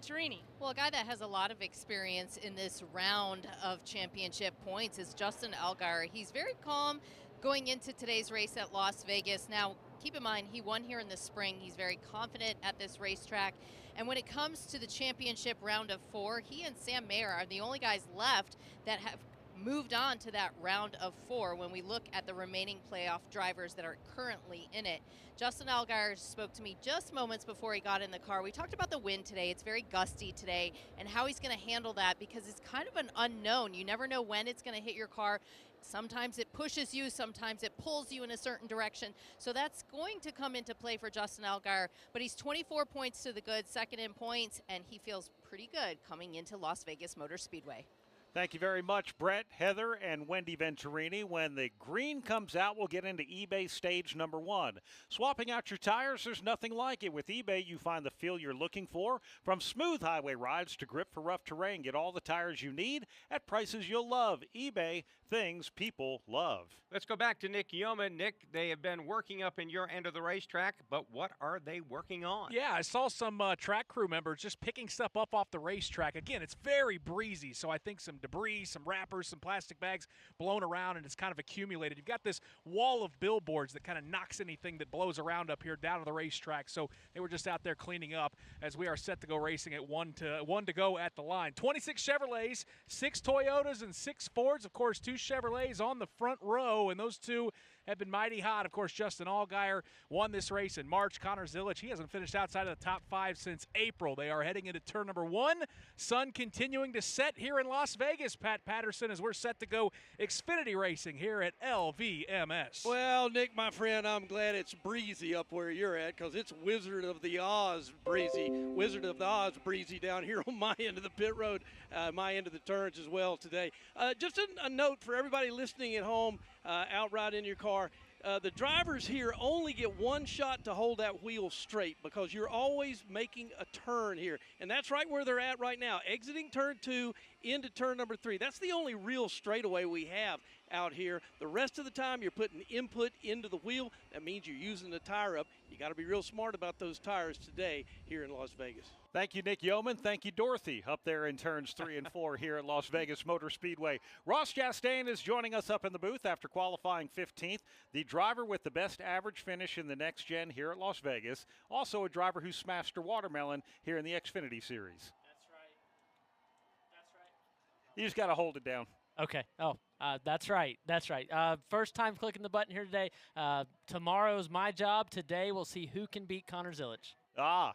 Venturini. Well, a guy that has a lot of experience in this round of championship points is Justin Allgaier. He's very calm going into today's race at Las Vegas. Now, keep in mind, he won here in the spring. He's very confident at this racetrack. And when it comes to the championship round of 4, he and Sam Mayer are the only guys left that have moved on to that round of 4 when we look at the remaining playoff drivers that are currently in it. Justin Allgaier spoke to me just moments before he got in the car. We talked about the wind today. It's very gusty today and how he's going to handle that because it's kind of an unknown. You never know when it's going to hit your car. Sometimes it pushes you, sometimes it pulls you in a certain direction. So that's going to come into play for Justin Allgaier. But he's 24 points to the good, second in points, and he feels pretty good coming into Las Vegas Motor Speedway. Thank you very much, Brett, Heather, and Wendy Venturini. When the green comes out, we'll get into eBay stage number 1. Swapping out your tires, there's nothing like it. With eBay, you find the feel you're looking for. From smooth highway rides to grip for rough terrain, get all the tires you need at prices you'll love. eBay, things people love. Let's go back to Nick Yeoman. Nick, they have been working up in your end of the racetrack, but what are they working on? Yeah, I saw some track crew members just picking stuff up off the racetrack. Again, it's very breezy, so I think some debris, some wrappers, some plastic bags blown around, and it's kind of accumulated. You've got this wall of billboards that kind of knocks anything that blows around up here down to the racetrack. So they were just out there cleaning up as we are set to go racing at one to go at the line. 26 Chevrolets, 6 Toyotas, and 6 Fords. Of course, 2 Chevrolets on the front row, and those two have been mighty hot. Of course, Justin Allgaier won this race in March. Connor Zilisch, he hasn't finished outside of the top 5 since April. They are heading into turn number 1. Sun continuing to set here in Las Vegas, Pat Patterson, as we're set to go Xfinity racing here at LVMS. Well, Nick, my friend, I'm glad it's breezy up where you're at because it's Wizard of the Oz breezy down here on my end of the pit road, my end of the turns as well today. Just a note for everybody listening at home, out right in your car. The drivers here only get one shot to hold that wheel straight because you're always making a turn here. And that's right where they're at right now, exiting turn 2 into turn number 3. That's the only real straightaway we have out here. The rest of the time you're putting input into the wheel. That means you're using the tire up. You got to be real smart about those tires today here in Las Vegas. Thank you, Nick Yeoman. Thank you, Dorothy, up there in turns 3 and 4 here at Las Vegas Motor Speedway. Ross Chastain is joining us up in the booth after qualifying 15th. The driver with the best average finish in the next gen here at Las Vegas. Also a driver who smashed a watermelon here in the Xfinity Series. That's right. That's right. You just got to hold it down. Okay. That's right. That's right. First time clicking the button here today. Tomorrow's my job. Today we'll see who can beat Connor Zilisch.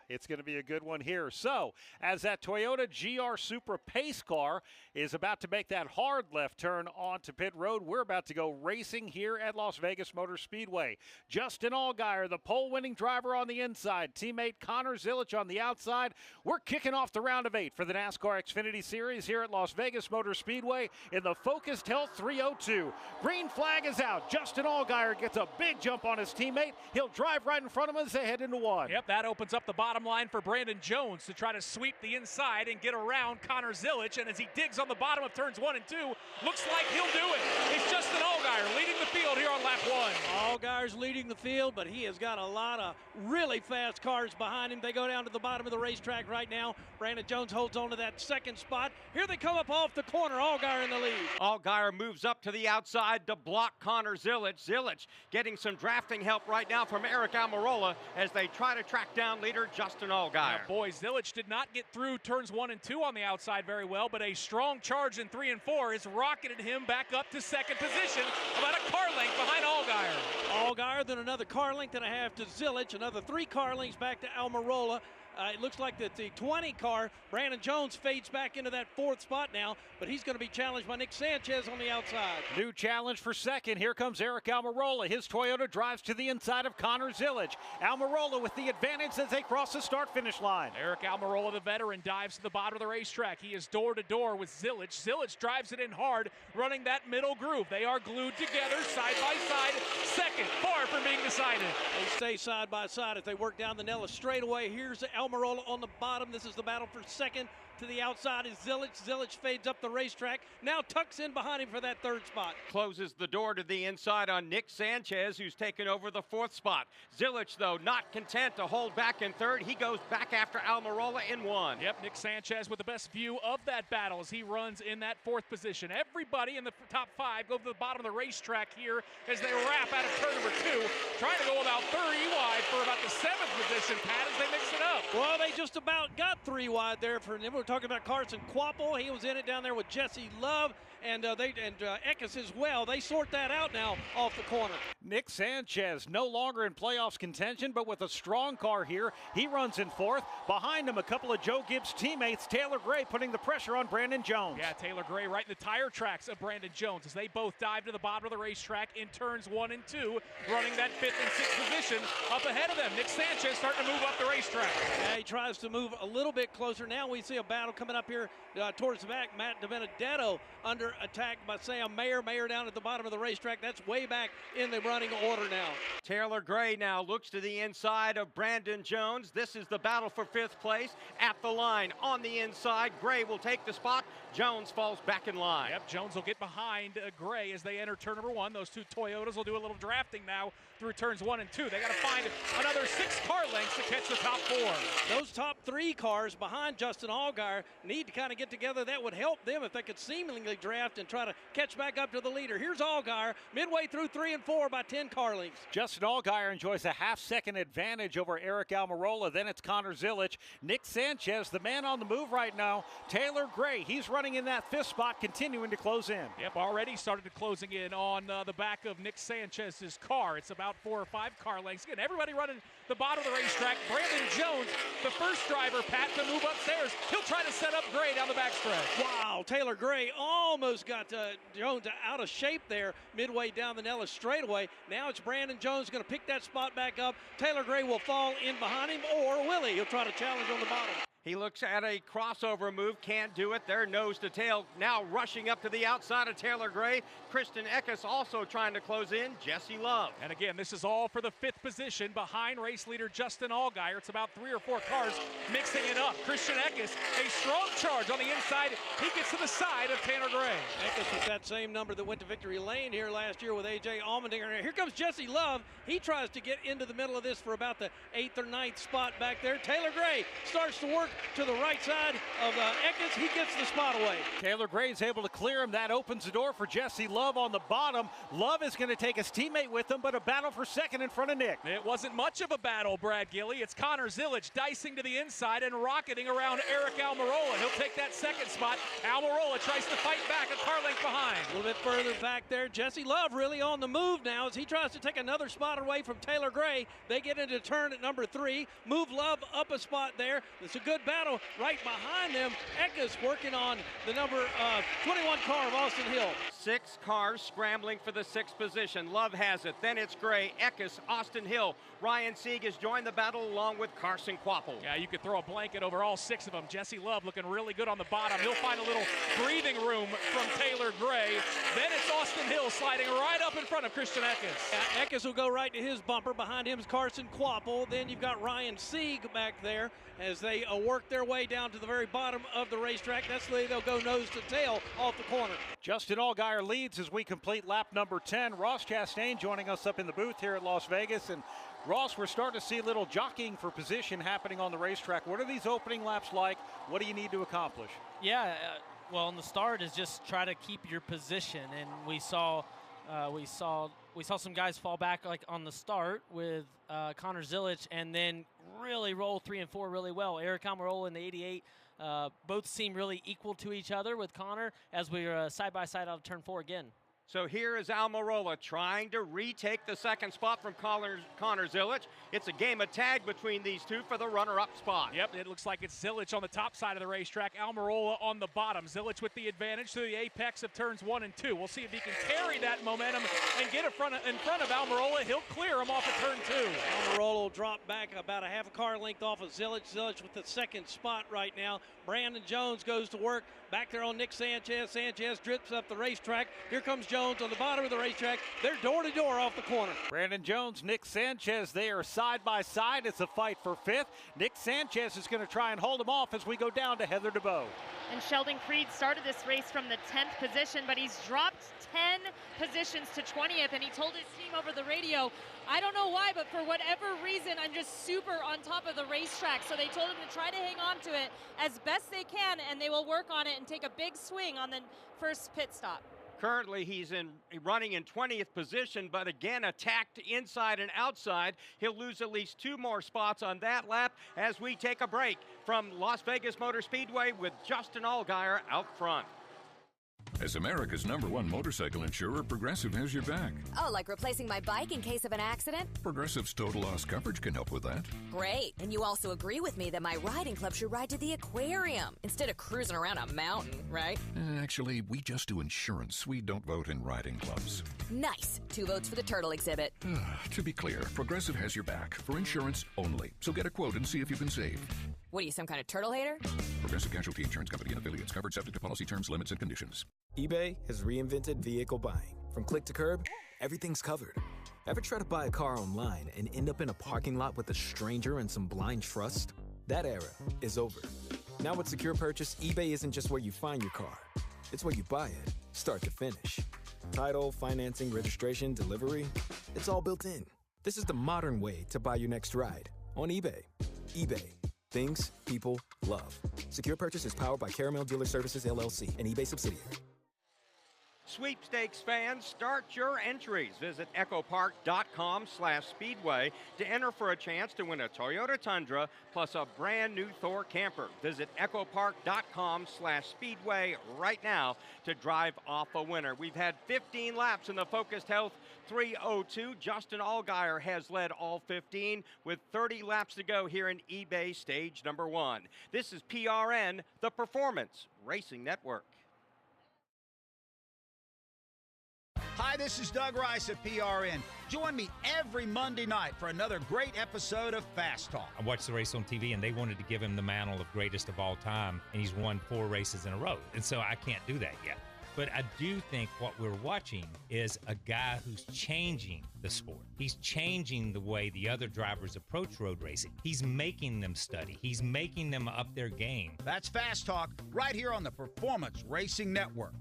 It's going to be a good one here. So, as that Toyota GR Supra pace car is about to make that hard left turn onto pit road, we're about to go racing here at Las Vegas Motor Speedway. Justin Allgaier, the pole-winning driver on the inside, teammate Connor Zilisch on the outside. We're kicking off the round of 8 for the NASCAR Xfinity Series here at Las Vegas Motor Speedway in the Focused Health 302. Green flag is out. Justin Allgaier gets a big jump on his teammate. He'll drive right in front of him as they head into 1. Yep, that opens up the bottom line for Brandon Jones to try to sweep the inside and get around Connor Zilisch. And as he digs on the bottom of turns 1 and 2, looks like he'll do it. It's Justin Allgaier leading the field here on lap 1. Allgaier's leading the field, but he has got a lot of really fast cars behind him. They go down to the bottom of the racetrack right now. Brandon Jones holds on to that second spot. Here they come up off the corner. Allgaier in the lead. Allgaier moves up to the outside to block Connor Zilisch. Zilisch getting some drafting help right now from Eric Almirola as they try to track down leader Justin Allgaier. Yeah, boy, Zilisch did not get through turns 1 and 2 on the outside very well, but a strong charge in 3 and 4 has rocketed him back up to second position, about a car length behind Allgaier. Allgaier, then another car length and a half to Zilisch, another 3 car lengths back to Almirola. It looks like that the 20 car, Brandon Jones, fades back into that 4th spot now, but he's going to be challenged by Nick Sanchez on the outside. New challenge for second. Here comes Eric Almirola. His Toyota drives to the inside of Connor Zilisch. Almirola with the advantage as they cross the start-finish line. Eric Almirola, the veteran, dives to the bottom of the racetrack. He is door-to-door with Zilisch. Zilisch drives it in hard, running that middle groove. They are glued together, side by side. Second, far from being decided. They stay side by side as they work down the Nellis straightaway. Here's Almirola Almirola on the bottom. This is the battle for second. To the outside is Zilic. Zilic fades up the racetrack. Now tucks in behind him for that third spot. Closes the door to the inside on Nick Sanchez, who's taken over the fourth spot. Zilic, though, not content to hold back in third. He goes back after Almirola in one. Yep, Nick Sanchez with the best view of that battle as he runs in that fourth position. Everybody in the top five go to the bottom of the racetrack here as they wrap out of turn number 2, trying to go about 30 wide for about the seventh position, Pat, as they mix it up. Well, they just about got 3 wide there for them. We're talking about Carson Quapple. He was in it down there with Jesse Love and Eckes as well. They sort that out now off the corner. Nick Sanchez no longer in playoffs contention, but with a strong car here. He runs in fourth. Behind him, a couple of Joe Gibbs teammates. Taylor Gray putting the pressure on Brandon Jones. Yeah, Taylor Gray right in the tire tracks of Brandon Jones as they both dive to the bottom of the racetrack in turns 1 and 2, running that 5th and 6th position up ahead of them. Nick Sanchez starting to move up the racetrack. Yeah, he tries to move a little bit closer. Now we see a battle coming up here towards the back. Matt DiBenedetto under attack by Sam Mayer. Mayer down at the bottom of the racetrack. That's way back in the running order now. Taylor Gray now looks to the inside of Brandon Jones. This is the battle for 5th place. At the line, on the inside, Gray will take the spot. Jones falls back in line. Yep, Jones will get behind Gray as they enter turn number 1. Those two Toyotas will do a little drafting now through turns 1 and 2. They got to find another 6 car lengths to catch the top 4. Those top 3 cars behind Justin Allgaier need to kind of get together. That would help them if they could seemingly draft and try to catch back up to the leader. Here's Allgaier midway through 3 and 4 by 10 car lengths. Justin Allgaier enjoys a half-second advantage over Eric Almirola. Then it's Connor Zilic. Nick Sanchez, the man on the move right now. Taylor Gray, he's running in that 5th spot, continuing to close in. Yep, already started closing in on the back of Nick Sanchez's car. It's about 4 or 5 car lengths. Again, everybody running the bottom of the racetrack. Brandon Jones, the first driver, Pat, to move upstairs. He'll try to set up Gray down the backstretch. Wow, Taylor Gray almost got Jones out of shape there midway down the Nellis straightaway. Now it's Brandon Jones going to pick that spot back up. Taylor Gray will fall in behind him, or will he? He'll try to challenge on the bottom. He looks at a crossover move, can't do it. They're nose to tail. Now rushing up to the outside of Taylor Gray. Christian Eckes also trying to close in. Jesse Love. And again, this is all for the 5th position behind race leader Justin Allgaier. It's about 3 or 4 cars mixing it up. Christian Eckes, a strong charge on the inside. He gets to the side of Taylor Gray. Eckes with that same number that went to victory lane here last year with A.J. Allmendinger. Here comes Jesse Love. He tries to get into the middle of this for about the 8th or 9th spot back there. Taylor Gray starts to work to the right side of Eckes. He gets the spot away. Taylor Gray's able to clear him. That opens the door for Jesse Love on the bottom. Love is going to take his teammate with him, but a battle for second in front of Nick. It wasn't much of a battle, Brad Gilly. It's Connor Zilic dicing to the inside and rocketing around Eric Almirola. He'll take that second spot. Almirola tries to fight back a car length behind. A little bit further back there. Jesse Love really on the move now as he tries to take another spot away from Taylor Gray. They get into turn at number 3. Move Love up a spot there. It's a good battle right behind them. Eckes working on the number 21 car of Austin Hill. 6 cars scrambling for the 6th position. Love has it. Then it's Gray, Eckes, Austin Hill. Ryan Sieg has joined the battle along with Carson Quapple. Yeah, you could throw a blanket over all 6 of them. Jesse Love looking really good on the bottom. He'll find a little breathing room from Taylor Gray. Then it's Austin Hill sliding right up in front of Christian Eckes. Eckes will go right to his bumper. Behind him is Carson Quapple. Then you've got Ryan Sieg back there as they work their way down to the very bottom of the racetrack. That's the way they'll go nose to tail off the corner. Justin Allgaier leads as we complete lap number 10. Ross Chastain joining us up in the booth here at Las Vegas. And Ross, we're starting to see a little jockeying for position happening on the racetrack. What are these opening laps like? What do you need to accomplish? Yeah, well, in the start is just try to keep your position, and we saw some guys fall back like on the start with Connor Zilic, and then really roll 3 and 4 really well. Eric Almirola in the 88. Both seem really equal to each other with Connor as we're side by side out of turn 4 again. So here is Almirola trying to retake the 2nd spot from Connor Zilic. It's a game of tag between these two for the runner-up spot. Yep, it looks like it's Zilic on the top side of the racetrack, Almirola on the bottom. Zilic with the advantage through the apex of turns 1 and 2. We'll see if he can carry that momentum and get in front of Almirola. He'll clear him off of turn 2. Almirola will drop back about a half a car length off of Zilic. Zilic with the 2nd spot right now. Brandon Jones goes to work back there on Nick Sanchez. Sanchez drips up the racetrack. Here comes Jones on the bottom of the racetrack. They're door to door off the corner. Brandon Jones, Nick Sanchez, they are side by side. It's a fight for fifth. Nick Sanchez is going to try and hold him off as we go down to Heather DeBow. And Sheldon Creed started this race from the 10th position, but he's dropped 10 positions to 20th, and he told his team over the radio, I don't know why, but for whatever reason, I'm just super on top of the racetrack. So they told him to try to hang on to it as best they can, and they will work on it and take a big swing on the first pit stop. Currently, he's running in 20th position, but again attacked inside and outside. He'll lose at least 2 more spots on that lap as we take a break from Las Vegas Motor Speedway with Justin Allgaier out front. As America's #1 motorcycle insurer, Progressive has your back. Oh, like replacing my bike in case of an accident? Progressive's total loss coverage can help with that. Great. And you also agree with me that my riding club should ride to the aquarium instead of cruising around a mountain, right? Actually, we just do insurance. We don't vote in riding clubs. Nice. 2 votes for the turtle exhibit. To be clear, Progressive has your back for insurance only. So get a quote and see if you can save. What are you, some kind of turtle hater? Progressive Casualty Insurance Company and affiliates, covered subject to policy terms, limits, and conditions. eBay has reinvented vehicle buying. From click to curb, everything's covered. Ever try to buy a car online and end up in a parking lot with a stranger and some blind trust? That era is over. Now with Secure Purchase, eBay isn't just where you find your car. It's where you buy it, start to finish. Title, financing, registration, delivery, it's all built in. This is the modern way to buy your next ride on eBay. eBay. Things people love. Secure Purchase is powered by Caramel Dealer Services, LLC, an eBay subsidiary. Sweepstakes fans, start your entries. Visit echopark.com/speedway to enter for a chance to win a Toyota Tundra plus a brand new Thor camper. Visit echopark.com/speedway right now to drive off a winner. We've had 15 laps in the Focused Health 302. Justin Allgaier has led all 15 with 30 laps to go here in eBay stage number 1. This is PRN, the Performance Racing Network. Hi, this is Doug Rice at PRN. Join me every Monday night for another great episode of Fast Talk. I watched the race on TV, and they wanted to give him the mantle of greatest of all time, and he's won 4 races in a row. And so I can't do that yet. But I do think what we're watching is a guy who's changing the sport. He's changing the way the other drivers approach road racing. He's making them study. He's making them up their game. That's Fast Talk right here on the Performance Racing Network.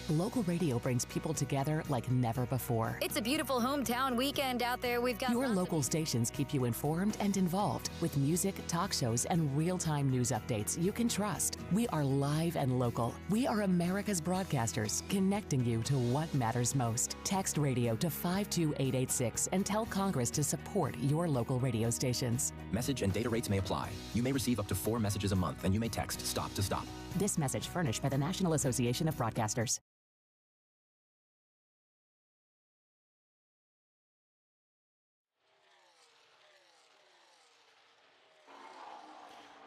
Local radio brings people together like never before. It's a beautiful hometown weekend out there. We've got your local stations keep you informed and involved with music, talk shows, and real-time news updates you can trust. We are live and local. We are America's broadcasters, connecting you to what matters most. Text radio to 52886 and tell Congress to support your local radio stations. Message and data rates may apply. You may receive up to 4 messages a month, and you may text STOP to STOP. This message furnished by the National Association of Broadcasters.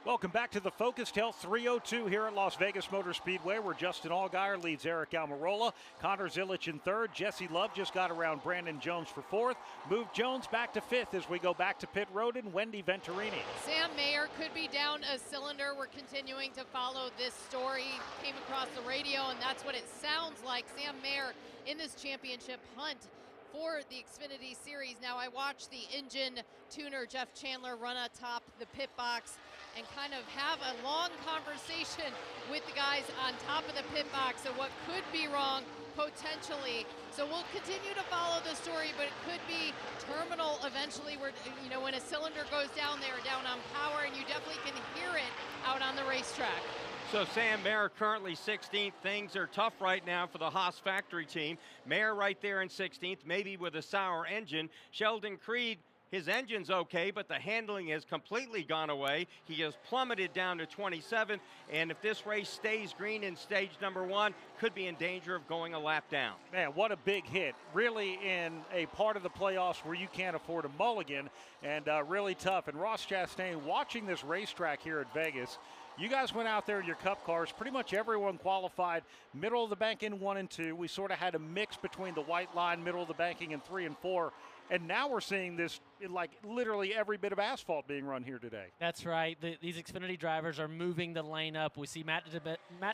Welcome back to the Focused Health 302 here at Las Vegas Motor Speedway, where Justin Allgaier leads Eric Almirola, Connor Zilic in 3rd. Jesse Love just got around Brandon Jones for 4th. Moved Jones back to 5th as we go back to pit road and Wendy Venturini. Sam Mayer could be down a cylinder. We're continuing to follow this story. Came across the radio, and that's what it sounds like. Sam Mayer in this championship hunt for the Xfinity Series. Now, I watched the engine tuner, Jeff Chandler, run atop the pit box and kind of have a long conversation with the guys on top of the pit box of what could be wrong potentially. So we'll continue to follow the story, but it could be terminal eventually where, you know, when a cylinder goes down, they're down on power, and you definitely can hear it out on the racetrack. So Sam Mayer currently 16th. Things are tough right now for the Haas factory team. Mayer right there in 16th, maybe with a sour engine. Sheldon Creed, his engine's okay, but the handling has completely gone away. He has plummeted down to 27th, and if this race stays green in stage number 1, could be in danger of going a lap down. Man, what a big hit. Really in a part of the playoffs where you can't afford a mulligan, and really tough. And Ross Chastain, watching this racetrack here at Vegas, you guys went out there in your cup cars. Pretty much everyone qualified middle of the bank in 1 and 2. We sort of had a mix between the white line, middle of the banking in 3 and 4. And now we're seeing this, like literally every bit of asphalt being run here today. That's right. These Xfinity drivers are moving the lane up. We see Matt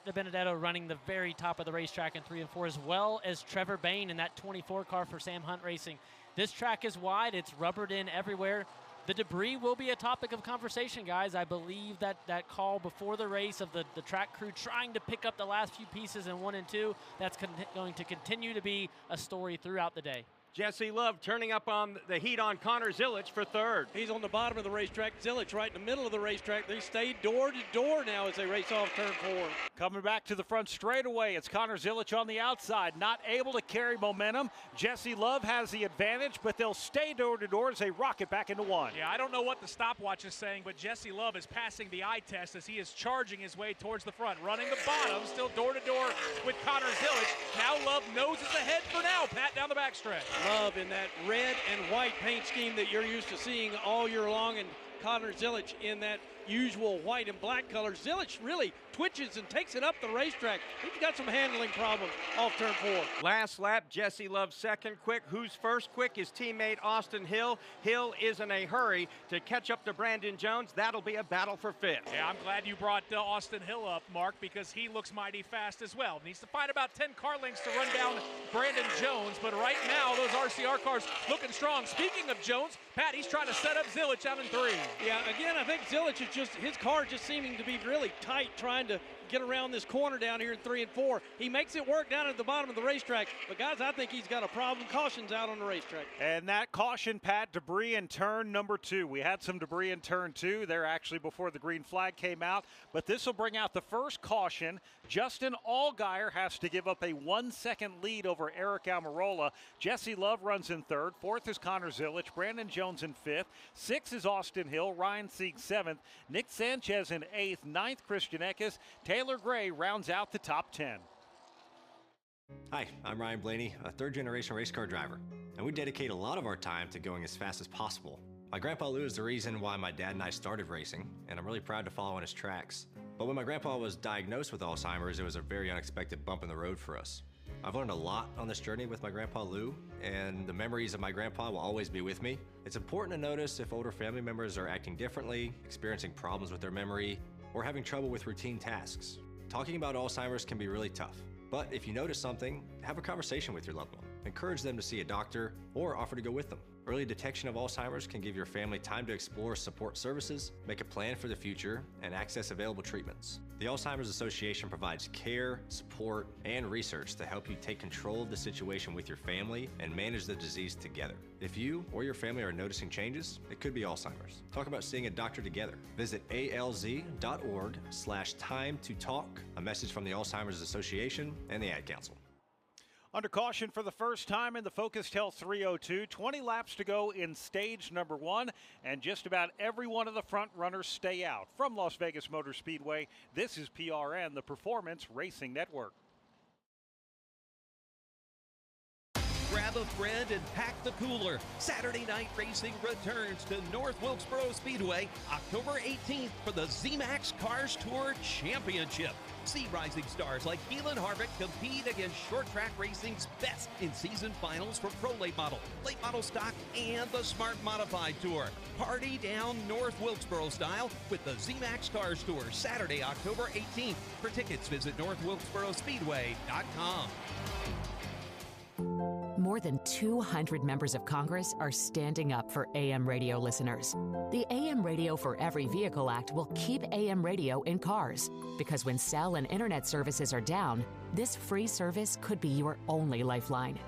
DiBenedetto running the very top of the racetrack in 3 and 4, as well as Trevor Bayne in that 24 car for Sam Hunt Racing. This track is wide. It's rubbered in everywhere. The debris will be a topic of conversation, guys. I believe that call before the race of the track crew trying to pick up the last few pieces in 1 and 2, that's going to continue to be a story throughout the day. Jesse Love turning up on the heat on Connor Zilic for third. He's on the bottom of the racetrack. Zilic right in the middle of the racetrack. They stay door to door now as they race off turn 4. Coming back to the front straightaway, it's Connor Zilic on the outside, not able to carry momentum. Jesse Love has the advantage, but they'll stay door to door as they rocket back into 1. Yeah, I don't know what the stopwatch is saying, but Jesse Love is passing the eye test as he is charging his way towards the front, running the bottom, still door to door with Connor Zilic. Now Love noses ahead for now, Pat, down the backstretch. Love in that red and white paint scheme that you're used to seeing all year long, and Connor Zilic in that usual white and black color. Zilic really twitches and takes it up the racetrack. He's got some handling problems off turn 4. Last lap, Jesse Love second quick. Who's first quick? His teammate Austin Hill. Hill is in a hurry to catch up to Brandon Jones. That'll be a battle for 5th. Yeah, I'm glad you brought Austin Hill up, Mark, because he looks mighty fast as well. Needs to find about 10 car lengths to run down Brandon Jones, but right now those RCR cars looking strong. Speaking of Jones, Pat, he's trying to set up Zilic out in 3. Yeah, again, I think Zilic is just, his car just seeming to be really tight, trying to get around this corner down here in 3 and 4. He makes it work down at the bottom of the racetrack, but guys, I think he's got a problem. Caution's out on the racetrack. And that caution, Pat, debris in turn number 2. We had some debris in turn 2 there actually before the green flag came out, but this will bring out the first caution. Justin Allgaier has to give up a 1-second lead over Eric Almirola. Jesse Love runs in 3rd. 4th is Connor Zilic. Brandon Jones in 5th. 6th is Austin Hill. Ryan Sieg 7th. Nick Sanchez in 8th. 9th, Christian Eckes. Taylor Gray rounds out the top 10. Hi, I'm Ryan Blaney, a third-generation race car driver, and we dedicate a lot of our time to going as fast as possible. My grandpa Lou is the reason why my dad and I started racing, and I'm really proud to follow in his tracks. But when my grandpa was diagnosed with Alzheimer's, it was a very unexpected bump in the road for us. I've learned a lot on this journey with my grandpa Lou, and the memories of my grandpa will always be with me. It's important to notice if older family members are acting differently, experiencing problems with their memory, or having trouble with routine tasks. Talking about Alzheimer's can be really tough, but if you notice something, have a conversation with your loved one. Encourage them to see a doctor or offer to go with them. Early detection of Alzheimer's can give your family time to explore support services, make a plan for the future, and access available treatments. The Alzheimer's Association provides care, support, and research to help you take control of the situation with your family and manage the disease together. If you or your family are noticing changes, it could be Alzheimer's. Talk about seeing a doctor together. Visit alz.org/time to talk. A message from the Alzheimer's Association and the Ad Council. Under caution for the first time in the Focus Health 302, 20 laps to go in stage number 1, and just about every one of the front runners stay out. From Las Vegas Motor Speedway, this is PRN, the Performance Racing Network. Grab a friend and pack the cooler. Saturday Night Racing returns to North Wilkesboro Speedway October 18th for the ZMAX Cars Tour Championship. See rising stars like Keelan Harvick compete against short track racing's best in season finals for Pro Late Model, Late Model Stock, and the Smart Modified Tour. Party down North Wilkesboro style with the ZMAX Cars Tour Saturday, October 18th. For tickets, visit northwilkesborospeedway.com. More than 200 members of Congress are standing up for AM radio listeners. The AM Radio for Every Vehicle Act will keep AM radio in cars, because when cell and internet services are down, this free service could be your only lifeline.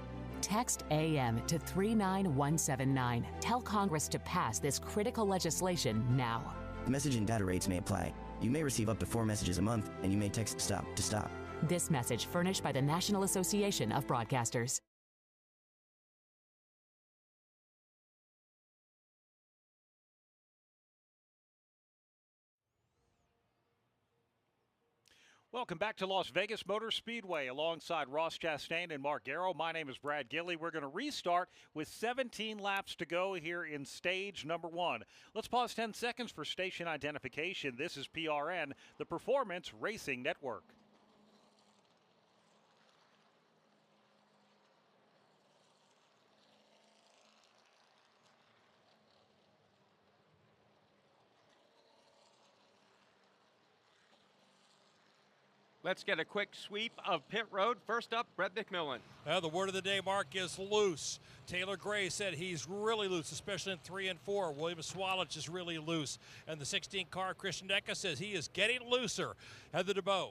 Text AM to 39179. Tell Congress to pass this critical legislation now. Message and data rates may apply. You may receive up to 4 messages a month, and you may text STOP to stop. This message furnished by the National Association of Broadcasters. Welcome back to Las Vegas Motor Speedway alongside Ross Chastain and Mark Garrow. My name is Brad Gilley. We're going to restart with 17 laps to go here in stage number 1. Let's pause 10 seconds for station identification. This is PRN, the Performance Racing Network. Let's get a quick sweep of pit road. First up, Brett McMillan. The word of the day, Mark, is loose. Taylor Gray said he's really loose, especially in 3 and 4. William Swalich is really loose. And the 16 car, Christian Eckes, says he is getting looser. Heather DeBow.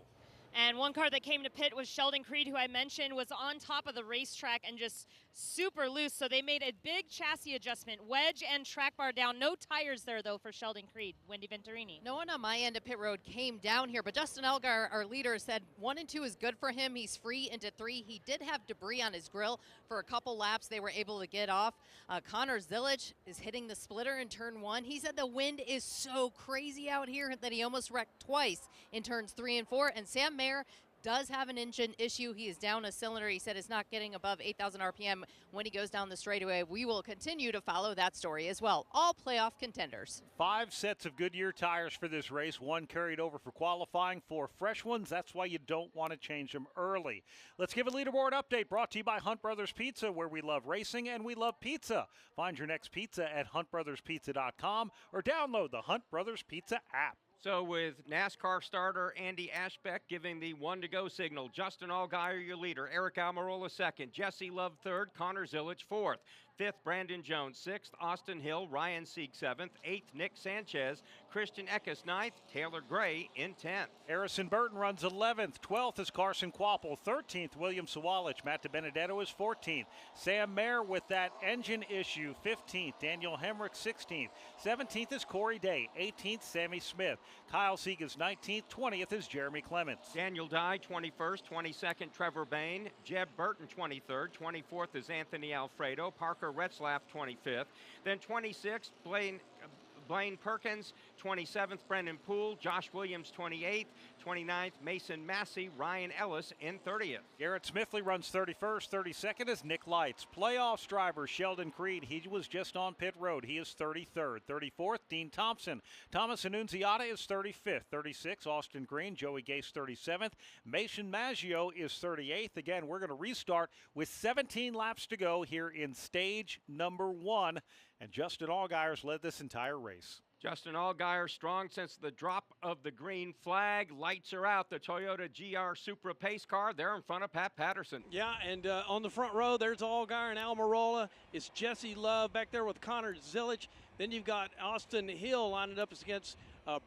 And one car that came to pit was Sheldon Creed, who I mentioned was on top of the racetrack and just super loose. So they made a big chassis adjustment, wedge and track bar down. No tires there, though, for Sheldon Creed. Wendy Venturini. No one on my end of pit road came down here, but Justin Allgaier, our leader, said 1 and 2 is good for him. He's free into 3. He did have debris on his grill for a couple laps. They were able to get off. Connor Zilic is hitting the splitter in turn 1. He said the wind is so crazy out here that he almost wrecked twice in turns 3 and 4. And Sam Mayer does have an engine issue. He is down a cylinder. He said it's not getting above 8,000 RPM when he goes down the straightaway. We will continue to follow that story as well. All playoff contenders. 5 sets of Goodyear tires for this race. 1 carried over for qualifying. 4 fresh ones. That's why you don't want to change them early. Let's give a leaderboard update brought to you by Hunt Brothers Pizza, where we love racing and we love pizza. Find your next pizza at huntbrotherspizza.com or download the Hunt Brothers Pizza app. So with NASCAR starter Andy Ashbeck giving the 1-to-go signal, Justin Allgaier your leader, Eric Almirola second, Jesse Love third, Connor Zilic fourth. 5th, Brandon Jones. 6th, Austin Hill. Ryan Sieg 7th. 8th, Nick Sanchez. Christian Eckes 9th. Taylor Gray in 10th. Harrison Burton runs 11th. 12th is Carson Kvapil. 13th, William Swalich. Matt DiBenedetto is 14th. Sam Mayer with that engine issue, 15th. Daniel Hemrick, 16th. 17th is Corey Day. 18th, Sammy Smith. Kyle Sieg is 19th. 20th is Jeremy Clements. Daniel Dye, 21st. 22nd, Trevor Bayne. Jeb Burton, 23rd. 24th is Anthony Alfredo. Parker Retzlaff, 25th. Then 26th, Blaine Perkins. 27th, Brendan Poole. Josh Williams, 28th. 29th, Mason Massey. Ryan Ellis in 30th. Garrett Smithley runs 31st. 32nd is Nick Lights. Playoffs driver Sheldon Creed. He was just on pit road. He is 33rd. 34th, Dean Thompson. Thomas Annunziata is 35th. 36th, Austin Green. Joey Gase, 37th. Mason Maggio is 38th. Again, we're going to restart with 17 laps to go here in stage number 1. And Justin Allgaier's led this entire race. Justin Allgaier strong since the drop of the green flag. Lights are out. The Toyota GR Supra pace car. They're in front of Pat Patterson. Yeah, and on the front row, there's Allgaier and Almirola. It's Jesse Love back there with Connor Zilic. Then you've got Austin Hill lining up against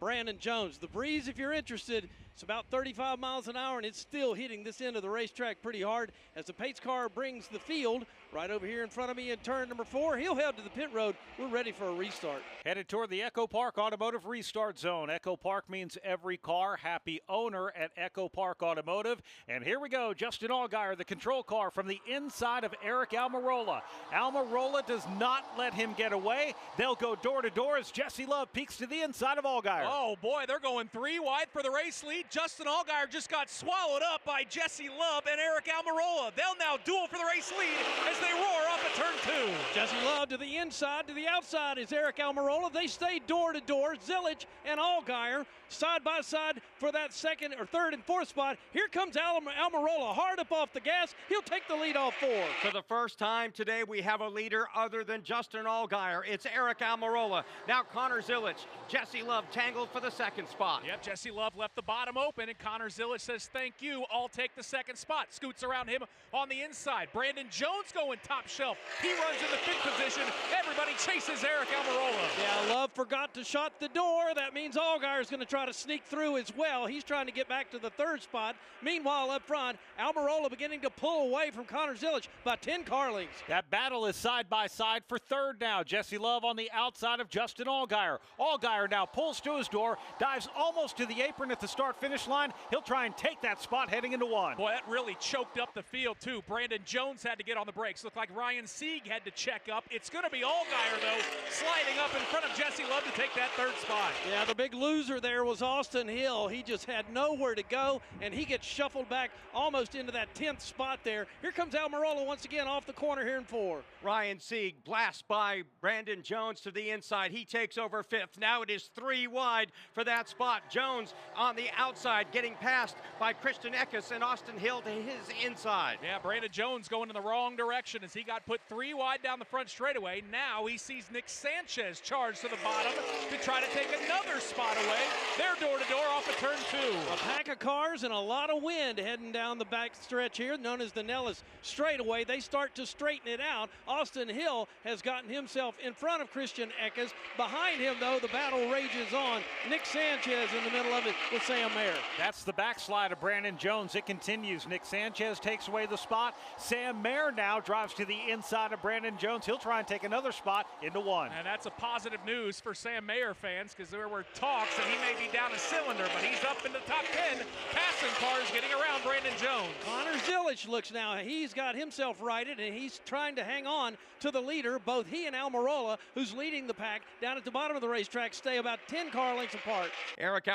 Brandon Jones. The breeze, if you're interested, it's about 35 miles an hour, and it's still hitting this end of the racetrack pretty hard as the pace car brings the field right over here in front of me in turn number 4. He'll head to the pit road. We're ready for a restart. Headed toward the Echo Park Automotive Restart Zone. Echo Park means every car, happy owner at Echo Park Automotive. And here we go, Justin Allgaier, the control car from the inside of Eric Almirola. Almirola does not let him get away. They'll go door to door as Jesse Love peeks to the inside of Allgaier. Oh boy, they're going 3 wide for the race lead. Justin Allgaier just got swallowed up by Jesse Love and Eric Almirola. They'll now duel for the race lead as they roar off at turn 2. Jesse Love to the inside, to the outside is Eric Almirola. They stay door to door. Zilic and Allgaier side by side for that second or third and fourth spot. Here comes Almirola hard up off the gas. He'll take the lead off 4. For the first time today, we have a leader other than Justin Allgaier. It's Eric Almirola. Now Connor Zilic. Jesse Love tangled for the second spot. Yep, Jesse Love left the bottom open, and Connor Zilic says, thank you, I'll take the second spot. Scoots around him on the inside. Brandon Jones going top shelf. He runs in the 5th position. Everybody chases Eric Almirola. Yeah, Love forgot to shut the door. That means Allgaier's going to try to sneak through as well. He's trying to get back to the 3rd spot. Meanwhile, up front, Almirola beginning to pull away from Connor Zilic by 10 car lengths. That battle is side by side for 3rd now. Jesse Love on the outside of Justin Allgaier. Allgaier now pulls to his door, dives almost to the apron at the start-finish line. He'll try and take that spot heading into 1. Boy, that really choked up the field, too. Brandon Jones had to get on the brakes. Looked like Ryan Sieg had to check up. It's going to be Allgaier, though, sliding up in front of Jesse Love to take that 3rd spot. Yeah, the big loser there was Austin Hill. He just had nowhere to go, and he gets shuffled back almost into that 10th spot there. Here comes Almirola once again off the corner here in 4. Ryan Sieg blasts by Brandon Jones to the inside. He takes over 5th. Now it is 3 wide for that spot. Jones on the outside getting passed by Christian Eckes and Austin Hill to his inside. Yeah, Brandon Jones going in the wrong direction as he got put 3 wide down the front straightaway. Now he sees Nick Sanchez charge to the bottom to try to take another spot away. They're door to door off of turn 2. A pack of cars and a lot of wind heading down the back stretch here, known as the Nellis straightaway. They start to straighten it out. Austin Hill has gotten himself in front of Christian Eckes. Behind him, though, the battle rages on. Nick Sanchez in the middle of it with Sam Mayer. That's the backslide of Brandon Jones. It continues. Nick Sanchez takes away the spot. Sam Mayer now drives to the inside of Brandon Jones. He'll try and take another spot into one. And that's a positive news for Sam Mayer fans, because there were talks that he may be down a cylinder, but he's up in the top 10. Passing cars getting around Brandon Jones. Connor Zilic looks now. He's got himself righted, and he's trying to hang on to the leader. Both he and Almirola, who's leading the pack down at the bottom of the racetrack, stay about 10 car lengths apart. Eric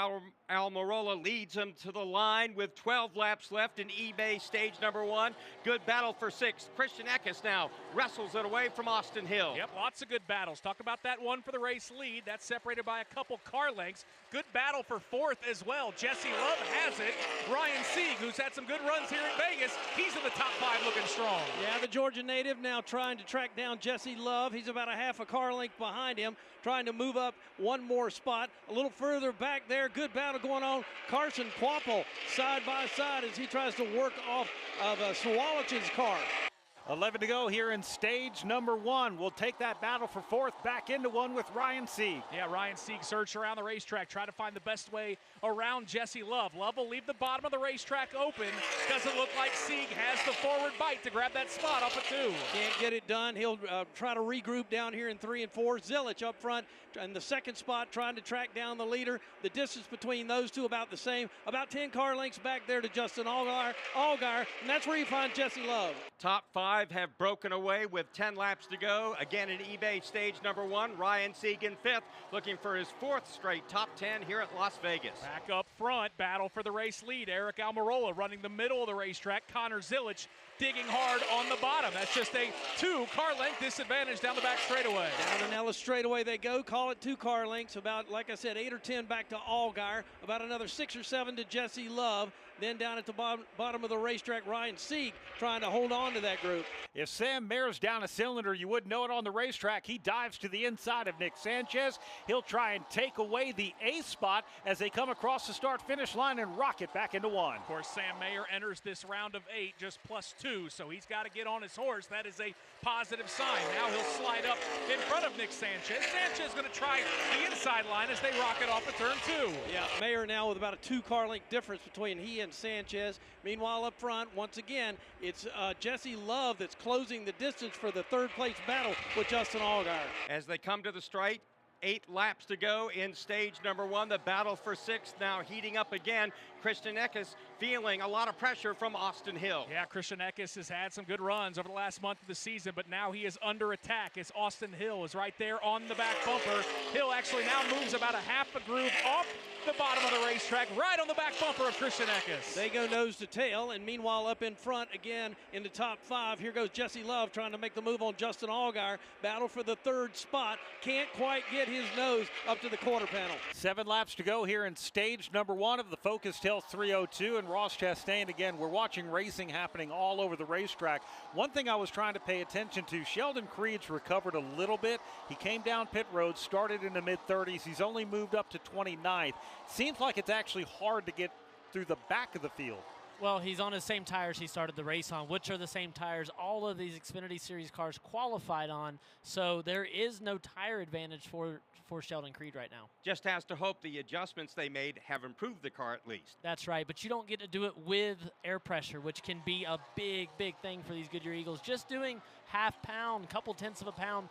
Almirola leads him to the line with 12 laps left in eBay stage number 1. Good battle for 6th. Christian Eckes now wrestles it away from Austin Hill. Yep, lots of good battles. Talk about that one for the race lead. That's separated by a couple car lengths. Good battle for 4th as well. Jesse Love has it. Ryan Sieg, who's had some good runs here in Vegas, he's in the top 5 looking strong. Yeah, the Georgia native now trying to track down Jesse Love. He's about a half a car length behind him, trying to move up one more spot. A little further back there, good battle going on. Carson Quapple side by side as he tries to work off of Swalich's car. 11 to go here in stage number 1. We'll take that battle for 4th back into one with Ryan Sieg. Yeah, Ryan Sieg searched around the racetrack, try to find the best way around Jesse Love. Love will leave the bottom of the racetrack open. Doesn't look like Sieg has the forward bite to grab that spot off of 2. Can't get it done. He'll try to regroup down here in 3 and 4. Zilic up front in the second spot trying to track down the leader. The distance between those two about the same. About 10 car lengths back there to Justin Allgaier, and that's where you find Jesse Love. Top 5 have broken away with 10 laps to go. Again in eBay stage number 1. Ryan Sieg in 5th, looking for his 4th straight top 10 here at Las Vegas. Back up front, battle for the race lead. Eric Almirola running the middle of the racetrack. Connor Zilic digging hard on the bottom. That's just a 2 car length disadvantage down the back straightaway. Down the Nellis straightaway they go. Call it 2 car lengths. About, like I said, 8 or 10 back to Allgaier. About another 6 or 7 to Jesse Love. Then down at the bottom of the racetrack, Ryan Sieg trying to hold on to that group. If Sam Mayer's down a cylinder, you wouldn't know it on the racetrack. He dives to the inside of Nick Sanchez. He'll try and take away the A spot as they come across the start-finish line and rocket back into one. Of course, Sam Mayer enters this round of 8 just +2, so he's got to get on his horse. That is a positive sign. Now he'll slide up in front of Nick Sanchez. Sanchez going to try the inside line as they rocket off of turn 2. Yeah, Mayer now with about a 2 car length difference between he and Sanchez. Meanwhile, up front, once again, it's Jesse Love that's closing the distance for the 3rd place battle with Justin Allgaier. As they come to the straight, 8 laps to go in stage number 1. The battle for 6th now heating up again. Christian Eckes feeling a lot of pressure from Austin Hill. Yeah, Christian Eckes has had some good runs over the last month of the season, but now he is under attack as Austin Hill is right there on the back bumper. Hill actually now moves about a half a groove off the bottom of the racetrack, right on the back bumper of Christian Eckes. They go nose to tail, and meanwhile up in front again in the top 5, here goes Jesse Love trying to make the move on Justin Allgaier. Battle for the 3rd spot. Can't quite get his nose up to the quarter panel. 7 laps to go here in stage number 1 of the Focus Tail 302, and Ross Chastain again. We're watching racing happening all over the racetrack. One thing I was trying to pay attention to, Sheldon Creed's recovered a little bit. He came down pit road, started in the mid-30s. He's only moved up to 29th. Seems like it's actually hard to get through the back of the field. Well, he's on the same tires he started the race on, which are the same tires all of these Xfinity Series cars qualified on. So there is no tire advantage for Sheldon Creed right now. Just has to hope the adjustments they made have improved the car at least. That's right, but you don't get to do it with air pressure, which can be a big, big thing for these Goodyear Eagles. Just doing half pound, couple tenths of a pound,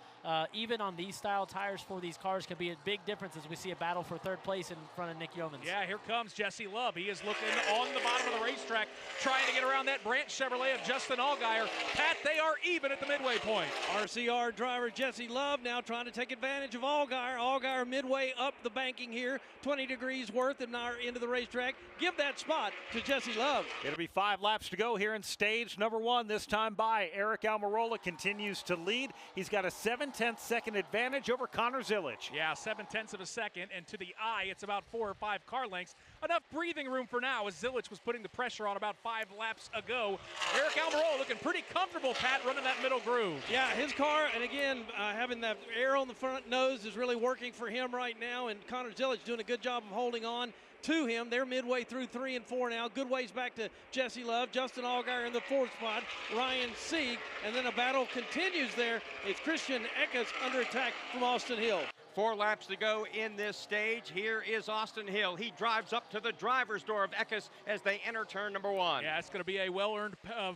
even on these style tires for these cars could be a big difference as we see a battle for 3rd place in front of Nick Yeomans. Yeah, here comes Jesse Love. He is looking on the bottom of the racetrack, trying to get around that Branch Chevrolet of Justin Allgaier. Pat, they are even at the midway point. RCR driver Jesse Love now trying to take advantage of Allgaier. Allgaier midway up the banking here, 20 degrees worth and now into the racetrack. Give that spot to Jesse Love. It'll be 5 laps to go here in stage number 1, this time by Eric Almirola. Continues to lead. He's got a 7/10 second advantage over Connor Zilic. Yeah, 7/10 of a second, and to the eye, it's about 4 or 5 car lengths. Enough breathing room for now as Zilic was putting the pressure on about 5 laps ago. Eric Almirola looking pretty comfortable, Pat, running that middle groove. Yeah, his car, and again, having that air on the front nose is really working for him right now, and Connor Zilic doing a good job of holding on. to him. They're midway through 3 and 4 now. Good ways back to Jesse Love. Justin Allgaier in the 4th spot. Ryan Sieg. And then a battle continues there. It's Christian Eckes under attack from Austin Hill. 4 laps to go in this stage. Here is Austin Hill. He drives up to the driver's door of Eckes as they enter turn number 1. Yeah, it's going to be a well-earned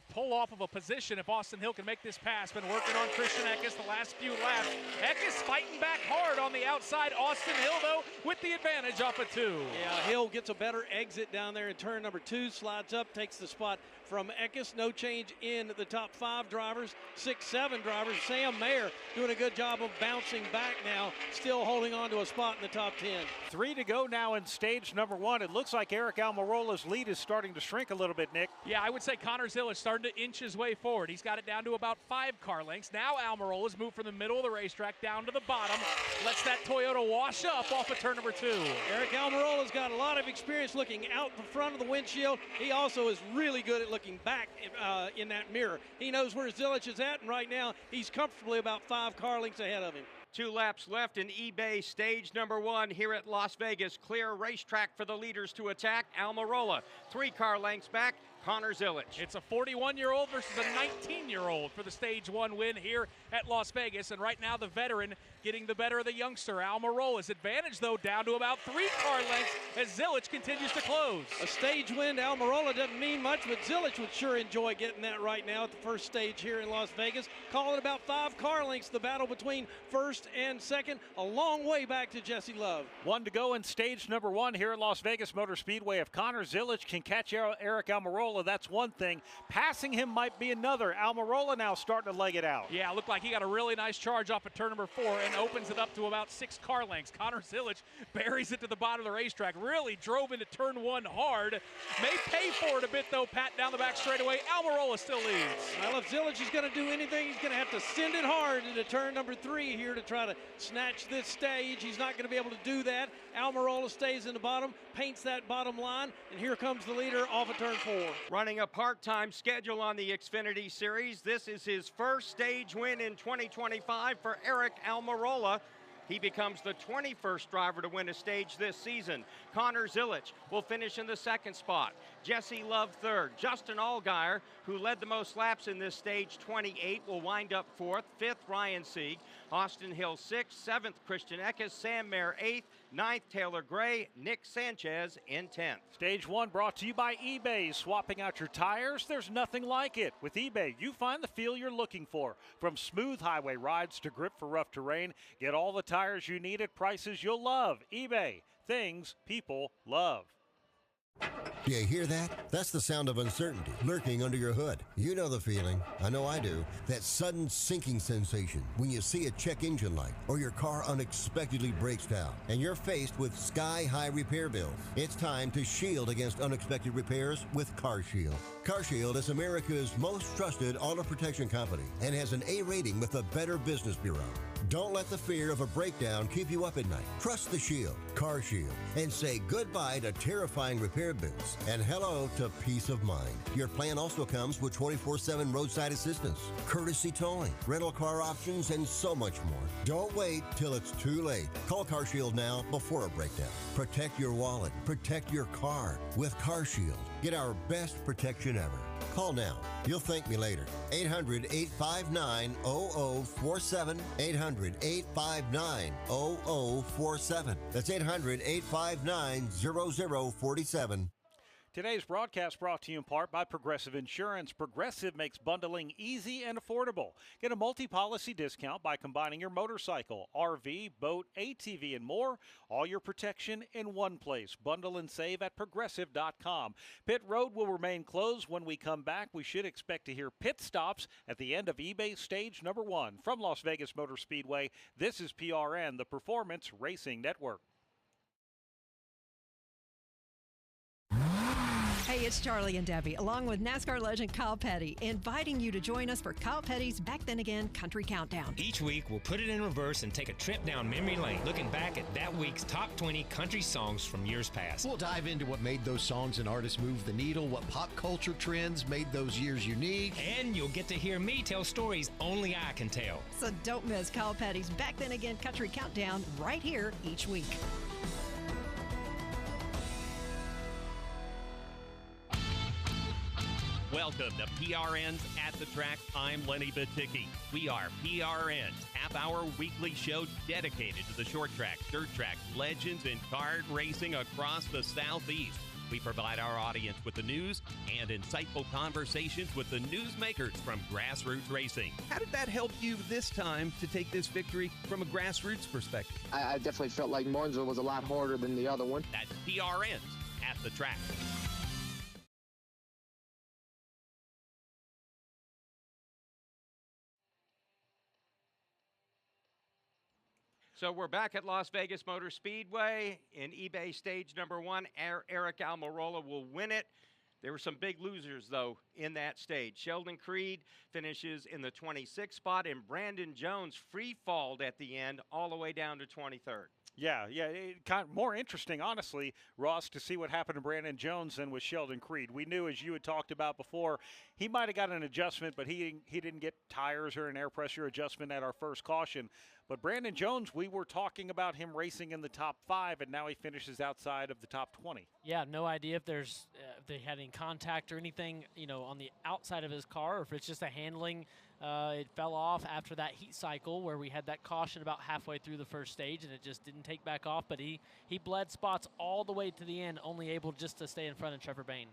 pull off of a position if Austin Hill can make this pass. Been working on Christian Eckes the last few laps. Eckes fighting back hard on the outside. Austin Hill, though, with the advantage off of 2. Yeah, Hill gets a better exit down there in turn number 2. Slides up, takes the spot from Eckes. No change in the top 5 drivers. 6, 7 drivers. Sam Mayer doing a good job of bouncing back now. Still holding on to a spot in the top 10. 3 to go now in stage number 1. It looks like Eric Almirola's lead is starting to shrink a little bit, Nick. Yeah, I would say Connor Zilisch starting to inch his way forward. He's got it down to about 5 car lengths. Now Almirola's moved from the middle of the racetrack down to the bottom. Lets that Toyota wash up off of turn number 2. Eric Almirola's got a lot of experience looking out the front of the windshield. He also is really good at looking back in that mirror. He knows where Zilisch is at, and right now he's comfortably about 5 car lengths ahead of him. 2 laps left in eBay stage number 1 here at Las Vegas. Clear racetrack for the leaders to attack. Almirola 3 car lengths back. Connor Zilisch. It's a 41-year-old versus a 19-year-old for the stage 1 win here at Las Vegas. And right now the veteran getting the better of the youngster. Almirola's advantage, though, down to about 3 car lengths as Zilisch continues to close. A stage win to Almirola doesn't mean much, but Zilisch would sure enjoy getting that right now at the first stage here in Las Vegas. Call it about 5 car lengths, the battle between first and second. A long way back to Jesse Love. 1 to go in stage number 1 here at Las Vegas Motor Speedway. If Connor Zilisch can catch Eric Almirola, that's one thing. Passing him might be another. Almirola now starting to leg it out. Yeah, it looked like he got a really nice charge off at turn number 4 and opens it up to about 6 car lengths. Connor Zilisch buries it to the bottom of the racetrack. Really drove into turn 1 hard. May pay for it a bit, though. Pat down the back straightaway. Almirola still leads. Well, if Zilisch is going to do anything, he's going to have to send it hard into turn number 3 here to try to snatch this stage. He's not going to be able to do that. Almirola stays in the bottom, paints that bottom line, and here comes the leader off of turn 4. Running a part-time schedule on the Xfinity Series. This is his first stage win in 2025 for Eric Almirola. He becomes the 21st driver to win a stage this season. Connor Zilisch will finish in the 2nd spot. Jesse Love 3rd. Justin Allgaier, who led the most laps in this stage, 28, will wind up 4th. 5th, Ryan Sieg. Austin Hill 6th. 7th, Christian Eckes. Sam Mayer 8th. 9th, Taylor Gray. Nick Sanchez in 10th. Stage 1 brought to you by eBay. Swapping out your tires, there's nothing like it. With eBay, you find the feel you're looking for. From smooth highway rides to grip for rough terrain, get all the tires you need at prices you'll love. eBay, things people love. Do you hear that? That's the sound of uncertainty lurking under your hood. You know the feeling. I know I do. That sudden sinking sensation when you see a check engine light or your car unexpectedly breaks down and you're faced with sky-high repair bills. It's time to shield against unexpected repairs with CarShield. CarShield is America's most trusted auto protection company and has an A rating with the Better Business Bureau. Don't let the fear of a breakdown keep you up at night. Trust the Shield, CarShield, and say goodbye to terrifying repair bills and hello to peace of mind. Your plan also comes with 24/7 roadside assistance, courtesy towing, rental car options, and so much more. Don't wait till it's too late. Call CarShield now before a breakdown. Protect your wallet. Protect your car with CarShield. Get our best protection ever. Call now. You'll thank me later. 800-859-0047. 800-859-0047. That's 800-859-0047. Today's broadcast brought to you in part by Progressive Insurance. Progressive makes bundling easy and affordable. Get a multi-policy discount by combining your motorcycle, RV, boat, ATV, and more. All your protection in one place. Bundle and save at Progressive.com. Pit Road will remain closed. When we come back, we should expect to hear pit stops at the end of eBay stage number 1. From Las Vegas Motor Speedway, this is PRN, the Performance Racing Network. Hey, it's Charlie and Debbie, along with NASCAR legend Kyle Petty, inviting you to join us for Kyle Petty's Back Then Again Country Countdown. Each week, we'll put it in reverse and take a trip down memory lane, looking back at that week's top 20 country songs from years past. We'll dive into what made those songs and artists move the needle, what pop culture trends made those years unique. And you'll get to hear me tell stories only I can tell. So don't miss Kyle Petty's Back Then Again Country Countdown right here each week. Welcome to PRN's At the Track. I'm Lenny Baticki. We are PRN's half-hour weekly show dedicated to the short track, dirt track, legends, and kart racing across the Southeast. We provide our audience with the news and insightful conversations with the newsmakers from grassroots racing. How did that help you this time to take this victory from a grassroots perspective? I definitely felt like Martinsville was a lot harder than the other one. That's PRN's At the Track. So we're back at Las Vegas Motor Speedway in eBay stage number 1. Eric Almirola will win it. There were some big losers, though, in that stage. Sheldon Creed finishes in the 26th spot, and Brandon Jones free-falled at the end all the way down to 23rd. Yeah, it kind of more interesting, honestly, Ross, to see what happened to Brandon Jones than with Sheldon Creed. We knew, as you had talked about before, he might have got an adjustment, but he didn't get tires or an air pressure adjustment at our first caution. But Brandon Jones, we were talking about him racing in the top 5, and now he finishes outside of the top 20. Yeah, no idea if if they had any contact or anything, on the outside of his car, or if it's just a handling. It fell off after that heat cycle where we had that caution about halfway through the first stage, and it just didn't take back off. But he bled spots all the way to the end, only able just to stay in front of Trevor Bayne.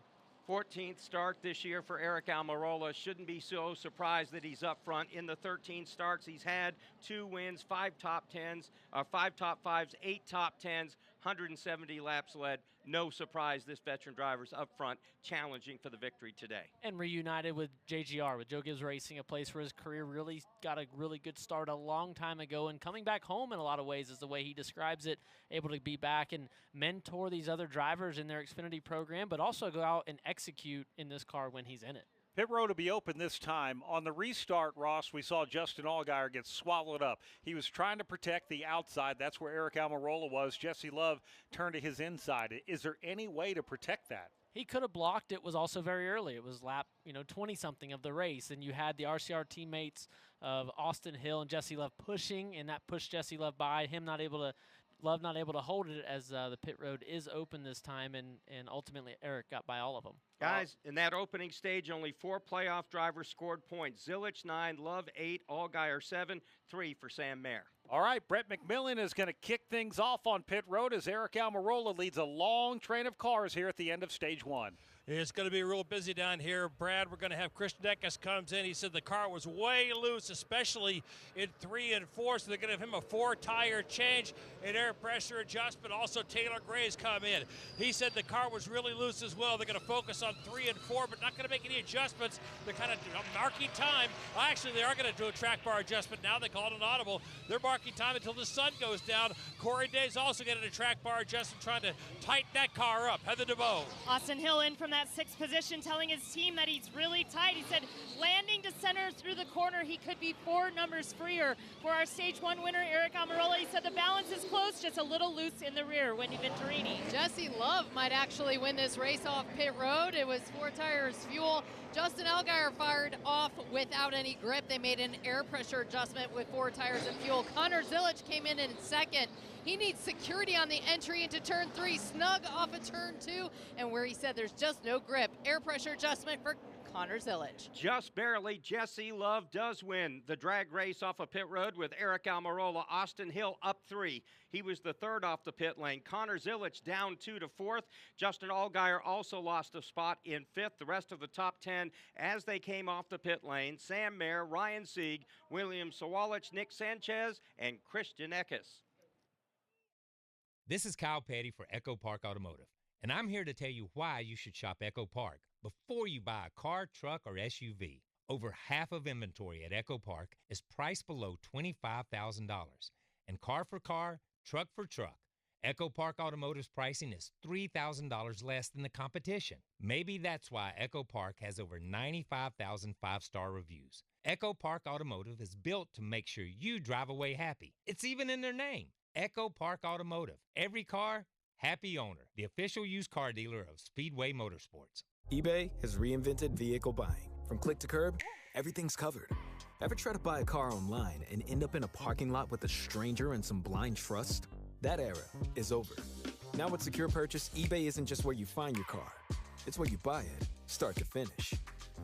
14th start this year for Eric Almirola. Shouldn't be so surprised that he's up front. In the 13 starts, he's had 2 wins, 5 top 10s, 5 top 5s, 8 top 10s, 170 laps led. No surprise this veteran driver's up front challenging for the victory today. And reunited with JGR, with Joe Gibbs Racing, a place where his career really got a really good start a long time ago, and coming back home in a lot of ways is the way he describes it, able to be back and mentor these other drivers in their Xfinity program, but also go out and execute in this car when he's in it. Pit road will be open this time. On the restart, Ross, we saw Justin Allgaier get swallowed up. He was trying to protect the outside. That's where Eric Almirola was. Jesse Love turned to his inside. Is there any way to protect that? He could have blocked. It was also very early. It was lap 20-something of the race, and you had the RCR teammates of Austin Hill and Jesse Love pushing, and that pushed Jesse Love by. Love not able to hold it as the pit road is open this time, and ultimately Eric got by all of them. Guys, in that opening stage, only 4 playoff drivers scored points. Zilich 9, Love 8, Allgaier 7, 3 for Sam Mayer. All right, Brett McMillan is going to kick things off on pit road as Eric Almirola leads a long train of cars here at the end of stage 1. It's going to be real busy down here. Brad, we're going to have Christian Eckes comes in. He said the car was way loose, especially in 3 and 4, so they're going to have him a 4-tire change and air pressure adjustment. Also, Taylor Gray's come in. He said the car was really loose as well. They're going to focus on 3 and 4, but not going to make any adjustments. They're kind of marking time. Actually, they are going to do a track bar adjustment now. They call it an audible. They're marking time until the sun goes down. Corey Day's also getting a track bar adjustment, trying to tighten that car up. Heather DeVoe. Austin Hill in from that 6th position, telling his team that he's really tight. He said landing to center through the corner, he could be 4 numbers freer. For our stage 1 winner, Eric Almirola, he said the balance is close, just a little loose in the rear. Wendy Venturini. Jesse Love might actually win this race off pit road. It was 4 tires fuel. Justin Allgaier fired off without any grip. They made an air pressure adjustment with 4 tires and fuel. Connor Zilich came in 2nd. He needs security on the entry into turn 3, snug off of turn 2, and where he said there's just no grip. Air pressure adjustment for Connor Zilich. Just barely, Jesse Love does win the drag race off of pit road with Eric Almirola. Austin Hill up 3. He was the 3rd off the pit lane. Connor Zilich down 2 to 4th. Justin Allgaier also lost a spot in 5th. The rest of the top 10 as they came off the pit lane: Sam Mayer, Ryan Sieg, William Sawalich, Nick Sanchez, and Christian Eckes. This is Kyle Petty for Echo Park Automotive, and I'm here to tell you why you should shop Echo Park before you buy a car, truck, or SUV. Over half of inventory at Echo Park is priced below $25,000, and car for car, truck for truck, Echo Park Automotive's pricing is $3,000 less than the competition. Maybe that's why Echo Park has over 95,000 5-star reviews. Echo Park Automotive is built to make sure you drive away happy. It's even in their name. Echo Park Automotive. Every car, happy owner. The official used car dealer of Speedway Motorsports. eBay has reinvented vehicle buying. From click to curb, everything's covered. Ever try to buy a car online and end up in a parking lot with a stranger and some blind trust? That era is over. Now with Secure Purchase, eBay isn't just where you find your car. It's where you buy it, start to finish.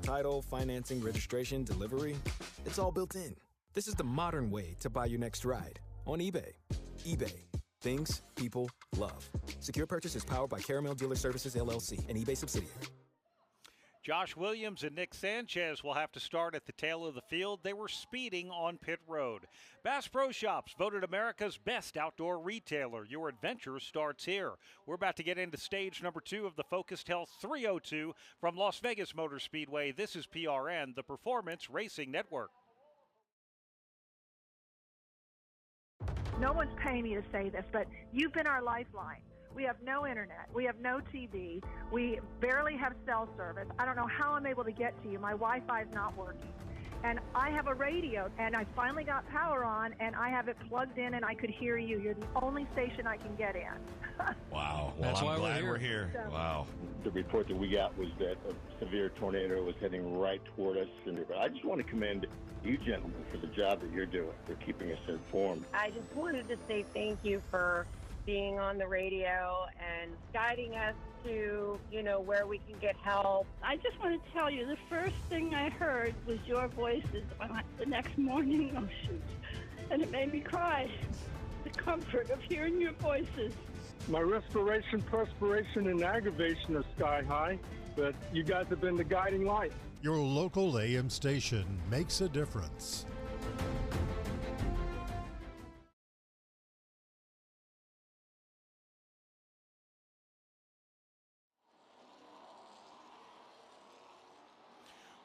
Title, financing, registration, delivery, it's all built in. This is the modern way to buy your next ride on eBay. eBay. Things people love. Secure purchase is powered by Caramel Dealer Services, LLC, an eBay subsidiary. Josh Williams and Nick Sanchez will have to start at the tail of the field. They were speeding on pit road. Bass Pro Shops voted America's best outdoor retailer. Your adventure starts here. We're about to get into stage number 2 of the Focused Health 302 from Las Vegas Motor Speedway. This is PRN, the Performance Racing Network. No one's paying me to say this, but you've been our lifeline. We have no internet. We have no TV. We barely have cell service. I don't know how I'm able to get to you. My Wi-Fi is not working. And I have a radio, and I finally got power on, and I have it plugged in, and I could hear you. You're the only station I can get in. Wow. Well, That's I'm why glad we're we're here. So- Wow. The report that we got was that a severe tornado was heading right toward us. And I just want to commend you gentlemen for the job that you're doing, for keeping us informed. I just wanted to say thank you for being on the radio and guiding us to, where we can get help. I just want to tell you, the first thing I heard was your voices the next morning. Oh, shoot. And it made me cry. The comfort of hearing your voices. My respiration, perspiration, and aggravation are sky high, but you guys have been the guiding light. Your local AM station makes a difference.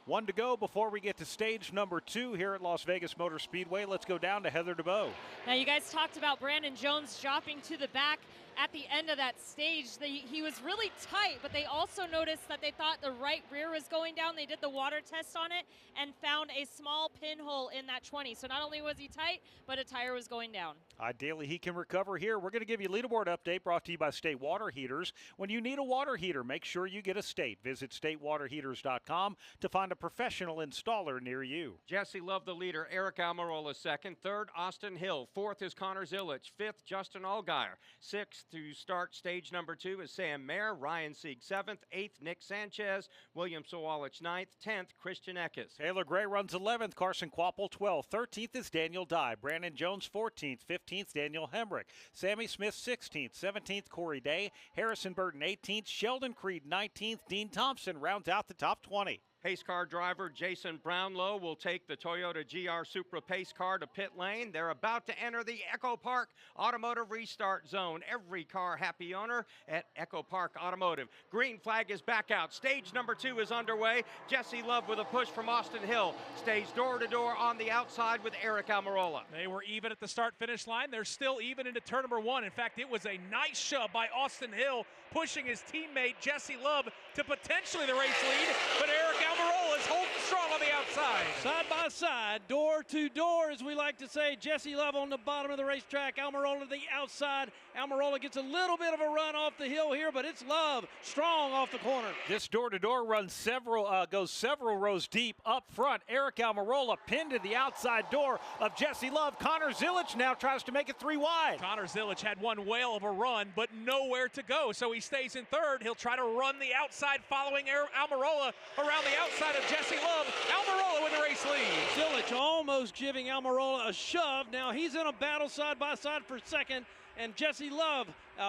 One to go before we get to stage number 2 here at Las Vegas Motor Speedway. Let's go down to Heather DeBow. Now, you guys talked about Brandon Jones dropping to the back at the end of that stage. He was really tight, but they also noticed that they thought the right rear was going down. They did the water test on it and found a small pinhole in that 20. So not only was he tight, but a tire was going down. Ideally, he can recover here. We're going to give you a leaderboard update brought to you by State Water Heaters. When you need a water heater, make sure you get a State. Visit statewaterheaters.com to find a professional installer near you. Jesse Love, the leader. Eric Almirola, second. Third, Austin Hill. Fourth is Connor Zilic. Fifth, Justin Allgaier. Sixth, to start stage number 2, is Sam Mayer. Ryan Sieg, 7th. 8th, Nick Sanchez. William Sawalich, 9th. 10th, Christian Eckes. Taylor Gray runs 11th. Carson Quapple, 12th. 13th is Daniel Dye. Brandon Jones, 14th. 15th, Daniel Hemrick. Sammy Smith, 16th. 17th, Corey Day. Harrison Burton, 18th. Sheldon Creed, 19th. Dean Thompson rounds out the top 20. Pace car driver Jason Brownlow will take the Toyota GR Supra pace car to pit lane. They're about to enter the Echo Park Automotive Restart Zone. Every car happy owner at Echo Park Automotive. Green flag is back out. Stage number 2 is underway. Jesse Love with a push from Austin Hill stays door to door on the outside with Eric Almirola. They were even at the start-finish line. They're still even into turn number 1. In fact, it was a nice shove by Austin Hill, pushing his teammate Jesse Love to potentially the race lead, but Eric Almirola is holding strong on the outside. Side by side, door to door, as we like to say. Jesse Love on the bottom of the racetrack, Almirola to the outside. Almirola gets a little bit of a run off the hill here, but it's Love strong off the corner. This door-to-door run goes several rows deep up front. Eric Almirola pinned to the outside door of Jesse Love. Connor Zilic now tries to make it 3 wide. Connor Zilic had one whale of a run, but nowhere to go, so he stays in third. He'll try to run the outside, following Almirola around the outside of Jesse Love. Almirola with the race lead. Zilic almost giving Almirola a shove. Now he's in a battle side by side for second, and Jesse Love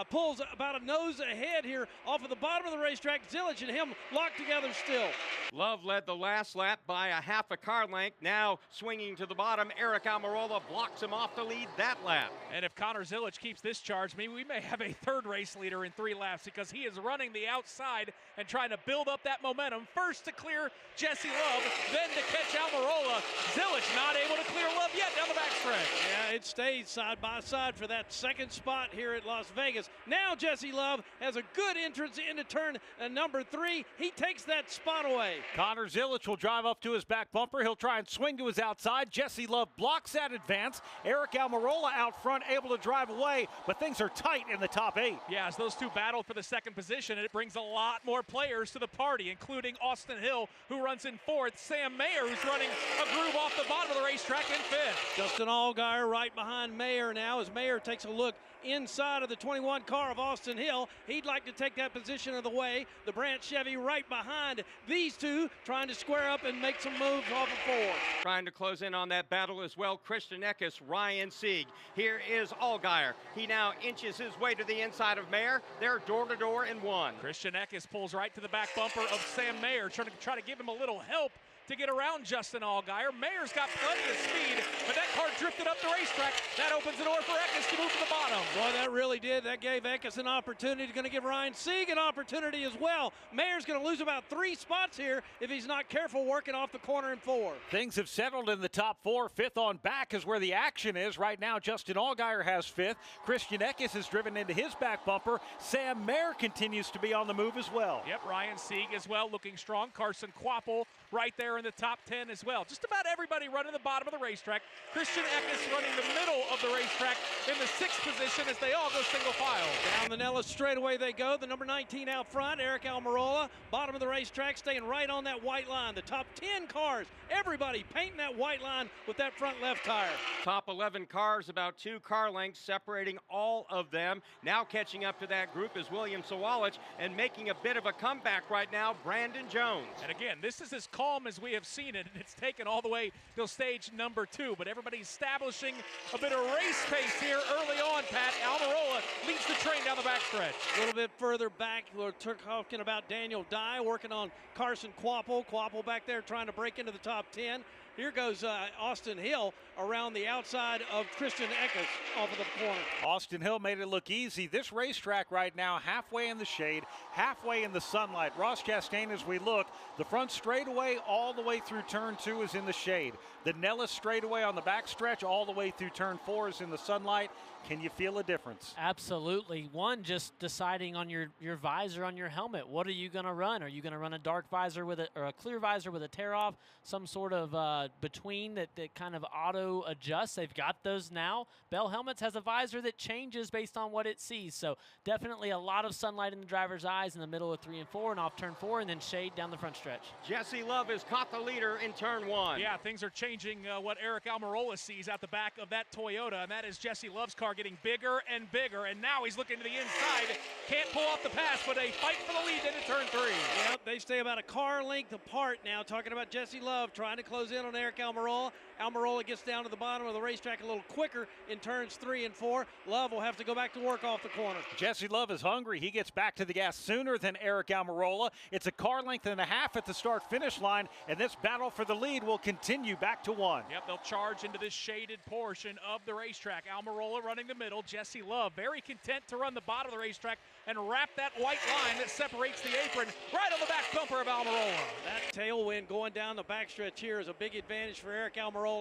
pulls about a nose ahead here off of the bottom of the racetrack. Zilic and him locked together still. Love led the last lap by a half a car length. Now swinging to the bottom, Eric Almirola blocks him off to lead that lap. And if Connor Zilic keeps this charge, we may have a third race leader in 3 laps, because he is running the outside and trying to build up that momentum. First to clear Jesse Love, then to catch Almirola. Zilic not able to clear Love yet down the backstretch. Yeah, it stays side by side for that second spot here at Las Vegas. Now Jesse Love has a good entrance into turn number 3. He takes that spot away. Connor Zilic will drive up to his back bumper. He'll try and swing to his outside. Jesse Love blocks that advance. Eric Almirola out front, able to drive away, but things are tight in the top 8. Yeah, as those two battle for the second position, and it brings a lot more players to the party, including Austin Hill, who runs in 4th. Sam Mayer, who's running a groove off the bottom of the racetrack, in 5th. Justin Allgaier right behind Mayer now, as Mayer takes a look inside of the 21 car of Austin Hill. He'd like to take that position of the way. The Brandt Chevy right behind these two, trying to square up and make some moves off of 4. Trying to close in on that battle as well, Christian Eckes, Ryan Sieg. Here is Allgaier. He now inches his way to the inside of Mayer. They're door-to-door in 1. Christian Eckes pulls right to the back bumper of Sam Mayer, trying to give him a little help to get around Justin Allgaier. Mayer's got plenty of speed, but that car drifted up the racetrack. That opens the door for Eckes to move to the bottom. Boy, that really did. That gave Eckes an opportunity. Going to give Ryan Sieg an opportunity as well. Mayer's going to lose about 3 spots here if he's not careful working off the corner in 4. Things have settled in the top 4. 5th on back is where the action is. Right now, Justin Allgaier has 5th. Christian Eckes has driven into his back bumper. Sam Mayer continues to be on the move as well. Yep, Ryan Sieg as well, looking strong. Carson Quapple right there in the top 10 as well. Just about everybody running the bottom of the racetrack. Christian Eckes running the middle of the racetrack in the 6th position as they all go single file. Down the Nellis straightaway they go. The number 19 out front, Eric Almirola. Bottom of the racetrack, staying right on that white line. The top 10 cars, everybody painting that white line with that front left tire. Top 11 cars, about 2 car lengths separating all of them. Now catching up to that group is William Sawalich, and making a bit of a comeback right now, Brandon Jones. And again, this is as calm as we have seen it, and it's taken all the way till stage number 2, but everybody's establishing a bit of race pace here early on, Pat. Almirola leads the train down the backstretch. A little bit further back, we're talking about Daniel Dye working on Carson Quapple. Quapple back there trying to break into the top 10. Here goes Austin Hill around the outside of Christian Eckes off of the corner. Austin Hill made it look easy. This racetrack right now, halfway in the shade, halfway in the sunlight. Ross Chastain, as we look, the front straightaway all the way through turn 2 is in the shade. The Nellis straightaway on the backstretch all the way through turn 4 is in the sunlight. Can you feel a difference? Absolutely. One, just deciding on your visor on your helmet. What are you going to run? Are you going to run a dark visor with or a clear visor with a tear off? Some sort of between that kind of auto adjusts. They've got those now. Bell Helmets has a visor that changes based on what it sees. So definitely a lot of sunlight in the driver's eyes in the middle of 3 and 4 and off turn 4, and then shade down the front stretch. Jesse Love has caught the leader in turn 1. Yeah, things are changing what Eric Almirola sees at the back of that Toyota, and that is Jesse Love's car getting bigger and bigger, and now he's looking to the inside. Can't pull off the pass, but a fight for the lead into turn 3. Yep, they stay about a car length apart now. Talking about Jesse Love trying to close in on Eric Almirola. Almirola gets down to the bottom of the racetrack a little quicker in turns 3 and 4. Love will have to go back to work off the corner. Jesse Love is hungry. He gets back to the gas sooner than Eric Almirola. It's a car length and a half at the start-finish line, and this battle for the lead will continue back to 1. Yep, they'll charge into this shaded portion of the racetrack. Almirola running the middle. Jesse Love very content to run the bottom of the racetrack and wrap that white line that separates the apron right on the back bumper of Almirola. That tailwind going down the backstretch here is a big advantage for Eric Almirola.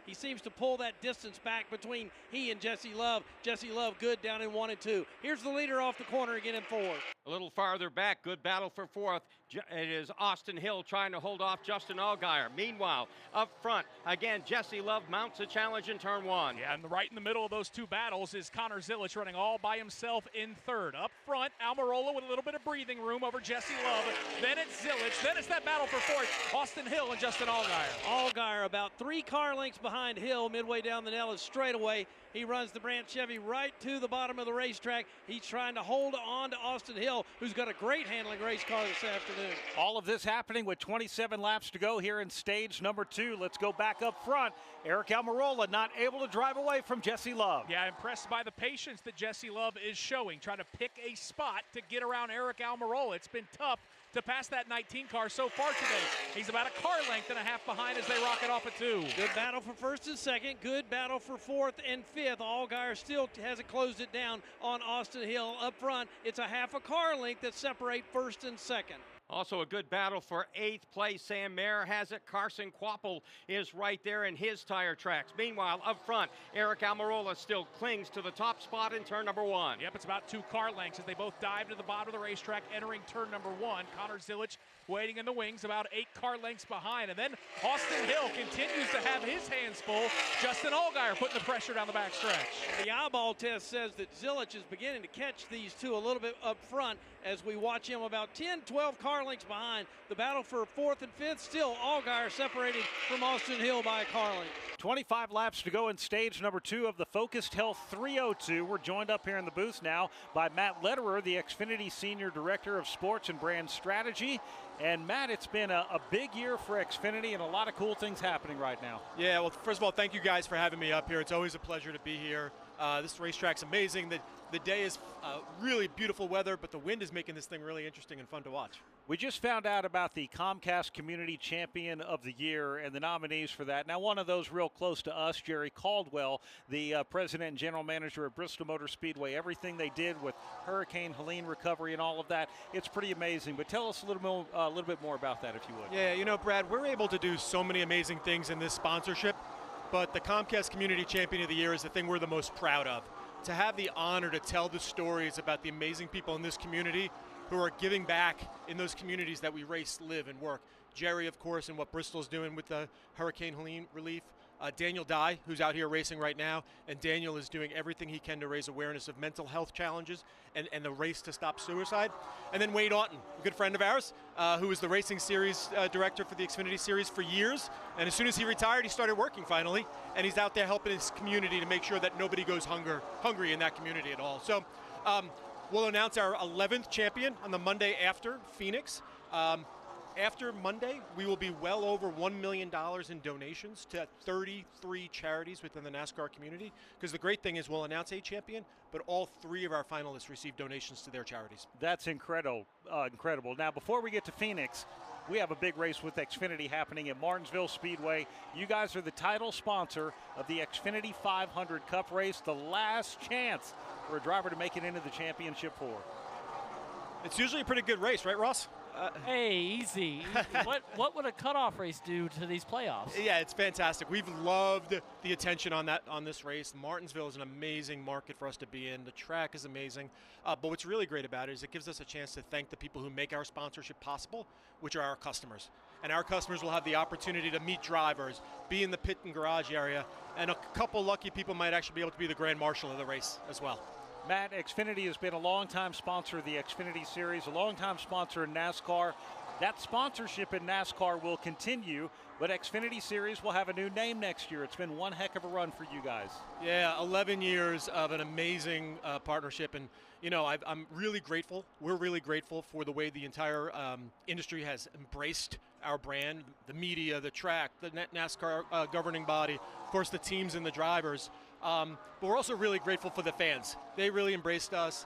He seems to pull that distance back between he and Jesse Love. Jesse Love good down in 1 and 2. Here's the leader off the corner again in 4. A little farther back, good battle for 4th. It is Austin Hill trying to hold off Justin Allgaier. Meanwhile, up front, again, Jesse Love mounts a challenge in turn 1. Yeah, and right in the middle of those two battles is Connor Zilich running all by himself in 3rd. Up front, Almirola with a little bit of breathing room over Jesse Love. Then it's Zilich. Then it's that battle for 4th. Austin Hill and Justin Allgaier. Allgaier about 3 car lengths behind Hill midway down the Nellis straightaway. He runs the Brandt Chevy right to the bottom of the racetrack. He's trying to hold on to Austin Hill, who's got a great handling race car this afternoon. All of this happening with 27 laps to go here in stage number 2. Let's go back up front. Eric Almirola not able to drive away from Jesse Love. Yeah, impressed by the patience that Jesse Love is showing, trying to pick a spot to get around Eric Almirola. It's been tough to pass that 19 car so far today. He's about a car length and a half behind as they rocket off at 2. Good battle for 1st and 2nd. Good battle for 4th and 5th. Allgaier still hasn't closed it down on Austin Hill. Up front, it's a half a car length that separate 1st and 2nd. Also a good battle for 8th place. Sam Mayer has it. Carson Quapple is right there in his tire tracks. Meanwhile, up front, Eric Almirola still clings to the top spot in turn number 1. Yep, it's about 2 car lengths as they both dive to the bottom of the racetrack, entering turn number 1. Connor Zilich waiting in the wings, about 8 car lengths behind. And then Austin Hill continues to have his hands full. Justin Allgaier putting the pressure down the backstretch. The eyeball test says that Zilich is beginning to catch these two a little bit up front as we watch him about 10, 12 car lengths behind. The battle for 4th and 5th, still Allgaier separated from Austin Hill by a car length. 25 laps to go in stage number 2 of the Focused Health 302. We're joined up here in the booth now by Matt Lederer, the Xfinity Senior Director of Sports and Brand Strategy. And Matt, it's been a big year for Xfinity and a lot of cool things happening right now. Yeah, well, first of all, thank you guys for having me up here. It's always a pleasure to be here. This racetrack's amazing. The day is really beautiful weather, but the wind is making this thing really interesting and fun to watch. We just found out about the Comcast Community Champion of the Year and the nominees for that. Now, one of those real close to us, Jerry Caldwell, the president and general manager of Bristol Motor Speedway. Everything they did with Hurricane Helene recovery and all of that, it's pretty amazing. But tell us a little bit more about that, if you would. Yeah, you know, Brad, we're able to do so many amazing things in this sponsorship, but the Comcast Community Champion of the Year is the thing we're the most proud of. To have the honor to tell the stories about the amazing people in this community who are giving back in those communities that we race, live, and work. Jerry, of course, and what Bristol's doing with the Hurricane Helene relief. Daniel Dye, who's out here racing right now, and Daniel is doing everything he can to raise awareness of mental health challenges and the race to stop suicide. And then Wade Auten, a good friend of ours, who was the racing series director for the Xfinity Series for years. And as soon as he retired, he started working finally, and he's out there helping his community to make sure that nobody goes hungry in that community at all. So we'll announce our 11th champion on the Monday after Phoenix. After Monday, we will be well over $1 million in donations to 33 charities within the NASCAR community. Because the great thing is we'll announce a champion, but all 3 of our finalists receive donations to their charities. That's incredible. Now, before we get to Phoenix, we have a big race with Xfinity happening at Martinsville Speedway. You guys are the title sponsor of the Xfinity 500 Cup race, the last chance for a driver to make it into the championship 4. It's usually a pretty good race, right, Ross? Hey, easy. What would a cutoff race do to these playoffs? Yeah, it's fantastic. We've loved the attention on this race. Martinsville is an amazing market for us to be in. The track is amazing. But what's really great about it is it gives us a chance to thank the people who make our sponsorship possible, which are our customers. And our customers will have the opportunity to meet drivers, be in the pit and garage area, and a couple lucky people might actually be able to be the grand marshal of the race as well. Matt, Xfinity has been a longtime sponsor of the Xfinity Series, a longtime sponsor in NASCAR. That sponsorship in NASCAR will continue, but Xfinity Series will have a new name next year. It's been one heck of a run for you guys. Yeah, 11 years of an amazing partnership, and you know, I'm really grateful. We're really grateful for the way the entire industry has embraced our brand, the media, the track, the NASCAR governing body, of course the teams and the drivers. But we're also really grateful for the fans. They really embraced us.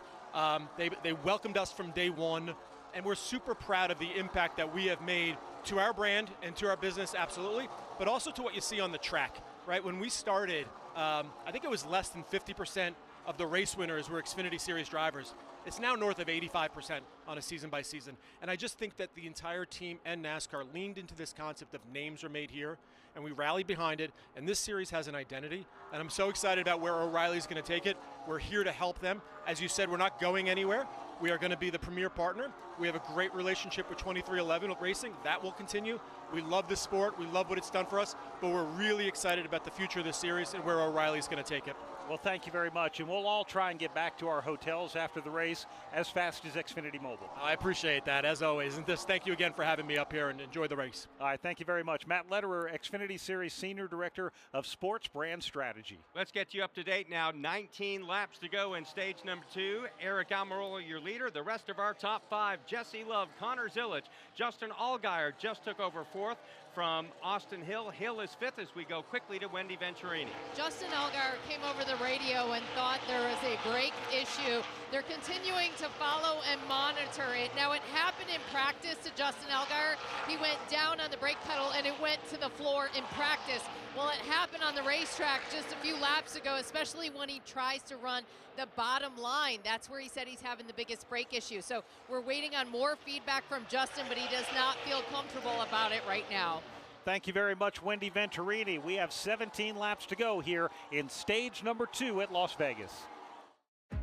They welcomed us from day one, and we're super proud of the impact that we have made to our brand and to our business, absolutely, but also to what you see on the track, right? When we started, I think it was less than 50% of the race winners were Xfinity Series drivers. It's now north of 85% on a season by season. And I just think that the entire team and NASCAR leaned into this concept of names are made here, and we rallied behind it. And this series has an identity, and I'm so excited about where O'Reilly's going to take it. We're here to help them. As you said, we're not going anywhere. We are going to be the premier partner. We have a great relationship with 2311 Racing. That will continue. We love this sport. We love what it's done for us, but we're really excited about the future of this series and where O'Reilly's going to take it. Well, thank you very much, and we'll all try and get back to our hotels after the race as fast as Xfinity Mobile. I appreciate that, as always. And thank you again for having me up here, and enjoy the race. All right, thank you very much. Matt Lederer, Xfinity Series Senior Director of Sports Brand Strategy. Let's get you up to date now. 19 laps to go in stage number 2. Eric Almirola, your leader. The rest of our top 5, Jesse Love, Connor Zilic, Justin Allgaier just took over 4th. From Austin Hill. Hill is 5th as we go quickly to Wendy Venturini. Justin Allgaier came over the radio and thought there was a brake issue. They're continuing to follow and monitor it. Now, it happened in practice to Justin Allgaier. He went down on the brake pedal and it went to the floor in practice. Well, it happened on the racetrack just a few laps ago, especially when he tries to run the bottom line. That's where he said he's having the biggest brake issue. So we're waiting on more feedback from Justin, but he does not feel comfortable about it right now. Thank you very much, Wendy Venturini. We have 17 laps to go here in stage number 2 at Las Vegas.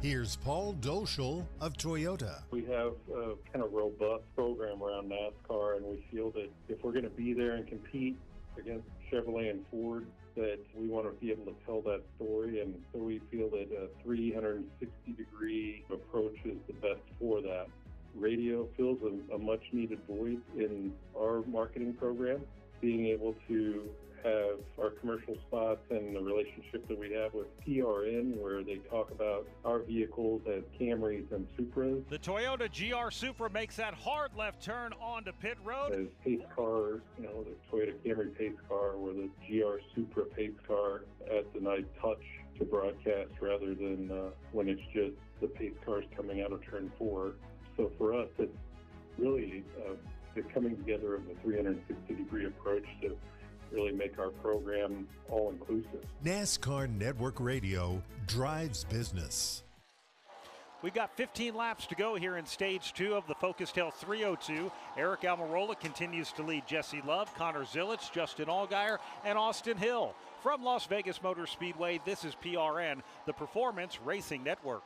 Here's Paul Doschel of Toyota. We have a kind of robust program around NASCAR, and we feel that if we're going to be there and compete against Chevrolet and Ford, that we want to be able to tell that story, and so we feel that a 360-degree approach is the best for that. Radio fills a much-needed void in our marketing program. Being able to have our commercial spots and the relationship that we have with PRN, where they talk about our vehicles as Camrys and Supras. The Toyota GR Supra makes that hard left turn onto pit road. As pace car, the Toyota Camry pace car, or the GR Supra pace car adds a nice touch to broadcast rather than when it's just the pace cars coming out of turn 4. So for us, it's really the coming together of a 360-degree approach to really make our program all-inclusive. NASCAR Network Radio drives business. We've got 15 laps to go here in Stage 2 of the Focus Tail 302. Eric Almirola continues to lead Jesse Love, Connor Zilic, Justin Allgaier, and Austin Hill. From Las Vegas Motor Speedway, this is PRN, the Performance Racing Network.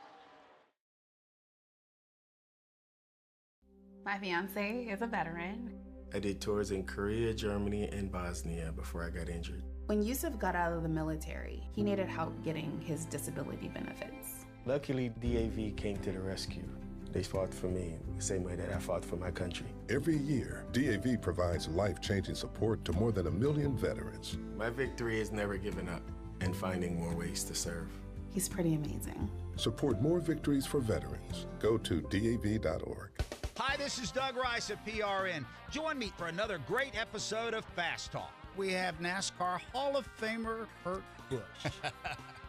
My fiance is a veteran. I did tours in Korea, Germany, and Bosnia before I got injured. When Yusuf got out of the military, he needed help getting his disability benefits. Luckily, DAV came to the rescue. They fought for me the same way that I fought for my country. Every year, DAV provides life-changing support to more than 1 million veterans. My victory is never giving up and finding more ways to serve. He's pretty amazing. Support more victories for veterans. Go to DAV.org. Hi, this is Doug Rice at PRN. Join me for another great episode of Fast Talk. We have NASCAR Hall of Famer Kurt Busch.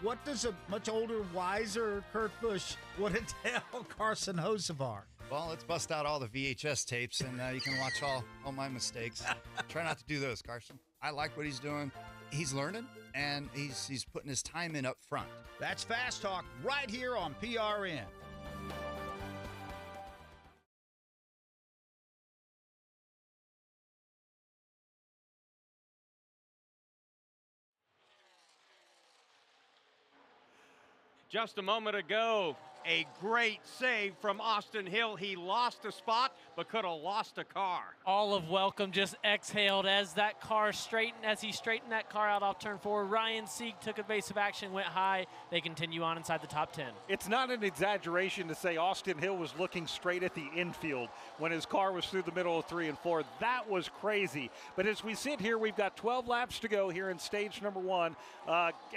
What does a much older, wiser Kurt Busch want to tell Carson Hocevar? Well, let's bust out all the VHS tapes and you can watch all my mistakes. Try not to do those, Carson. I like what he's doing. He's learning, and he's putting his time in up front. That's Fast Talk right here on PRN. Just a moment ago, a great save from Austin Hill. He lost a spot, but could have lost a car. All of welcome just exhaled as that car straightened, as he straightened that car out off turn 4. Ryan Sieg took evasive action, went high. They continue on inside the top 10. It's not an exaggeration to say Austin Hill was looking straight at the infield when his car was through the middle of 3 and 4. That was crazy. But as we sit here, we've got 12 laps to go here in stage number 1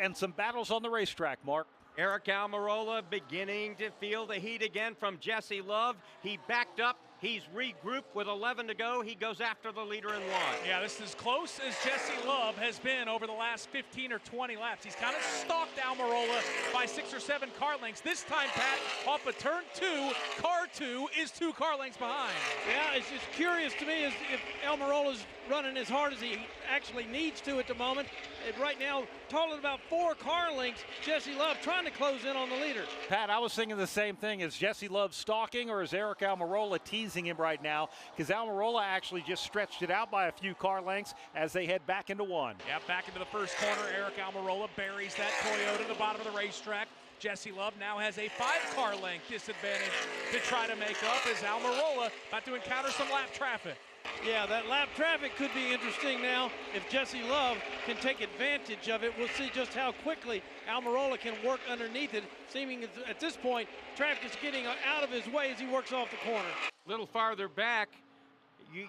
and some battles on the racetrack, Mark. Eric Almirola beginning to feel the heat again from Jesse Love. He backed up. He's regrouped with 11 to go. He goes after the leader in 1. Yeah, this is as close as Jesse Love has been over the last 15 or 20 laps. He's kind of stalked Almirola by 6 or 7 car lengths. This time, Pat, off of turn 2, car 2 is 2 car lengths behind. Yeah, it's just curious to me if Almirola's running as hard as he actually needs to at the moment. And right now, totaling about 4 car lengths, Jesse Love trying to close in on the leader. Pat, I was thinking the same thing. Is Jesse Love stalking, or is Eric Almirola teasing him right now? Because Almirola actually just stretched it out by a few car lengths as they head back into 1. Yeah, back into the first corner. Eric Almirola buries that Toyota at the bottom of the racetrack. Jesse Love now has a 5-car length disadvantage to try to make up as Almirola about to encounter some lap traffic. Yeah, that lap traffic could be interesting now. If Jesse Love can take advantage of it, we'll see just how quickly Almirola can work underneath it. Seeming at this point, traffic is getting out of his way as he works off the corner. A little farther back,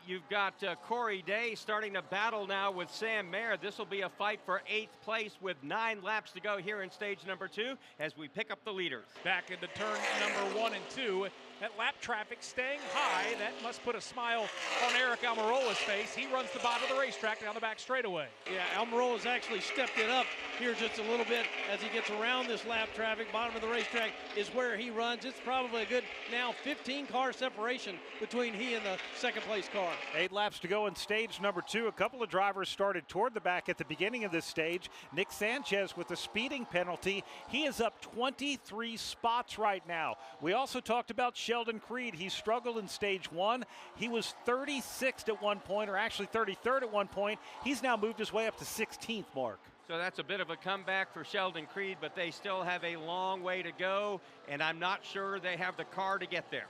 you've got Corey Day starting to battle now with Sam Mayer. This will be a fight for 8th place with 9 laps to go here in stage number 2 as we pick up the leaders. Back into turn number 1 and 2. That lap traffic staying high. That must put a smile on Eric Almirola's face. He runs the bottom of the racetrack down the back straightaway. Yeah, Almirola's actually stepped it up here just a little bit as he gets around this lap traffic. Bottom of the racetrack is where he runs. It's probably a good now 15-car separation between he and the second place car. 8 laps to go in stage number 2. A couple of drivers started toward the back at the beginning of this stage. Nick Sanchez with the speeding penalty. He is up 23 spots right now. We also talked about Sheldon Creed. He struggled in stage 1. He was 36th at one point, or actually 33rd at one point. He's now moved his way up to 16th, Mark. So that's a bit of a comeback for Sheldon Creed, but they still have a long way to go, and I'm not sure they have the car to get there.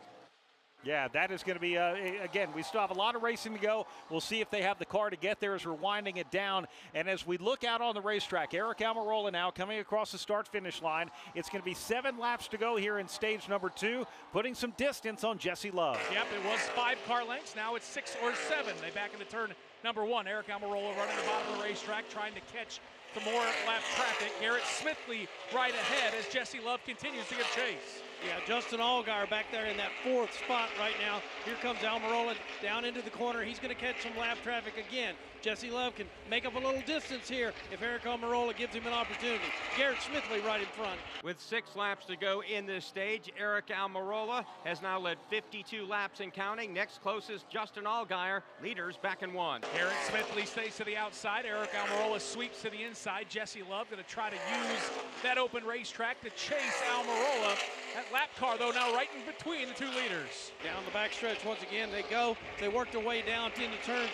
Yeah, that is going to be, again, we still have a lot of racing to go. We'll see if they have the car to get there as we're winding it down. And as we look out on the racetrack, Aric Almirola now coming across the start-finish line. It's going to be 7 laps to go here in stage number 2, putting some distance on Jesse Love. Yep, it was 5 car lengths. Now it's 6 or 7. They back into turn number 1. Aric Almirola running the bottom of the racetrack, trying to catch the more lap traffic. Garrett Smithley right ahead as Jesse Love continues to give chase. Yeah, Justin Allgaier back there in that 4th spot right now. Here comes Almirola down into the corner. He's going to catch some lap traffic again. Jesse Love can make up a little distance here if Aric Almirola gives him an opportunity. Garrett Smithley right in front. With 6 laps to go in this stage, Aric Almirola has now led 52 laps and counting. Next closest, Justin Allgaier, leaders back in 1. Garrett Smithley stays to the outside. Aric Almirola sweeps to the inside. Jesse Love going to try to use that open racetrack to chase Almirola. That lap car, though, now right in between the 2 leaders. Down the backstretch once again they go. They work their way down into turns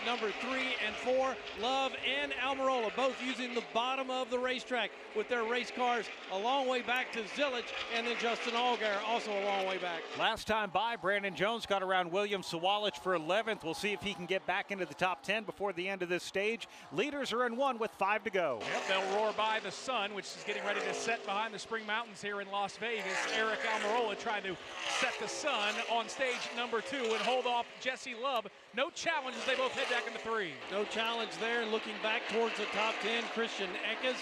number 3 and 4. Love and Almirola both using the bottom of the racetrack with their race cars a long way back to Zilich, and then Justin Allgaier also a long way back. Last time by, Brandon Jones got around William Sawalich for 11th. We'll see if he can get back into the top 10 before the end of this stage. Leaders are in 1 with 5 to go. Yep, they'll roar by the sun, which is getting ready to set behind the Spring Mountains here in Las Vegas. Aric Almirola trying to set the sun on stage number 2 and hold off Jesse Love. No challenge as they both head back into 3. No challenge there. Looking back towards the top 10, Christian Eckes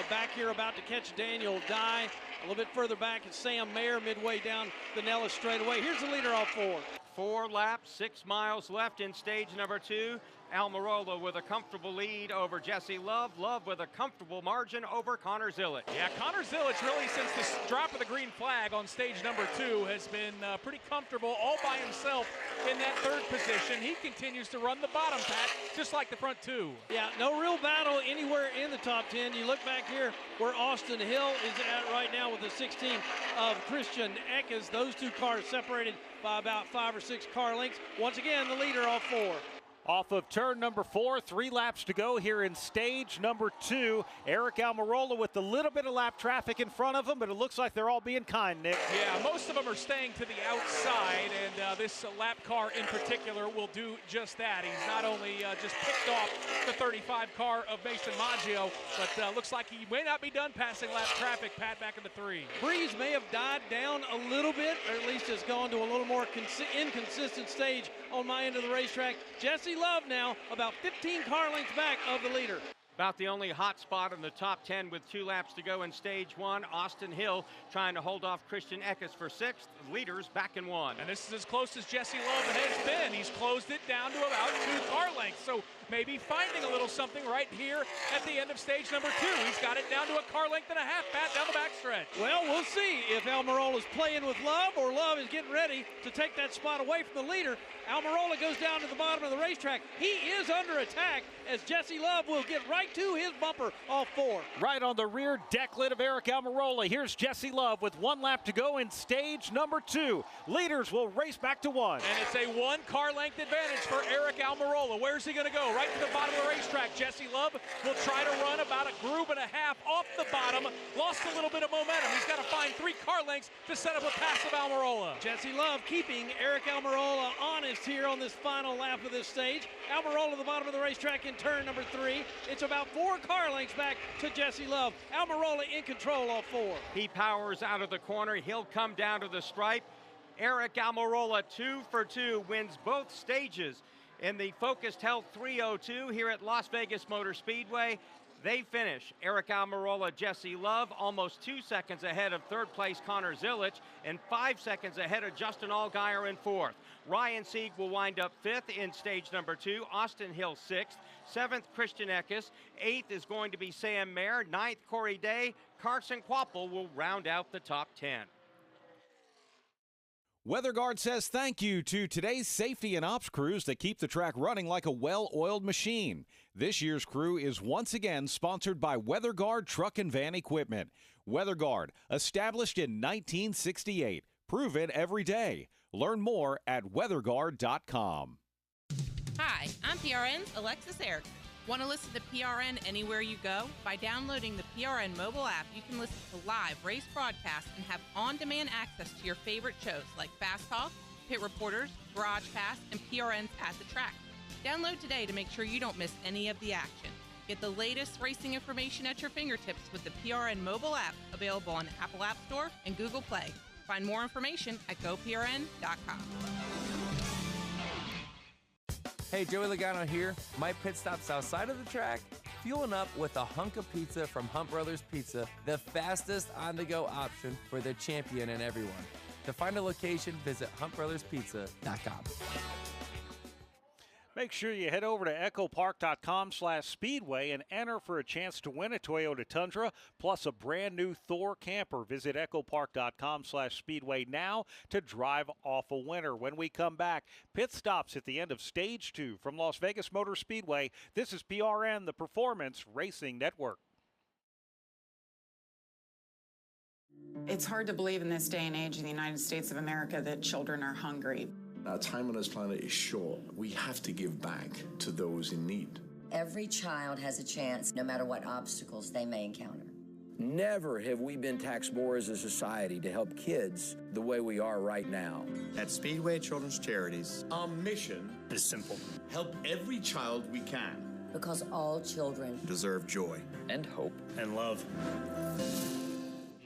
back here about to catch Daniel Dye. A little bit further back is Sam Mayer midway down the Nellis straightaway. Here's the leader off 4. 4 laps, 6 miles left in stage number 2. Almirola with a comfortable lead over Jesse Love. Love with a comfortable margin over Connor Zilich. Yeah, Connor Zilich really since the drop of the green flag on stage number 2 has been pretty comfortable all by himself in that 3rd position. He continues to run the bottom, Pat, just like the front 2. Yeah, no real battle anywhere in the top 10. You look back here where Austin Hill is at right now with the 16 of Christian Eckes. Those 2 cars separated by about 5 or 6 car lengths. Once again, the leader off 4. Off of turn number 4, 3 laps to go here in stage number 2. Aric Almirola with a little bit of lap traffic in front of him, but it looks like they're all being kind, Nick. Yeah, most of them are staying to the outside, and this lap car in particular will do just that. He's not only just picked off the 35 car of Mason Maggio, but looks like he may not be done passing lap traffic, Pat, back into 3. Breeze may have died down a little bit, or at least has gone to a little more inconsistent stage on my end of the racetrack. Jesse Love now about 15 car lengths back of the leader. About the only hot spot in the top 10 with 2 laps to go in stage 1. Austin Hill trying to hold off Christian Eckes for 6th. Leaders back in 1. And this is as close as Jesse Love has been. He's closed it down to about 2 car lengths. So maybe finding a little something right here at the end of stage number 2. He's got it down to a car length and a half, Pat, down the backstretch. Well, we'll see if Almirola is playing with Love or Love is getting ready to take that spot away from the leader. Almirola goes down to the bottom of the racetrack. He is under attack as Jesse Love will get right to his bumper off 4. Right on the rear deck lid of Aric Almirola. Here's Jesse Love with 1 lap to go in stage number 2. Leaders will race back to 1. And it's a 1 car length advantage for Aric Almirola. Where's he going to go? Right to the bottom of the racetrack. Jesse Love will try to run about a groove and a half off the bottom. Lost a little bit of momentum. He's got to find 3 car lengths to set up a pass of Almirola. Jesse Love keeping Aric Almirola honest here on this final lap of this stage. Almirola at the bottom of the racetrack in turn number 3. It's about 4 car lengths back to Jesse Love. Almirola in control off 4. He powers out of the corner. He'll come down to the stripe. Aric Almirola 2 for 2 wins both stages in the Focused Health 302 here at Las Vegas Motor Speedway. They finish Aric Almirola, Jesse Love, almost 2 seconds ahead of 3rd place Connor Zilich and 5 seconds ahead of Justin Allgaier in 4th. Ryan Sieg will wind up 5th in stage number 2. Austin Hill 6th. 7th, Christian Eckes. 8th is going to be Sam Mayer. 9th, Corey Day. Carson Kvapil will round out the top 10. WeatherGuard says thank you to today's safety and ops crews that keep the track running like a well-oiled machine. This year's crew is once again sponsored by WeatherGuard Truck and Van Equipment. WeatherGuard, established in 1968. Prove it every day. Learn more at weatherguard.com. Hi, I'm PRN's Alexis Eric. Want to listen to PRN anywhere you go? By downloading the PRN mobile app, you can listen to live race broadcasts and have on-demand access to your favorite shows like Fast Talk, pit reporters, Garage Pass, and PRNs at the track. Download today to make sure you don't miss any of the action. Get the latest racing information at your fingertips with the PRN mobile app, available on Apple App Store and Google Play. Find more information at goprn.com. Hey, Joey Logano here. My pit stop's outside of the track, fueling up with a hunk of pizza from Hunt Brothers Pizza, the fastest on-the-go option for the champion and everyone. To find a location, visit huntbrotherspizza.com. Make sure you head over to echopark.com/speedway and enter for a chance to win a Toyota Tundra plus a brand new Thor camper. Visit echopark.com/speedway now to drive off a winner. When we come back, pit stops at the end of Stage 2 from Las Vegas Motor Speedway. This is PRN, the Performance Racing Network. It's hard to believe in this day and age in the United States of America that children are hungry. Our time on this planet is short. We have to give back to those in need. Every child has a chance, no matter what obstacles they may encounter. Never have we been taxed more as a society to help kids the way we are right now. At Speedway Children's Charities, our mission is simple. Help every child we can. Because all children deserve joy and hope and love.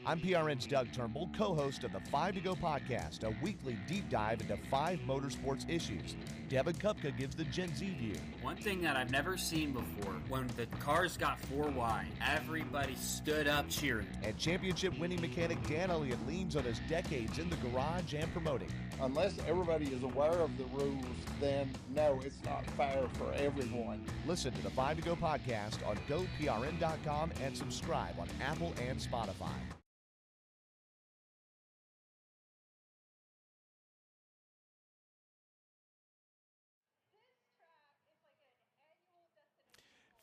I'm PRN's Doug Turnbull, co-host of the 5 to Go podcast, a weekly deep dive into 5 motorsports issues. Devin Kupka gives the Gen Z view. One thing that I've never seen before, when the cars got 4 wide, everybody stood up cheering. And championship-winning mechanic Dan Elliott leans on his decades in the garage and promoting. Unless everybody is aware of the rules, then no, it's not fair for everyone. Listen to the 5 to Go podcast on GoPRN.com and subscribe on Apple and Spotify.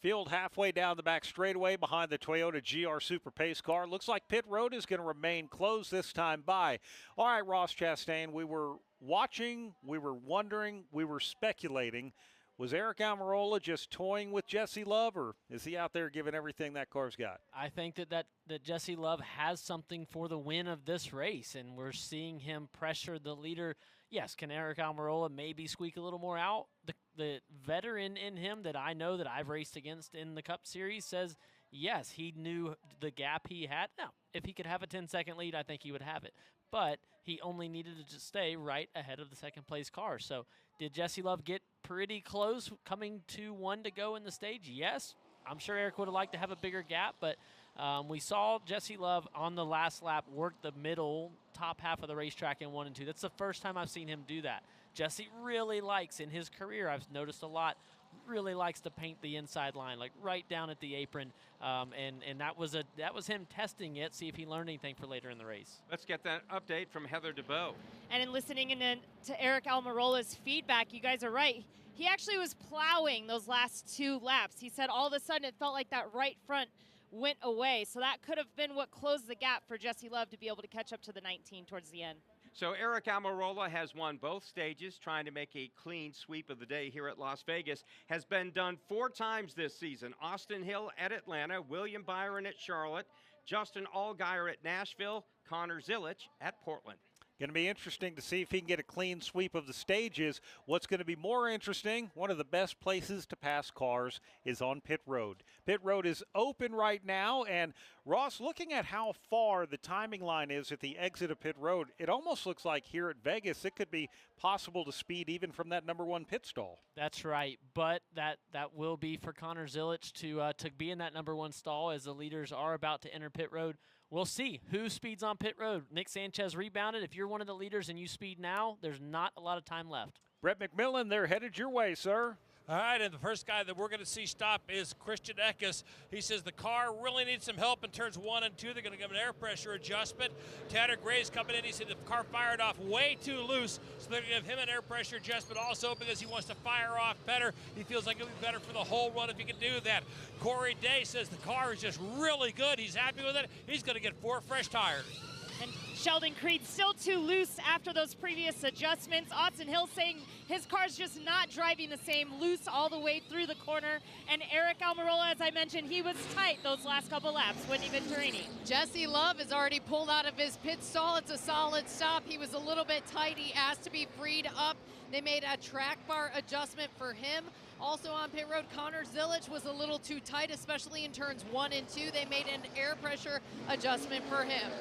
Field halfway down the back straightaway behind the Toyota GR Super Pace car. Looks like pit road is going to remain closed this time by. All right, Ross Chastain, we were watching, we were wondering, we were speculating. Was Eric Almirola just toying with Jesse Love, or is he out there giving everything that car's got? I think that Jesse Love has something for the win of this race, and we're seeing him pressure the leader. Yes, can Eric Almirola maybe squeak a little more out? The veteran in him that I know that I've raced against in the Cup Series says, yes, he knew the gap he had. Now, if he could have a 10-second lead, I think he would have it. But he only needed to just stay right ahead of the second-place car. So did Jesse Love get pretty close coming to 1 to go in the stage? Yes. I'm sure Eric would have liked to have a bigger gap, but we saw Jesse Love on the last lap work the middle top half of the racetrack in 1 and 2. That's the first time I've seen him do that. Jesse really likes, in his career, I've noticed a lot, really likes to paint the inside line, like right down at the apron, and that was him testing it, see if he learned anything for later in the race. Let's get that update from Heather DeBow. And in listening to Eric Almirola's feedback, you guys are right. He actually was plowing those last 2 laps. He said all of a sudden it felt like that right front went away. So that could have been what closed the gap for Jesse Love to be able to catch up to the 19 towards the end. So Eric Almirola has won both stages, trying to make a clean sweep of the day here at Las Vegas. Has been done 4 times this season. Austin Hill at Atlanta, William Byron at Charlotte, Justin Allgaier at Nashville, Connor Zilisch at Portland. Going to be interesting to see if he can get a clean sweep of the stages. What's going to be more interesting, one of the best places to pass cars is on pit road. Pit road is open right now, and Ross, looking at how far the timing line is at the exit of pit road, it almost looks like here at Vegas it could be possible to speed even from that number 1 pit stall. That's right, but that will be for Connor Zilisch to be in that number 1 stall as the leaders are about to enter pit road. We'll see who speeds on pit road. Nick Sanchez rebounded. If you're one of the leaders and you speed now, there's not a lot of time left. Brett McMillan, they're headed your way, sir. All right, and the first guy that we're going to see stop is Christian Eckes. He says the car really needs some help in turns 1 and 2. They're going to give an air pressure adjustment. Tanner Gray's coming in. He said the car fired off way too loose, so they're going to give him an air pressure adjustment also because he wants to fire off better. He feels like it'll be better for the whole run if he can do that. Corey Day says the car is just really good. He's happy with it. He's going to get 4 fresh tires. And Sheldon Creed still too loose after those previous adjustments. Austin Hill saying his car's just not driving the same, loose all the way through the corner. And Eric Almirola, as I mentioned, he was tight those last couple laps. Whitney Venturini. Jesse Love has already pulled out of his pit stall. It's a solid stop. He was a little bit tight. He asked to be freed up. They made a track bar adjustment for him. Also on pit road, Connor Zilic was a little too tight, especially in turns 1 and 2. They made an air pressure adjustment for him.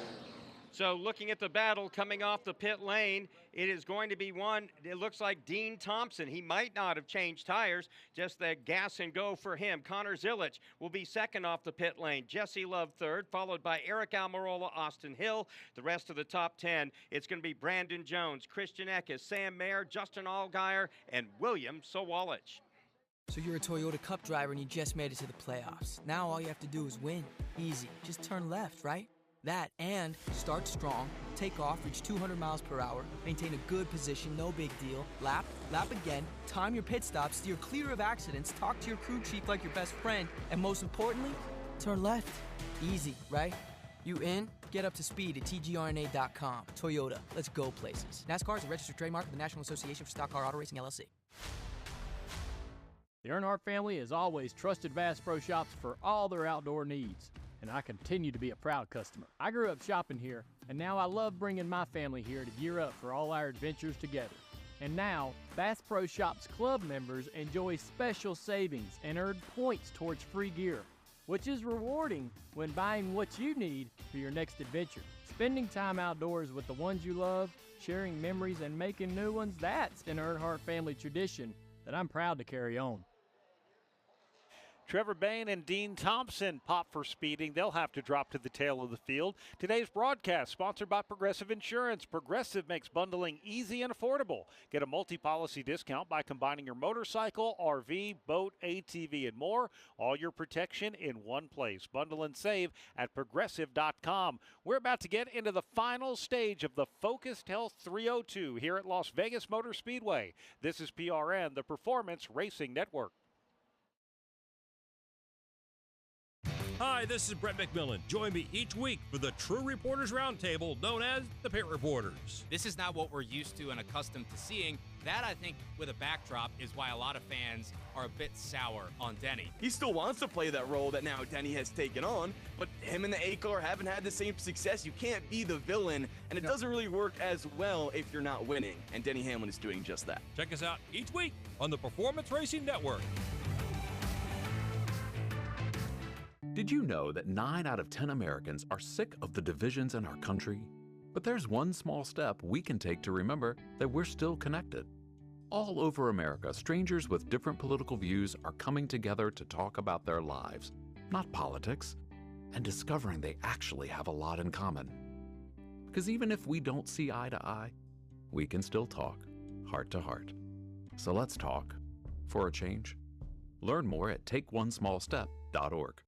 So looking at the battle coming off the pit lane, it is going to be one, it looks like Dean Thompson. He might not have changed tires, just the gas and go for him. Connor Zilic will be second off the pit lane. Jesse Love third, followed by Eric Almirola, Austin Hill. The rest of the top 10, it's going to be Brandon Jones, Christian Eckes, Sam Mayer, Justin Allgaier, and William Sawalich. So you're a Toyota Cup driver and you just made it to the playoffs. Now all you have to do is win. Easy. Just turn left, right? That and start strong, take off, reach 200 miles per hour, maintain a good position, no big deal, lap again, time your pit stops, steer clear of accidents, talk to your crew chief like your best friend, and most importantly, turn left. Easy, right? You in? Get up to speed at tgrna.com. Toyota, let's go places. NASCAR is a registered trademark of the National Association for Stock Car Auto Racing, LLC. The Earnhardt family has always trusted Bass Pro Shops for all their outdoor needs, and I continue to be a proud customer. I grew up shopping here, and now I love bringing my family here to gear up for all our adventures together. And now, Bass Pro Shops Club members enjoy special savings and earn points towards free gear, which is rewarding when buying what you need for your next adventure. Spending time outdoors with the ones you love, sharing memories and making new ones, that's an Earnhardt family tradition that I'm proud to carry on. Trevor Bayne and Dean Thompson pop for speeding. They'll have to drop to the tail of the field. Today's broadcast sponsored by Progressive Insurance. Progressive makes bundling easy and affordable. Get a multi-policy discount by combining your motorcycle, RV, boat, ATV, and more. All your protection in one place. Bundle and save at Progressive.com. We're about to get into the final stage of the Focused Health 302 here at Las Vegas Motor Speedway. This is PRN, the Performance Racing Network. Hi, this is Brett McMillan. Join me each week for the True Reporters Roundtable, known as the Pit Reporters. This is not what we're used to and accustomed to seeing. That, I think, with a backdrop, is why a lot of fans are a bit sour on Denny. He still wants to play that role that now Denny has taken on, but him and the A-car haven't had the same success. You can't be the villain, and it doesn't really work as well if you're not winning, and Denny Hamlin is doing just that. Check us out each week on the Performance Racing Network. Did you know that 9 out of 10 Americans are sick of the divisions in our country? But there's one small step we can take to remember that we're still connected. All over America, strangers with different political views are coming together to talk about their lives, not politics, and discovering they actually have a lot in common. Because even if we don't see eye to eye, we can still talk heart to heart. So let's talk for a change. Learn more at takeonesmallstep.org.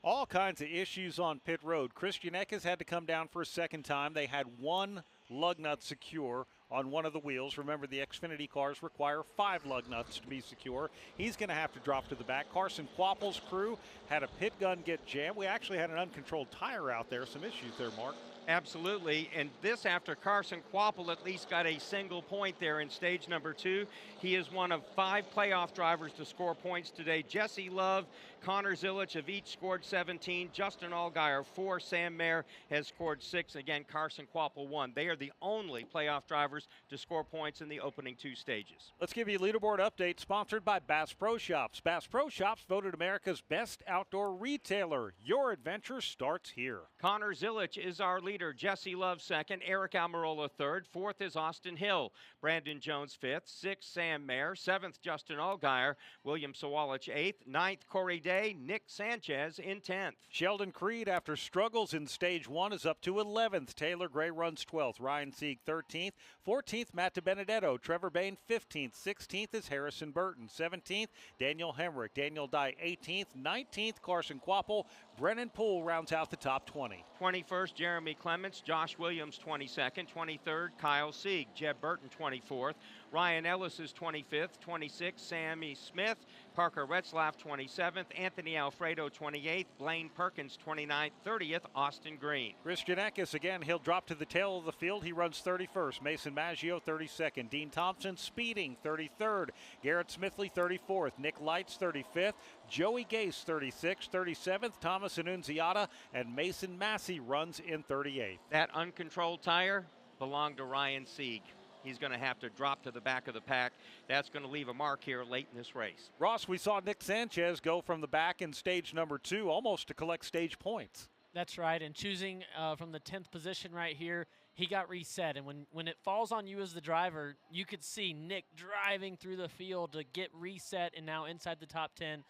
All kinds of issues on pit road. Christian Eckes had to come down for a second time. They had one lug nut secure on one of the wheels. Remember, the Xfinity cars require 5 lug nuts to be secure. He's going to have to drop to the back. Carson Kvapil's crew had a pit gun get jammed. We actually had an uncontrolled tire out there. Some issues there, Mark. Absolutely, and this after Carson Kvapil at least got a single point there in stage number 2. He is one of 5 playoff drivers to score points today. Jesse Love, Connor Zilic have each scored 17. Justin Allgaier 4. Sam Mayer has scored 6. Again, Carson Kvapil 1. They are the only playoff drivers to score points in the opening 2 stages. Let's give you a leaderboard update sponsored by Bass Pro Shops. Bass Pro Shops voted America's best outdoor retailer. Your adventure starts here. Connor Zilic is our leader. Jesse Love second, Eric Almirola third, 4th is Austin Hill, Brandon Jones 5th, 6th Sam Mayer, 7th Justin Allgaier, William Sawalich 8th, 9th Corey Day, Nick Sanchez in 10th. Sheldon Creed, after struggles in stage 1, is up to 11th. Taylor Gray runs 12th. Ryan Sieg 13th. 14th, Matt DiBenedetto. Trevor Bayne 15th. 16th is Harrison Burton. 17th, Daniel Hemrick. Daniel Dye 18th. 19th, Carson Kvapil. Brennan Poole rounds out the top 20. 21st, Jeremy Clements, Josh Williams 22nd, 23rd, Kyle Sieg, Jeb Burton 24th, Ryan Ellis is 25th, 26th, Sammy Smith, Parker Retzlaff 27th, Anthony Alfredo 28th, Blaine Perkins 29th, 30th, Austin Green. Christian Eckes, again, he'll drop to the tail of the field. He runs 31st. Mason Maggio 32nd. Dean Thompson speeding 33rd. Garrett Smithley 34th. Nick Lights 35th. Joey Gase 36th. 37th, Thomas Annunziata, and Mason Massey runs in 38th. That uncontrolled tire belonged to Ryan Sieg. He's going to have to drop to the back of the pack. That's going to leave a mark here late in this race. Ross, we saw Nick Sanchez go from the back in stage number 2 almost to collect stage points. That's right, and choosing from the 10th position right here, he got reset. And when it falls on you as the driver, you could see Nick driving through the field to get reset and now inside the top 10,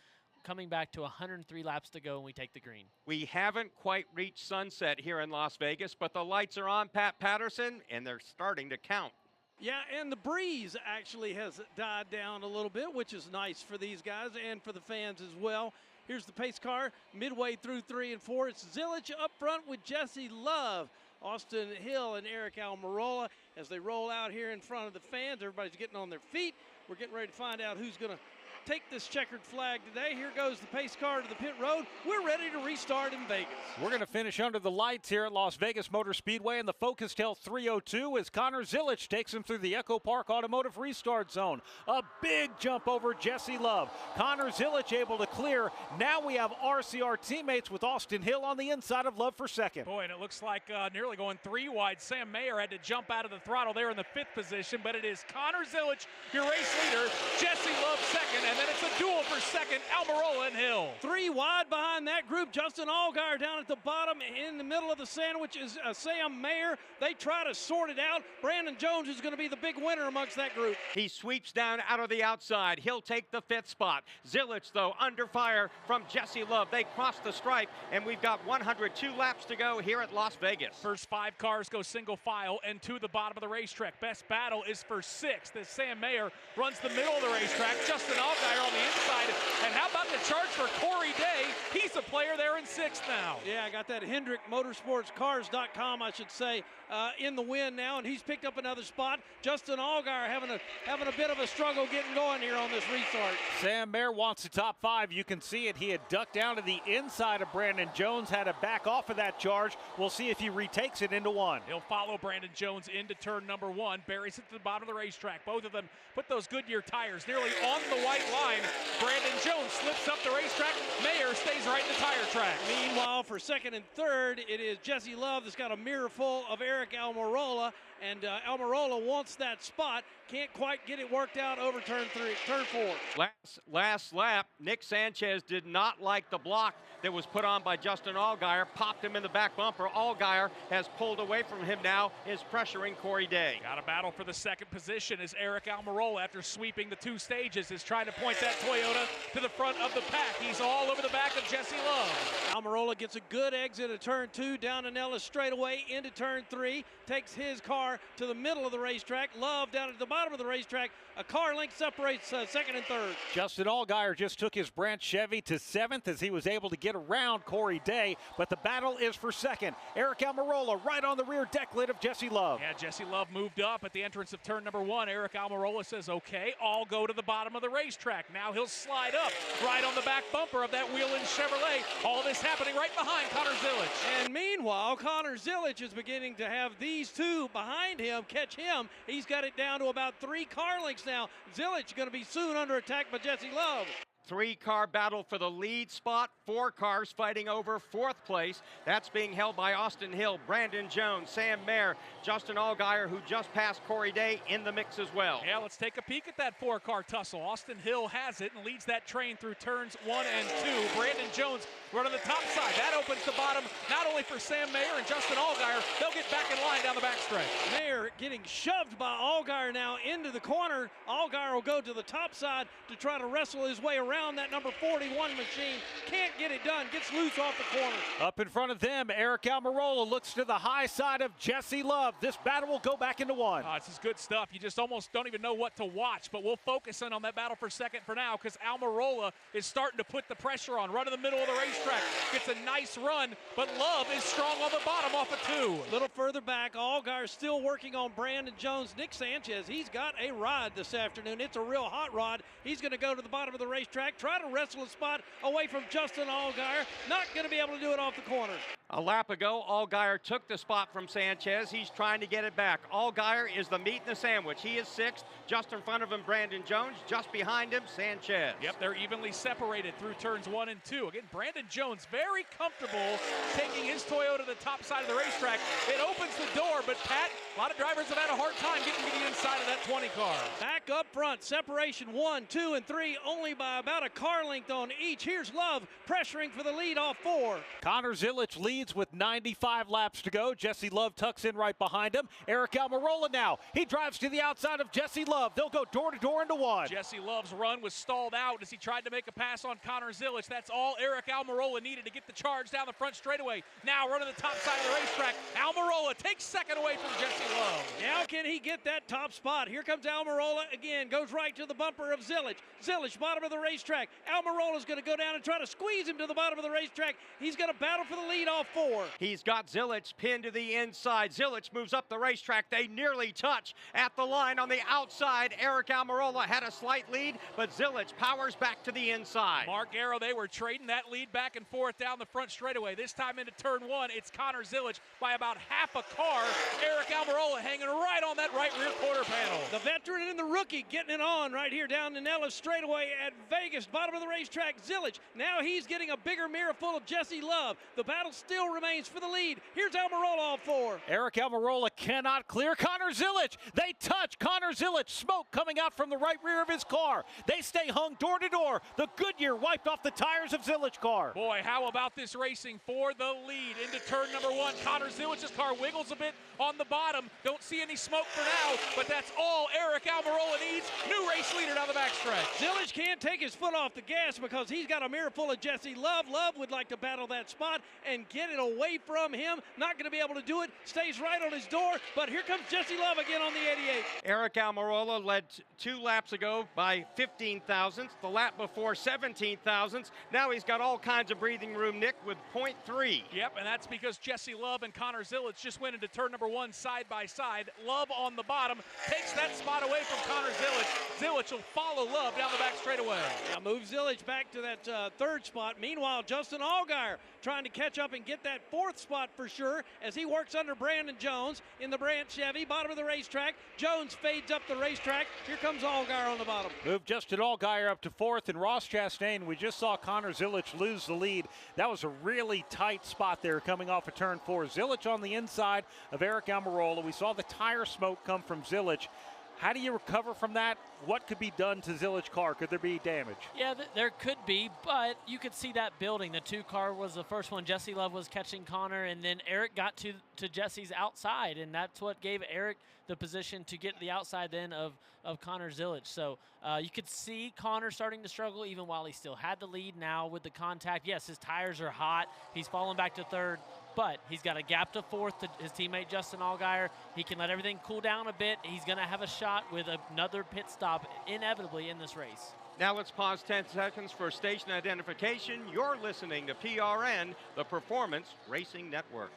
coming back to 103 laps to go, and we take the green. We haven't quite reached sunset here in Las Vegas, but the lights are on, Pat Patterson, and they're starting to count. Yeah, and the breeze actually has died down a little bit, which is nice for these guys and for the fans as well. Here's the pace car midway through 3 and 4. It's Zilich up front with Jesse Love, Austin Hill, and Eric Almirola as they roll out here in front of the fans. Everybody's getting on their feet. We're getting ready to find out who's going to take this checkered flag today. Here goes the pace car to the pit road. We're ready to restart in Vegas. We're going to finish under the lights here at Las Vegas Motor Speedway in the Focus Tail 302 as Connor Zilich takes him through the Echo Park Automotive Restart Zone. A big jump over Jesse Love. Connor Zilich able to clear. Now we have RCR teammates with Austin Hill on the inside of Love for second. Boy, and it looks like nearly going 3 wide. Sam Mayer had to jump out of the throttle there in the 5th position, but it is Connor Zilich, your race leader, Jesse Love second, and then it's a duel for second, Almirola and Hill. 3 wide behind that group. Justin Allgaier down at the bottom. In the middle of the sandwich is Sam Mayer. They try to sort it out. Brandon Jones is going to be the big winner amongst that group. He sweeps down out of the outside. He'll take the 5th spot. Zilich, though, under fire from Jesse Love. They cross the stripe, and we've got 102 laps to go here at Las Vegas. First 5 cars go single file and to the bottom of the racetrack. Best battle is for 6th as Sam Mayer runs the middle of the racetrack. Justin Allgaier on the inside. And how about the charge for Corey Day? He's a player there in 6th now. Yeah, I got that Hendrick Motorsportscars.com, I should say, in the win now, and he's picked up another spot. Justin Allgaier having a bit of a struggle getting going here on this restart. Sam Mayer wants the top 5. You can see it. He had ducked down to the inside of Brandon Jones, had to back off of that charge. We'll see if he retakes it into 1. He'll follow Brandon Jones into turn number 1. Buries it to the bottom of the racetrack. Both of them put those Goodyear tires nearly on the white line. Brandon Jones slips up the racetrack. Mayer stays right in the tire track. Meanwhile, for 2nd and 3rd, it is Jesse Love that's got a mirror full of Eric Almirola, and Almirola wants that spot. Can't quite get it worked out over turn 4. Last lap, Nick Sanchez did not like the block that was put on by Justin Allgaier, popped him in the back bumper. Allgaier has pulled away from him now, is pressuring Corey Day. Got a battle for the 2nd position as Eric Almirola, after sweeping the 2 stages, is trying to point that Toyota to the front of the pack. He's all over the back of Jesse Love. Almirola gets a good exit of turn 2, down to Ellis straightaway into turn 3, takes his car to the middle of the racetrack. Love down at the bottom of the racetrack. A car length separates 2nd and 3rd. Justin Allgaier just took his Brandt Chevy to 7th as he was able to get around Corey Day, but the battle is for 2nd. Eric Almirola right on the rear deck lid of Jesse Love. Yeah, Jesse Love moved up at the entrance of turn number 1. Eric Almirola says, okay, I'll go to the bottom of the racetrack. Now he'll slide up right on the back bumper of that Whelen Chevrolet. All this happening right behind Connor Zilich. And meanwhile, Connor Zilich is beginning to have these 2 behind him catch him. He's got it down to about 3 car lengths now. Zilich going to be soon under attack by Jesse Love. 3-car battle for the lead spot. 4 cars fighting over 4th place. That's being held by Austin Hill, Brandon Jones, Sam Mayer, Justin Allgaier, who just passed Corey Day, in the mix as well. Yeah, let's take a peek at that 4-car tussle. Austin Hill has it and leads that train through turns 1 and 2. Brandon Jones running the top side. That opens the bottom not only for Sam Mayer and Justin Allgaier. They'll get back in line down the backstretch. Mayer getting shoved by Allgaier now into the corner. Allgaier will go to the top side to try to wrestle his way around that number 41 machine. Can't get it done. Gets loose off the corner. Up in front of them, Eric Almirola looks to the high side of Jesse Love. This battle will go back into 1. This is good stuff. You just almost don't even know what to watch, but we'll focus in on that battle for 2nd for now because Almirola is starting to put the pressure on. Right in the middle of the racetrack. Gets a nice run run, but Love is strong on the bottom off of 2. A little further back, Allgaier still working on Brandon Jones. Nick Sanchez, he's got a ride this afternoon. It's a real hot rod. He's going to go to the bottom of the racetrack, try to wrestle a spot away from Justin Allgaier. Not going to be able to do it off the corner. A lap ago, Allgaier took the spot from Sanchez. He's trying to get it back. Allgaier is the meat in the sandwich. He is 6th. Just in front of him, Brandon Jones. Just behind him, Sanchez. Yep, they're evenly separated through turns 1 and 2. Again, Brandon Jones very comfortable taking his Toyota to the top side of the racetrack. It opens the door, but Pat, a lot of drivers have had a hard time getting to the inside of that 20 car. Back up front, separation 1, 2, and 3, only by about a car length on each. Here's Love pressuring for the lead off 4. Connor Zilic leads with 95 laps to go. Jesse Love tucks in right behind him. Eric Almirola now. He drives to the outside of Jesse Love. They'll go door to door into 1. Jesse Love's run was stalled out as he tried to make a pass on Connor Zilic. That's all Eric Almirola needed to get the charge down the front straightaway. Now running the top side of the racetrack. Almirola takes second away from Jesse Love. Now can he get that top spot? Here comes Almirola again. Goes right to the bumper of Zilic. Zilic, bottom of the racetrack. Almirola's going to go down and try to squeeze him to the bottom of the racetrack. He's going to battle for the lead off 4. He's got Zilic pinned to the inside. Zilic moves up the racetrack. They nearly touch at the line on the outside. Eric Almirola had a slight lead, but Zilic powers back to the inside. Mark Arrow, they were trading that lead back and forth down the front straightaway. This time into turn 1, it's Connor Zilic by about half a car. Eric Almirola hanging right on that right rear quarter panel. The veteran and the rookie getting it on right here down the Nellis straightaway at Vegas, bottom of the racetrack. Zilic, now he's getting a bigger mirror full of Jesse Love. The battle still remains for the lead. Here's Almirola all 4. Eric Almirola cannot clear Connor Zilic. They touch Connor Zilic. Smoke coming out from the right rear of his car. They stay hung door to door. The Goodyear wiped off the tires of Zilic's car. Boy, how about this racing for the lead into turn number 1. Connor Zilic's car wiggles a bit on the bottom. Don't see any smoke for now, but that's all Eric Almirola needs. New race leader down the backstretch. Zilic can't take his foot off the gas because he's got a mirror full of Jesse Love. Love would like to battle that spot and get it away from him. Not going to be able to do it. Stays right on his door, but here comes Jesse Love again on the 88. Eric Almirola led 2 laps ago by 15 thousandths. The lap before 17 thousandths. Now he's got all kinds of breathing room, Nick, with 0.3. Yep, and that's because Jesse Love and Connor Zilic just went into turn number 1 side by side. Love on the bottom takes that spot away from Connor Zilic. Zilic will follow Love down the back straightaway. Now move Zilic back to that 3rd spot. Meanwhile, Justin Allgaier trying to catch up and get that 4th spot for sure as he works under Brandon Jones in the Brandt Chevy, bottom of the racetrack. Jones fades up the racetrack. Here comes Allgaier on the bottom. Move Justin Allgaier up to 4th, and Ross Chastain, we just saw Connor Zilic lose the lead. That was a really tight spot there coming off of turn 4. Zilic on the inside of Eric Almirola. We saw the tire smoke come from Zilic. How do you recover from that? What could be done to Zilic's car? Could there be damage? Yeah, there could be, but you could see that building. The 2 car was the first one. Jesse Love was catching Connor, and then Eric got to Jesse's outside, and that's what gave Eric the position to get the outside then of Connor Zilic. So you could see Connor starting to struggle even while he still had the lead. Now with the contact, yes, his tires are hot. He's falling back to 3rd. But he's got a gap to 4th to his teammate Justin Allgaier. He can let everything cool down a bit. He's going to have a shot with another pit stop inevitably in this race. Now let's pause 10 seconds for station identification. You're listening to PRN, the Performance Racing Network.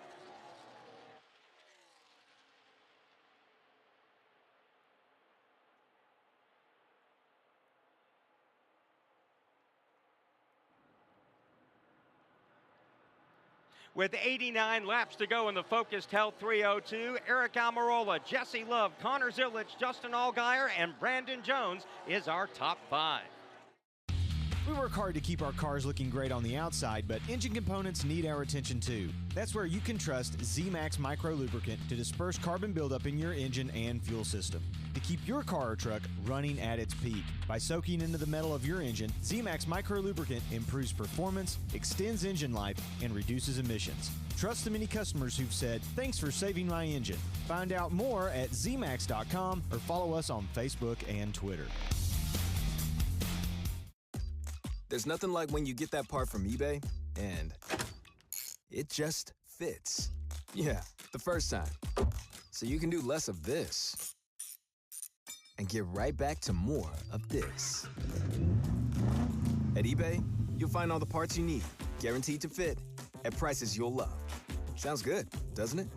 With 89 laps to go in the Focus Health 302, Eric Almirola, Jesse Love, Connor Zilic, Justin Allgaier, and Brandon Jones is our top 5. We work hard to keep our cars looking great on the outside, but engine components need our attention too. That's where you can trust Z-Max Micro Lubricant to disperse carbon buildup in your engine and fuel system, to keep your car or truck running at its peak. By soaking into the metal of your engine, Z-Max Micro Lubricant improves performance, extends engine life, and reduces emissions. Trust the many customers who've said, "Thanks for saving my engine." Find out more at zmax.com or follow us on Facebook and Twitter. There's nothing like when you get that part from eBay and it just fits. Yeah, the first time. So you can do less of this and get right back to more of this. At eBay, you'll find all the parts you need, guaranteed to fit, at prices you'll love. Sounds good, doesn't it?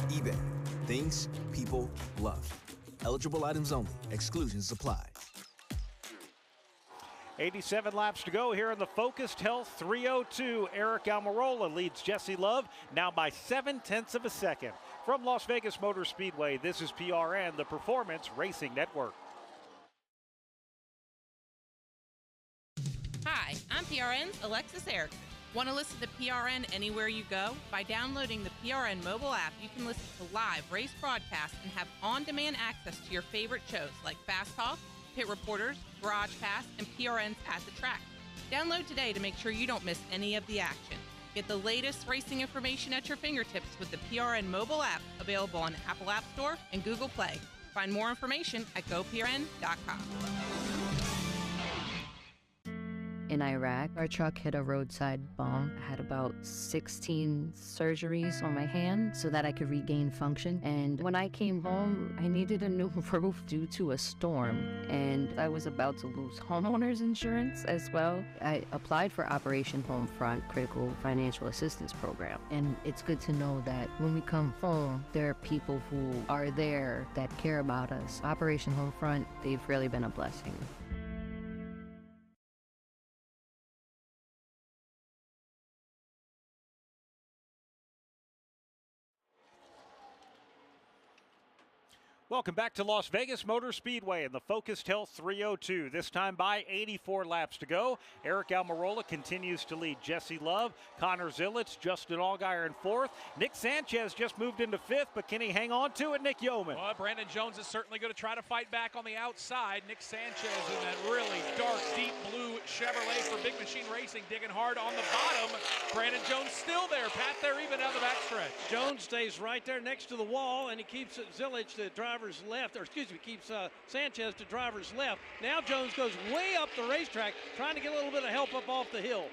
eBay. Things people love. Eligible items only. Exclusions apply. 87 laps to go here in the Focused Health 302. Eric Almirola leads Jesse Love now by 0.7 of a second. From Las Vegas Motor Speedway, this is PRN, the Performance Racing Network. Hi, I'm PRN's Alexis Erickson. Want to listen to PRN anywhere you go? By downloading the PRN mobile app, you can listen to live race broadcasts and have on-demand access to your favorite shows like Fast Talk, Pit Reporters, Garage Pass, and PRN's At the Track. Download today to make sure you don't miss any of the action. Get the latest racing information at your fingertips with the PRN mobile app, available on Apple App Store and Google Play. Find more information at GoPRN.com. In Iraq, our truck hit a roadside bomb. I had about 16 surgeries on my hand so that I could regain function. And when I came home, I needed a new roof due to a storm. And I was about to lose homeowners insurance as well. I applied for Operation Homefront Critical Financial Assistance Program. And it's good to know that when we come home, there are people who are there that care about us. Operation Homefront, they've really been a blessing. Welcome back to Las Vegas Motor Speedway in the Focused Health 302. This time by 84 laps to go. Eric Almirola continues to lead Jesse Love. Connor Zilic, Justin Allgaier in fourth. Nick Sanchez just moved into fifth, but can he hang on to it? Nick Yeoman. Well, Brandon Jones is certainly going to try to fight back on the outside. Nick Sanchez in that really dark, deep blue Chevrolet for Big Machine Racing, digging hard on the bottom. Brandon Jones still there. Pat there even down the backstretch. Jones stays right there next to the wall, and he keeps Zilic to driver's left, or excuse me, keeps Sanchez to driver's left. Now Jones goes way up the racetrack, trying to get a little bit of help up off the hill.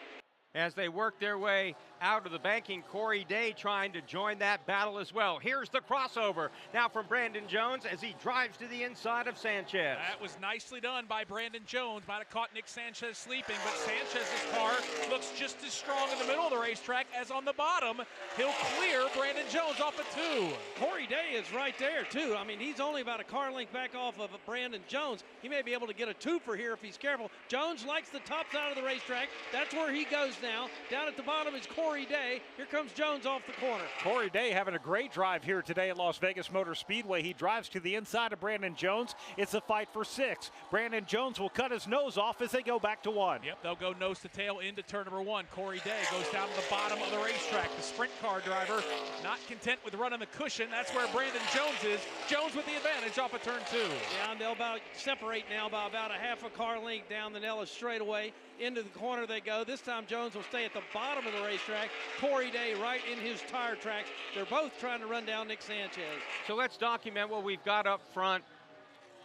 As they work their way out of the banking, Corey Day trying to join that battle as well. Here's the crossover now from Brandon Jones as he drives to the inside of Sanchez. That was nicely done by Brandon Jones. Might have caught Nick Sanchez sleeping, but Sanchez's car looks just as strong in the middle of the racetrack as on the bottom. He'll clear Brandon Jones off at 2. Corey Day is right there, too. I mean, he's only about a car length back off of Brandon Jones. He may be able to get a 2 for here if he's careful. Jones likes the top side of the racetrack. That's where he goes now. Down at the bottom is Corey Day. Here comes Jones off the corner. Corey Day having a great drive here today at Las Vegas Motor Speedway. He drives to the inside of Brandon Jones. It's a fight for 6. Brandon Jones will cut his nose off as they go back to 1. Yep, they'll go nose to tail into turn number 1. Corey Day goes down to the bottom of the racetrack. The sprint car driver not content with running the cushion. That's where Brandon Jones is. Jones with the advantage off of turn 2. Yeah, and they'll about separate now by about a half a car length down the Nellis straightaway. Into the corner they go. This time Jones will stay at the bottom of the racetrack. Corey Day right in his tire tracks. They're both trying to run down Nick Sanchez. So let's document what we've got up front.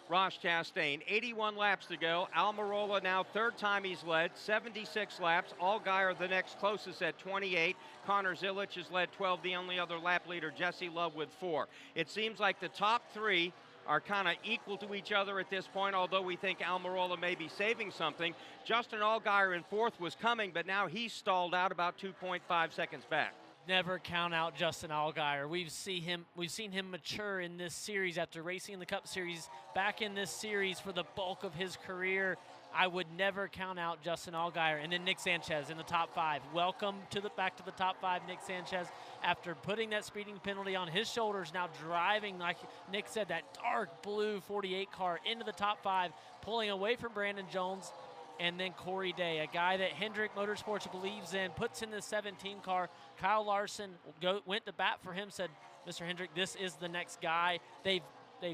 Ross Chastain, 81 laps to go. Almirola now third time he's led, 76 laps. Allgaier the next closest at 28. Connor Zilic has led 12. The only other lap leader, Jesse Love, with 4. It seems like the top 3 are kind of equal to each other at this point, although we think Almirola may be saving something. Justin Allgaier in 4th was coming, but now he's stalled out about 2.5 seconds back. Never count out Justin Allgaier. We've seen him mature in this series after racing in the Cup Series, back in this series for the bulk of his career. I would never count out Justin Allgaier. And then Nick Sanchez in the top 5. Welcome to back to the top 5, Nick Sanchez. After putting that speeding penalty on his shoulders, now driving, like Nick said, that dark blue 48 car into the top 5, pulling away from Brandon Jones. And then Corey Day, a guy that Hendrick Motorsports believes in, puts in the 17 car. Kyle Larson went to bat for him, said, Mr. Hendrick, this is the next guy. They've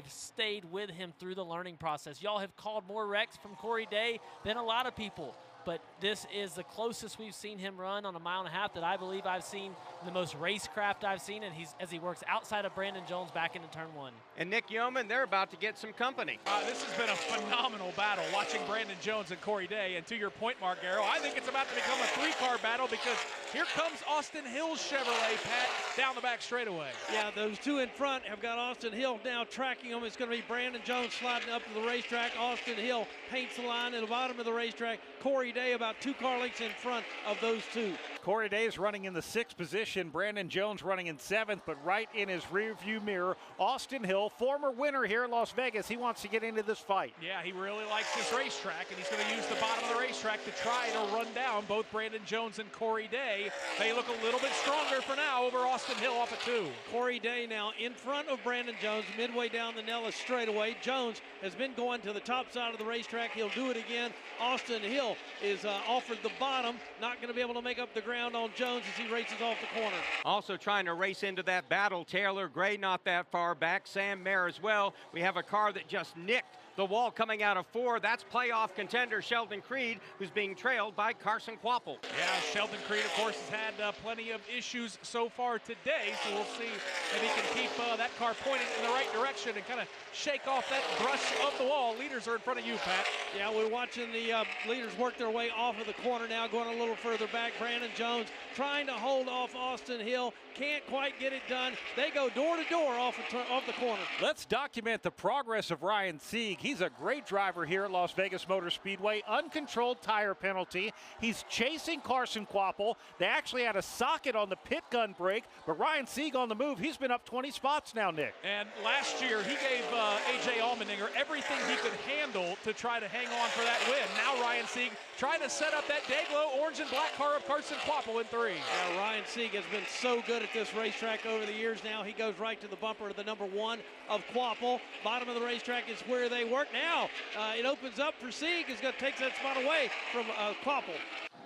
stayed with him through the learning process. Y'all have called more wrecks from Corey Day than a lot of people, but this is the closest we've seen him run on a 1.5 mile that I believe I've seen, the most racecraft I've seen, and as he works outside of Brandon Jones back into turn 1. And Nick Yeoman, they're about to get some company. This has been a phenomenal battle, watching Brandon Jones and Corey Day. And to your point, Mark Garrow, I think it's about to become a 3-car battle, because here comes Austin Hill's Chevrolet, Pat, down the back straightaway. Yeah, those 2 in front have got Austin Hill now tracking them. It's going to be Brandon Jones sliding up to the racetrack. Austin Hill paints the line at the bottom of the racetrack. Corey Day about 2 car lengths in front of those 2. Corey Day is running in the 6th position. Brandon Jones running in 7th, but right in his rearview mirror, Austin Hill, former winner here in Las Vegas. He wants to get into this fight. Yeah, he really likes this racetrack, and he's going to use the bottom of the racetrack to try to run down both Brandon Jones and Corey Day. They look a little bit stronger for now over Austin Hill off of 2. Corey Day now in front of Brandon Jones midway down the Nellis straightaway. Jones has been going to the top side of the racetrack. He'll do it again. Austin Hill is offered the bottom, not going to be able to make up the ground on Jones as he races off the corner. Also trying to race into that battle, Taylor Gray not that far back, Sam Mayer as well. We have a car that just nicked the wall coming out of 4. That's playoff contender Sheldon Creed, who's being trailed by Carson Kvapil. Yeah, Sheldon Creed, of course, has had plenty of issues so far today, so we'll see if he can keep that car pointing in the right direction and kind of shake off that brush of the wall. Leaders are in front of you, Pat. Yeah, we're watching the leaders work their way off of the corner now, going a little further back. Brandon Jones trying to hold off Austin Hill. Can't quite get it done. They go door to door off the corner. Let's document the progress of Ryan Sieg. He's a great driver here at Las Vegas Motor Speedway. Uncontrolled tire penalty. He's chasing Carson Kvapil. They actually had a socket on the pit gun brake, but Ryan Sieg on the move. He's been up 20 spots now, Nick. And last year, he gave A.J. Allmendinger everything he could handle to try to hang on for that win. Now Ryan Sieg trying to set up that Dayglow orange and black car of Carson Kvapil in 3. Yeah, Ryan Sieg has been so good at this racetrack over the years now. He goes right to the bumper of the number 1 of Kvapil. Bottom of the racetrack is where they work. Now it opens up for Sieg. He's going to take that spot away from Kvapil.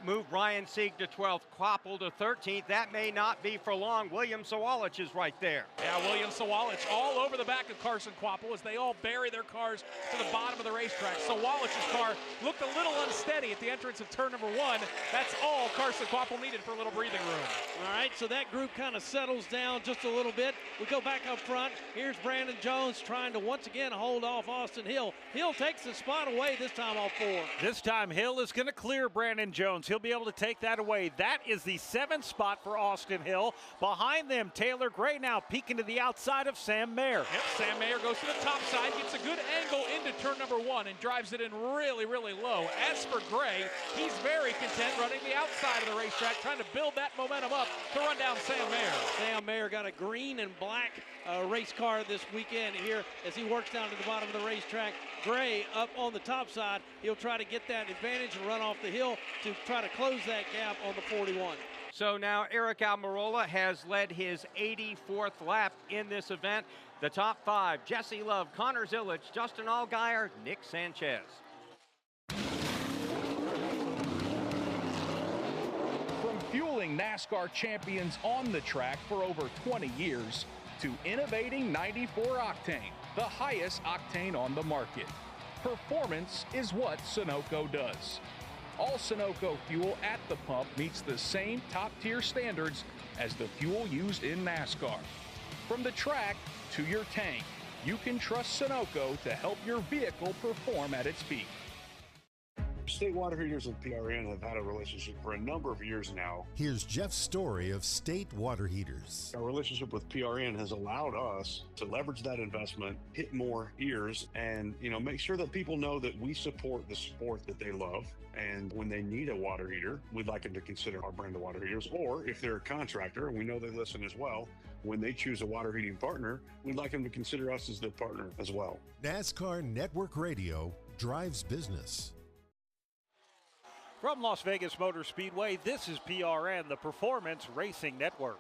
Move Ryan Sieg to 12th, Kvapil to 13th. That may not be for long. William Sawalich is right there. Yeah, William Sawalich all over the back of Carson Kvapil as they all bury their cars to the bottom of the racetrack. Sawalich's car looked a little unsteady at the entrance of turn number 1. That's all Carson Kvapil needed for a little breathing room. All right, so that group kind of settles down just a little bit. We go back up front. Here's Brandon Jones trying to once again hold off Austin Hill. Hill takes the spot away this time off 4. This time Hill is going to clear Brandon Jones. He'll be able to take that away. That is the 7th spot for Austin Hill. Behind them, Taylor Gray now peeking to the outside of Sam Mayer. Yep, Sam Mayer goes to the top side, gets a good angle into turn number 1 and drives it in really, really low. As for Gray, he's very content running the outside of the racetrack, trying to build that momentum up to run down Sam Mayer. Sam Mayer got a green and black race car this weekend here as he works down to the bottom of the racetrack. Gray up on the top side. He'll try to get that advantage and run off the hill to try to close that gap on the 41. So now Eric Almirola has led his 84th lap in this event. The top 5, Jesse Love, Connor Zilic, Justin Allgaier, Nick Sanchez. From fueling NASCAR champions on the track for over 20 years to innovating 94 octane, the highest octane on the market. Performance is what Sunoco does. All Sunoco fuel at the pump meets the same top-tier standards as the fuel used in NASCAR. From the track to your tank, you can trust Sunoco to help your vehicle perform at its peak. State Water Heaters and PRN have had a relationship for a number of years now. Here's Jeff's story of State Water Heaters. Our relationship with PRN has allowed us to leverage that investment, hit more ears, and make sure that people know that we support the sport that they love. And when they need a water heater, we'd like them to consider our brand of water heaters. Or if they're a contractor, and we know they listen as well, when they choose a water heating partner, we'd like them to consider us as their partner as well. NASCAR Network Radio drives business. From Las Vegas Motor Speedway, this is PRN, the Performance Racing Network.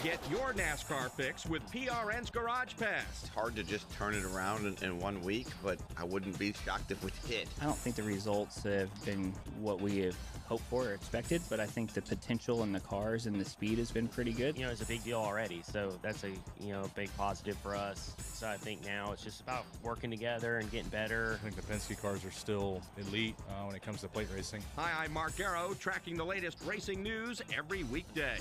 Get your NASCAR fix with PRN's Garage Pass. It's hard to just turn it around in 1 week, but I wouldn't be shocked if we did. I don't think the results have been what we have hoped for or expected, but I think the potential in the cars and the speed has been pretty good. It's a big deal already, so that's a big positive for us. So I think now it's just about working together and getting better. I think the Penske cars are still elite when it comes to plate racing. Hi, I'm Mark Garrow, tracking the latest racing news every weekday.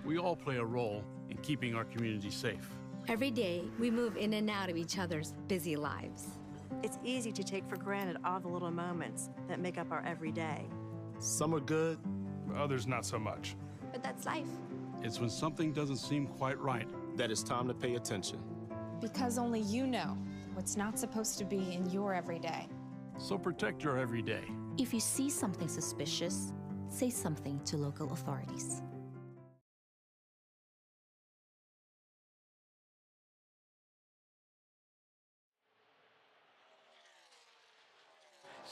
We all play a role in keeping our community safe. Every day, we move in and out of each other's busy lives. It's easy to take for granted all the little moments that make up our everyday. Some are good, others not so much. But that's life. It's when something doesn't seem quite right that it's time to pay attention. Because only you know what's not supposed to be in your everyday. So protect your everyday. If you see something suspicious, say something to local authorities.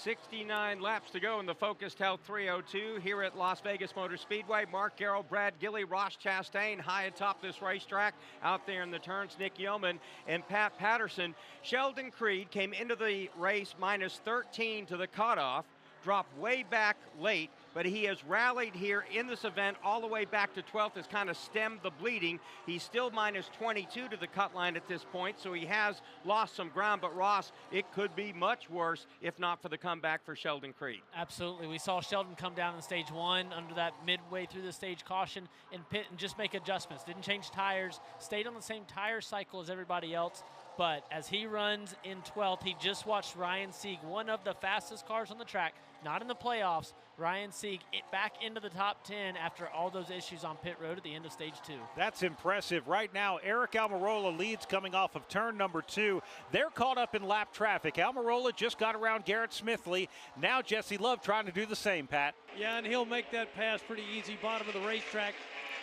.69 laps to go in the Focus Health 302 here at Las Vegas Motor Speedway. Mark Garrow, Brad Gilly, Ross Chastain high atop this racetrack. Out there in the turns, Nick Yeoman and Pat Patterson. Sheldon Creed came into the race minus 13 to the cutoff, dropped way back late, but he has rallied here in this event all the way back to 12th, has kind of stemmed the bleeding. He's still minus 22 to the cut line at this point, so he has lost some ground. But Ross, it could be much worse if not for the comeback for Sheldon Creed. Absolutely. We saw Sheldon come down in stage 1 under that midway through the stage caution and pit and just make adjustments. Didn't change tires, stayed on the same tire cycle as everybody else. But as he runs in 12th, he just watched Ryan Sieg, one of the fastest cars on the track, not in the playoffs. Ryan Sieg back into the top 10 after all those issues on pit road at the end of stage 2. That's impressive. Right now, Eric Almirola leads coming off of turn number 2. They're caught up in lap traffic. Almirola just got around Garrett Smithley. Now Jesse Love trying to do the same, Pat. Yeah, and he'll make that pass pretty easy. Bottom of the racetrack.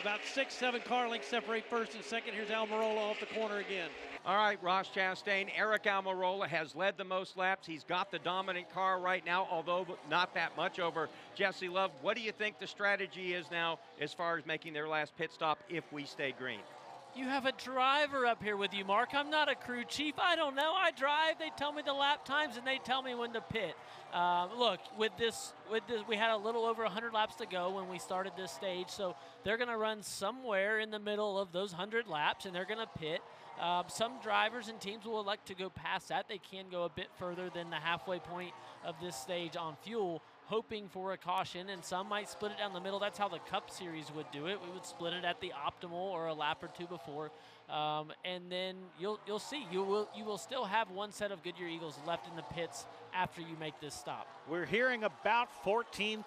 About 6-7 car lengths separate first and second. Here's Almirola off the corner again. All right, Ross Chastain, Eric Almirola has led the most laps. He's got the dominant car right now, although not that much over Jesse Love. What do you think the strategy is now as far as making their last pit stop if we stay green? You have a driver up here with you, Mark. I'm not a crew chief. I don't know. I drive. They tell me the lap times, and they tell me when to pit. Look, with this, we had a little over 100 laps to go when we started this stage, so they're going to run somewhere in the middle of those 100 laps, and they're going to pit. Some drivers and teams will elect to go past that. They can go a bit further than the halfway point of this stage on fuel, hoping for a caution, and some might split it down the middle. That's how the Cup Series would do it. We would split it at the optimal or a lap or two before, and then you'll see. You will still have one set of Goodyear Eagles left in the pits after you make this stop. We're hearing about 13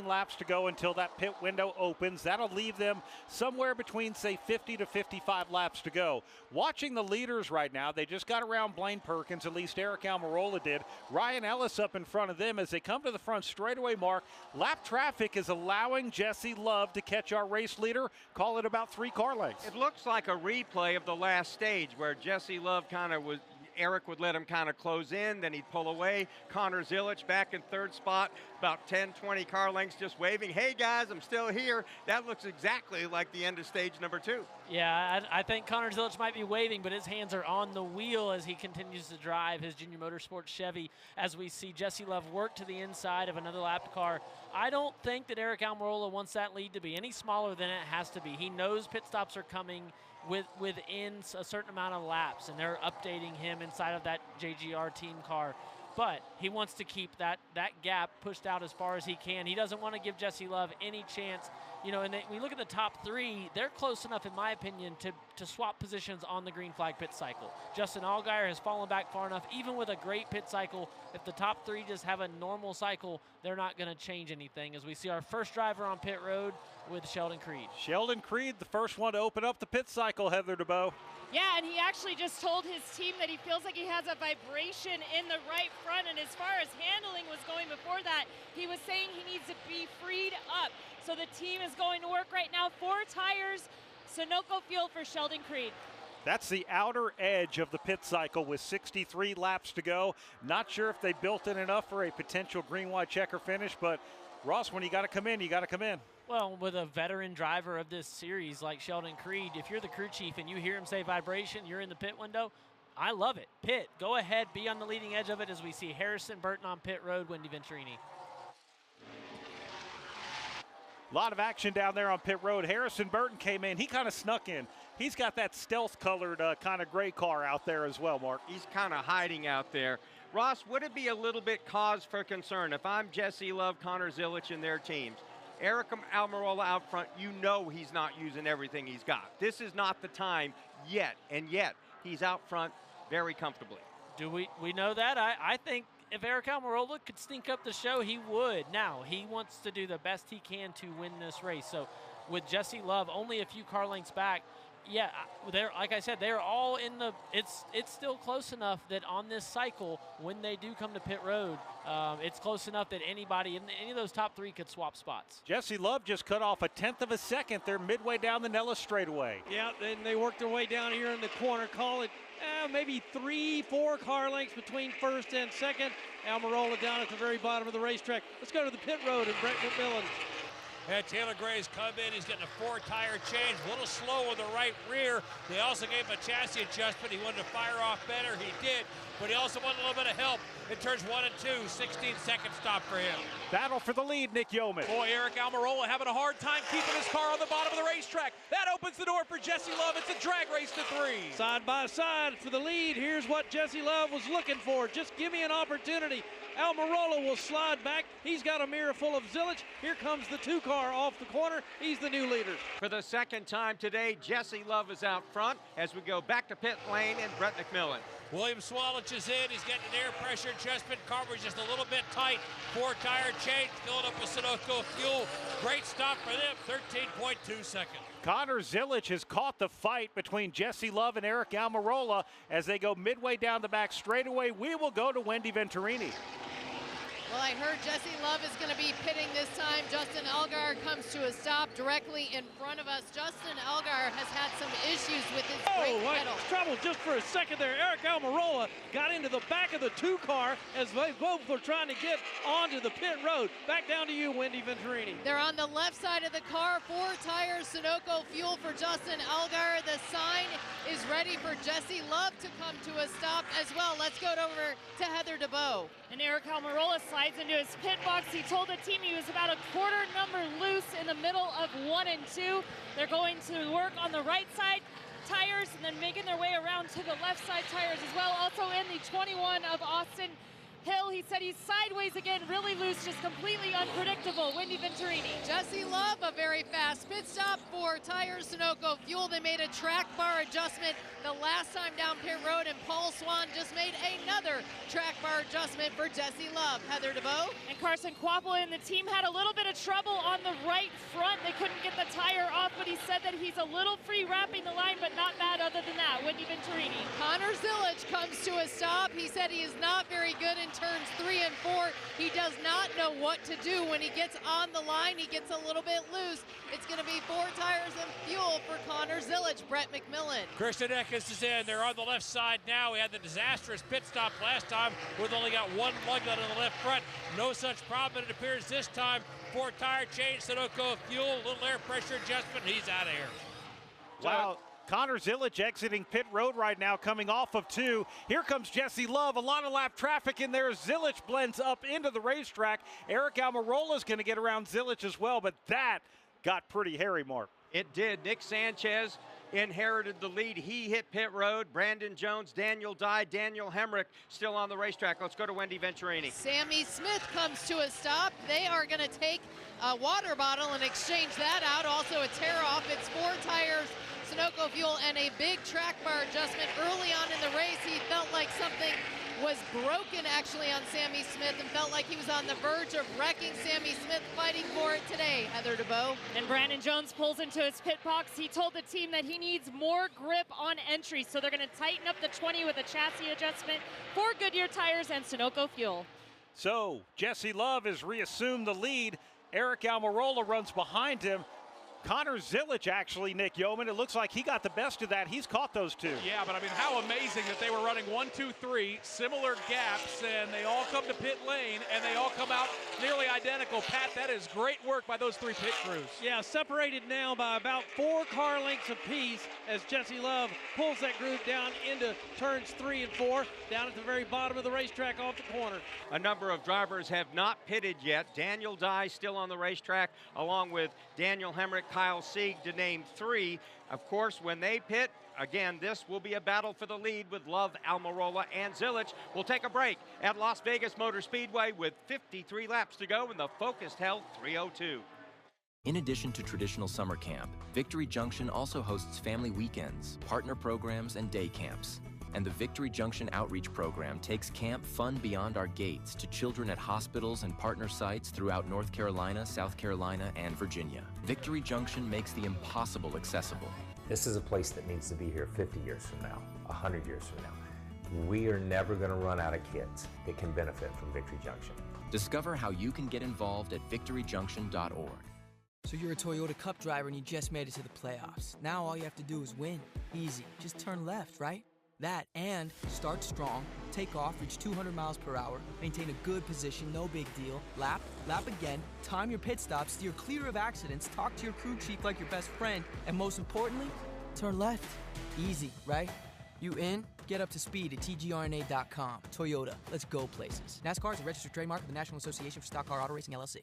laps to go until that pit window opens. That'll leave them somewhere between, say, 50 to 55 laps to go. Watching the leaders right now, they just got around Blaine Perkins, at least Eric Almirola did. Ryan Ellis up in front of them as they come to the front straightaway mark. Lap traffic is allowing Jesse Love to catch our race leader. Call it about 3 car lengths. It looks like a replay of the last stage where Jesse Love kind of was, Eric would let him kind of close in, then he'd pull away. Connor Zilic back in third spot, about 10, 20 car lengths just waving, hey guys, I'm still here. That looks exactly like the end of stage number 2. Yeah, I think Connor Zilic might be waving, but his hands are on the wheel as he continues to drive his Junior Motorsports Chevy as we see Jesse Love work to the inside of another lap car. I don't think that Eric Almirola wants that lead to be any smaller than it has to be. He knows pit stops are coming within a certain amount of laps, and they're updating him inside of that JGR team car. But he wants to keep that gap pushed out as far as he can. He doesn't want to give Jesse Love any chance. You know, and we look at the top 3, they're close enough, in my opinion, to swap positions on the green flag pit cycle. Justin Allgaier has fallen back far enough. Even with a great pit cycle, if the top 3 just have a normal cycle, they're not going to change anything, as we see our first driver on pit road with Sheldon Creed. Sheldon Creed, the first one to open up the pit cycle, Heather DeBow. Yeah, and he actually just told his team that he feels like he has a vibration in the right front, and as far as handling was going before that, he was saying he needs to be freed up. So the team is going to work right now. 4 tires, Sunoco Field for Sheldon Creed. That's the outer edge of the pit cycle with 63 laps to go. Not sure if they built in enough for a potential green, white checker finish, but Ross, when you got to come in, you got to come in. Well, with a veteran driver of this series like Sheldon Creed, if you're the crew chief and you hear him say vibration, you're in the pit window, I love it. Pit, go ahead, be on the leading edge of it as we see Harrison Burton on pit road, Wendy Venturini. A lot of action down there on pit road. Harrison Burton came in. He kind of snuck in. He's got that stealth-colored kind of gray car out there as well, Mark. He's kind of hiding out there. Ross, would it be a little bit cause for concern if I'm Jesse Love, Connor Zilic, and their teams? Eric Almirola out front, you know he's not using everything he's got. This is not the time yet, and yet he's out front very comfortably. Do we know that? I think if Eric Almirola could sneak up the show, he would. Now, he wants to do the best he can to win this race. So with Jesse Love only a few car lengths back, Yeah, like I said, they're all in the. It's still close enough that on this cycle, when they do come to pit road, it's close enough that anybody in any of those top 3 could swap spots. Jesse Love just cut off a 1/10 of a second. They're midway down the Nellis straightaway. Yeah, then they worked their way down here in the corner. Call it maybe 3-4 car lengths between first and second. Almirola down at the very bottom of the racetrack. Let's go to the pit road and Brett McMillan. And Taylor Gray's come in. He's getting a 4-tire change. A little slow with the right rear. They also gave him a chassis adjustment. He wanted to fire off better. He did. But he also wanted a little bit of help in turns 1 and 2. 16-second stop for him. Battle for the lead, Nick Yeoman. Boy, Eric Almirola having a hard time keeping his car on the bottom of the racetrack. That opens the door for Jesse Love. It's a drag race to 3. Side by side for the lead. Here's what Jesse Love was looking for. Just give me an opportunity. Almirola will slide back. He's got a mirror full of Zilich. Here comes the 2-car off the corner. He's the new leader. For the second time today, Jesse Love is out front as we go back to pit lane and Brett McMillan. William Swalich is in. He's getting an air pressure adjustment. Car was just a little bit tight. 4-tire change, filling up with Sunoco fuel. Great stop for them, 13.2 seconds. Connor Zilich has caught the fight between Jesse Love and Eric Almirola as they go midway down the back straightaway. We will go to Wendy Venturini. Well, I heard Jesse Love is going to be pitting this time. Justin Allgaier comes to a stop directly in front of us. Justin Allgaier has had some issues with his brake pedal. Trouble just for a second there. Eric Almirola got into the back of the 2-car as they both were trying to get onto the pit road. Back down to you, Wendy Venturini. They're on the left side of the car. 4 tires, Sunoco fuel for Justin Allgaier. The sign is ready for Jesse Love to come to a stop as well. Let's go over to Heather DeBow. And Eric Almirola slides into his pit box. He told the team he was about a quarter number loose in the middle of 1 and 2. They're going to work on the right side tires and then making their way around to the left side tires as well. Also in the 21 of Austin Hill, he said he's sideways again, really loose, just completely unpredictable. Wendy Venturini. Jesse Love, a very fast pit stop for tires, Sunoco fuel. They made a track bar adjustment the last time down pit road, and Paul Swan just made another track bar adjustment for Jesse Love. Heather DeBow. And Carson Kvapila and the team had a little bit of trouble on the right front. They couldn't get the tire off, but he said that he's a little free wrapping the line, but not bad other than that. Wendy Venturini. Connor Zilich comes to a stop. He said he is not very good in turns 3 and 4. He does not know what to do when he gets on the line. He gets a little bit loose. It's going to be 4 tires and fuel for Connor Zilich. Brett McMillan. Christian Eckes is in. They're on the left side now. We had the disastrous pit stop last time with only got 1 lug nut on the left front. No such problem, it appears this time. 4-tire change, Sunoco fuel, little air pressure adjustment. He's out of here. Wow. Connor Zilich exiting pit road right now, coming off of 2. Here comes Jesse Love. A lot of lap traffic in there. Zilich blends up into the racetrack. Eric Almirola is going to get around Zilich as well, but that got pretty hairy, Mark. It did. Nick Sanchez inherited the lead. He hit pit road. Brandon Jones, Daniel Dye, Daniel Hemrick still on the racetrack. Let's go to Wendy Venturini. Sammy Smith comes to a stop. They are going to take a water bottle and exchange that out. Also a tear off. It's 4 tires, Sunoco fuel, and a big track bar adjustment. Early on in the race, he felt like something was broken actually on Sammy Smith and felt like he was on the verge of wrecking. Sammy Smith fighting for it today. Heather DeBow. And Brandon Jones pulls into his pit box. He told the team that he needs more grip on entry, so they're going to tighten up the 20 with a chassis adjustment for Goodyear tires and Sunoco fuel. So Jesse Love has reassumed the lead. Eric Almirola runs behind him. Connor Zilich, actually, Nick Yeoman, it looks like he got the best of that. He's caught those 2. Yeah, but I mean, how amazing that they were running 1, 2, 3, similar gaps, and they all come to pit lane, and they all come out nearly identical. Pat, that is great work by those 3 pit crews. Yeah, separated now by about 4 car lengths apiece as Jesse Love pulls that group down into turns 3 and 4, down at the very bottom of the racetrack off the corner. A number of drivers have not pitted yet. Daniel Dye still on the racetrack, along with Daniel Hemrick, Kyle Sieg, to name 3. Of course, when they pit, again, this will be a battle for the lead with Love, Almirola, and Zilich. We'll take a break at Las Vegas Motor Speedway with 53 laps to go in the Focus Health 302. In addition to traditional summer camp, Victory Junction also hosts family weekends, partner programs, and day camps. And the Victory Junction Outreach Program takes camp fun beyond our gates to children at hospitals and partner sites throughout North Carolina, South Carolina, and Virginia. Victory Junction makes the impossible accessible. This is a place that needs to be here 50 years from now, 100 years from now. We are never going to run out of kids that can benefit from Victory Junction. Discover how you can get involved at victoryjunction.org. So you're a Toyota Cup driver and you just made it to the playoffs. Now all you have to do is win. Easy. Just turn left, right? That and start strong, take off, reach 200 miles per hour, maintain a good position, no big deal, lap again, time your pit stops, steer clear of accidents, talk to your crew chief like your best friend, and most importantly, turn left. Easy, right? You in? Get up to speed at tgrna.com. Toyota, let's go places. NASCAR is a registered trademark of the National Association for Stock Car Auto Racing, LLC.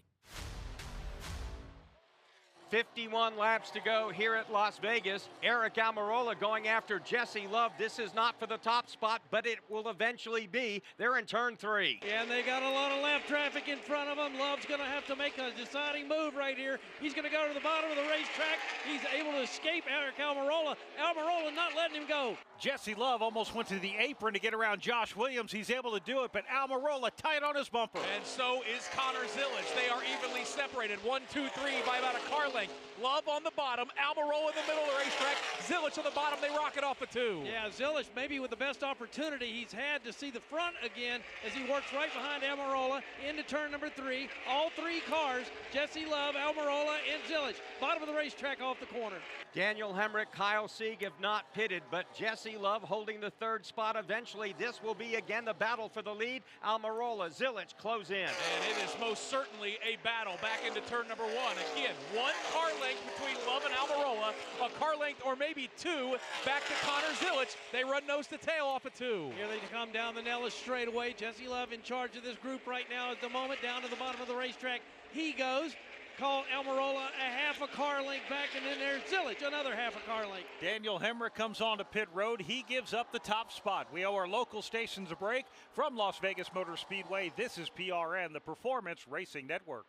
51 laps to go here at Las Vegas. Eric Almirola going after Jesse Love. This is not for the top spot, but it will eventually be. They're in turn 3. Yeah, and they got a lot of lap traffic in front of them. Love's going to have to make a deciding move right here. He's going to go to the bottom of the racetrack. He's able to escape Eric Almirola. Almirola not letting him go. Jesse Love almost went to the apron to get around Josh Williams. He's able to do it, but Almirola tight on his bumper. And so is Connor Zilic. They are evenly separated, 1, 2, 3 by about a car length. Love on the bottom, Almirola in the middle of the racetrack, Zilic on the bottom, they rocket off at 2. Yeah, Zilic maybe with the best opportunity he's had to see the front again as he works right behind Almirola into turn number 3. All 3 cars, Jesse Love, Almirola, and Zilic. Bottom of the racetrack off the corner. Daniel Hemrick, Kyle Sieg have not pitted, but Jesse Love holding the 3rd spot. Eventually, this will be again the battle for the lead. Almirola, Zilic close in. And it is most certainly a battle back into turn number 1. Again, 1 car length between Love and Almirola, a car length or maybe 2 back to Connor Zilic. They run nose to tail off at 2. Here they come down the Nellis straightaway. Jesse Love in charge of this group right now at the moment, down to the bottom of the racetrack. He goes. Call Almirola a half a car length back, and then there's Zilic, another half a car length. Daniel Hemrick comes on to pit road. He gives up the top spot. We owe our local stations a break. From Las Vegas Motor Speedway, this is PRN, the Performance Racing Network.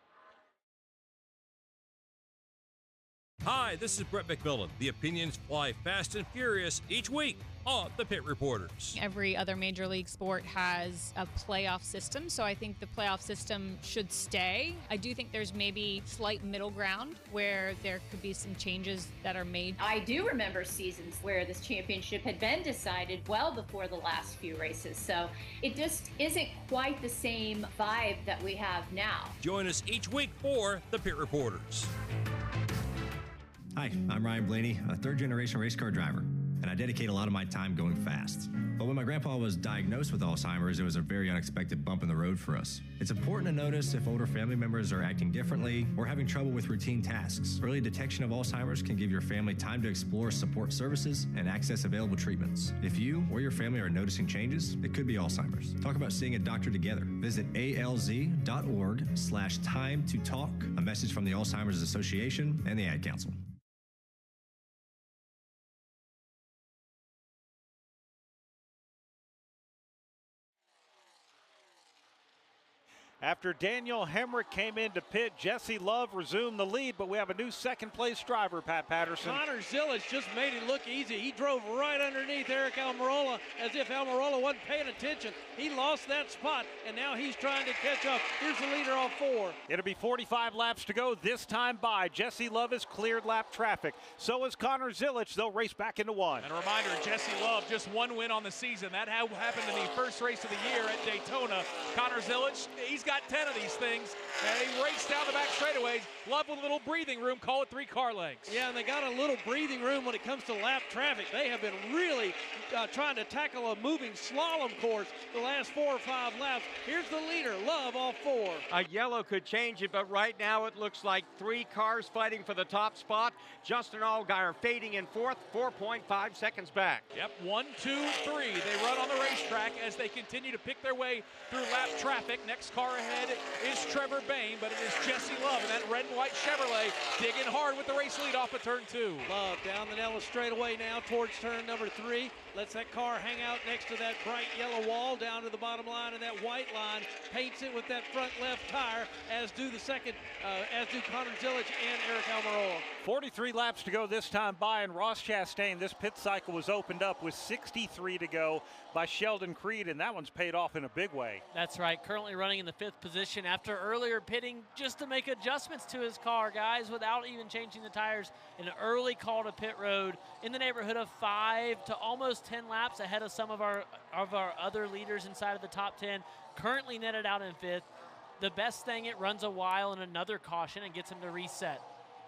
Hi, this is Brett McMillan. The opinions fly fast and furious each week on the Pit Reporters. Every other major league sport has a playoff system, so I think the playoff system should stay. I do think there's maybe slight middle ground where there could be some changes that are made. I do remember seasons where this championship had been decided well before the last few races, so it just isn't quite the same vibe that we have now. Join us each week for the Pit Reporters. Hi, I'm Ryan Blaney, a third-generation race car driver, and I dedicate a lot of my time going fast. But when my grandpa was diagnosed with Alzheimer's, it was a very unexpected bump in the road for us. It's important to notice if older family members are acting differently or having trouble with routine tasks. Early detection of Alzheimer's can give your family time to explore support services and access available treatments. If you or your family are noticing changes, it could be Alzheimer's. Talk about seeing a doctor together. Visit alz.org/time to talk. A message from the Alzheimer's Association and the Ad Council. After Daniel Hemrick came into pit, Jesse Love resumed the lead, but we have a new second-place driver, Pat Patterson. Connor Zilic just made it look easy. He drove right underneath Eric Almirola as if Almirola wasn't paying attention. He lost that spot, and now he's trying to catch up. Here's the leader off 4. It'll be 45 laps to go this time by. Jesse Love has cleared lap traffic. So is Connor Zilic. They'll race back into 1. And a reminder, Jesse Love, just 1 win on the season. That happened in the first race of the year at Daytona. Connor Zilic, he's got 10 of these things, and he raced down the back straightaways. Love with a little breathing room, call it 3 car lengths. Yeah, and they got a little breathing room when it comes to lap traffic. They have been really trying to tackle a moving slalom course the last 4 or 5 laps. Here's the leader, Love, off 4. A yellow could change it, but right now it looks like 3 cars fighting for the top spot. Justin Allgaier fading in 4th, 4.5 seconds back. Yep, 1, 2, 3. They run on the racetrack as they continue to pick their way through lap traffic. Next car ahead is Trevor Bayne, but it is Jesse Love and that red and white Chevrolet digging hard with the race lead off of turn 2. Love down the Nellis straightaway now towards turn number 3. Lets that car hang out next to that bright yellow wall down to the bottom line, and that white line paints it with that front left tire, as do Connor Zilic and Eric Almirola. 43 laps to go this time by, and Ross Chastain, this pit cycle was opened up with 63 to go by Sheldon Creed, and that one's paid off in a big way. That's right. Currently running in the 5th 5th position after earlier pitting just to make adjustments to his car, guys, without even changing the tires. An early call to pit road in the neighborhood of 5 to almost 10 laps ahead of some of our other leaders inside of the top 10. Currently netted out in 5th. The best thing, it runs a while and another caution and gets him to reset.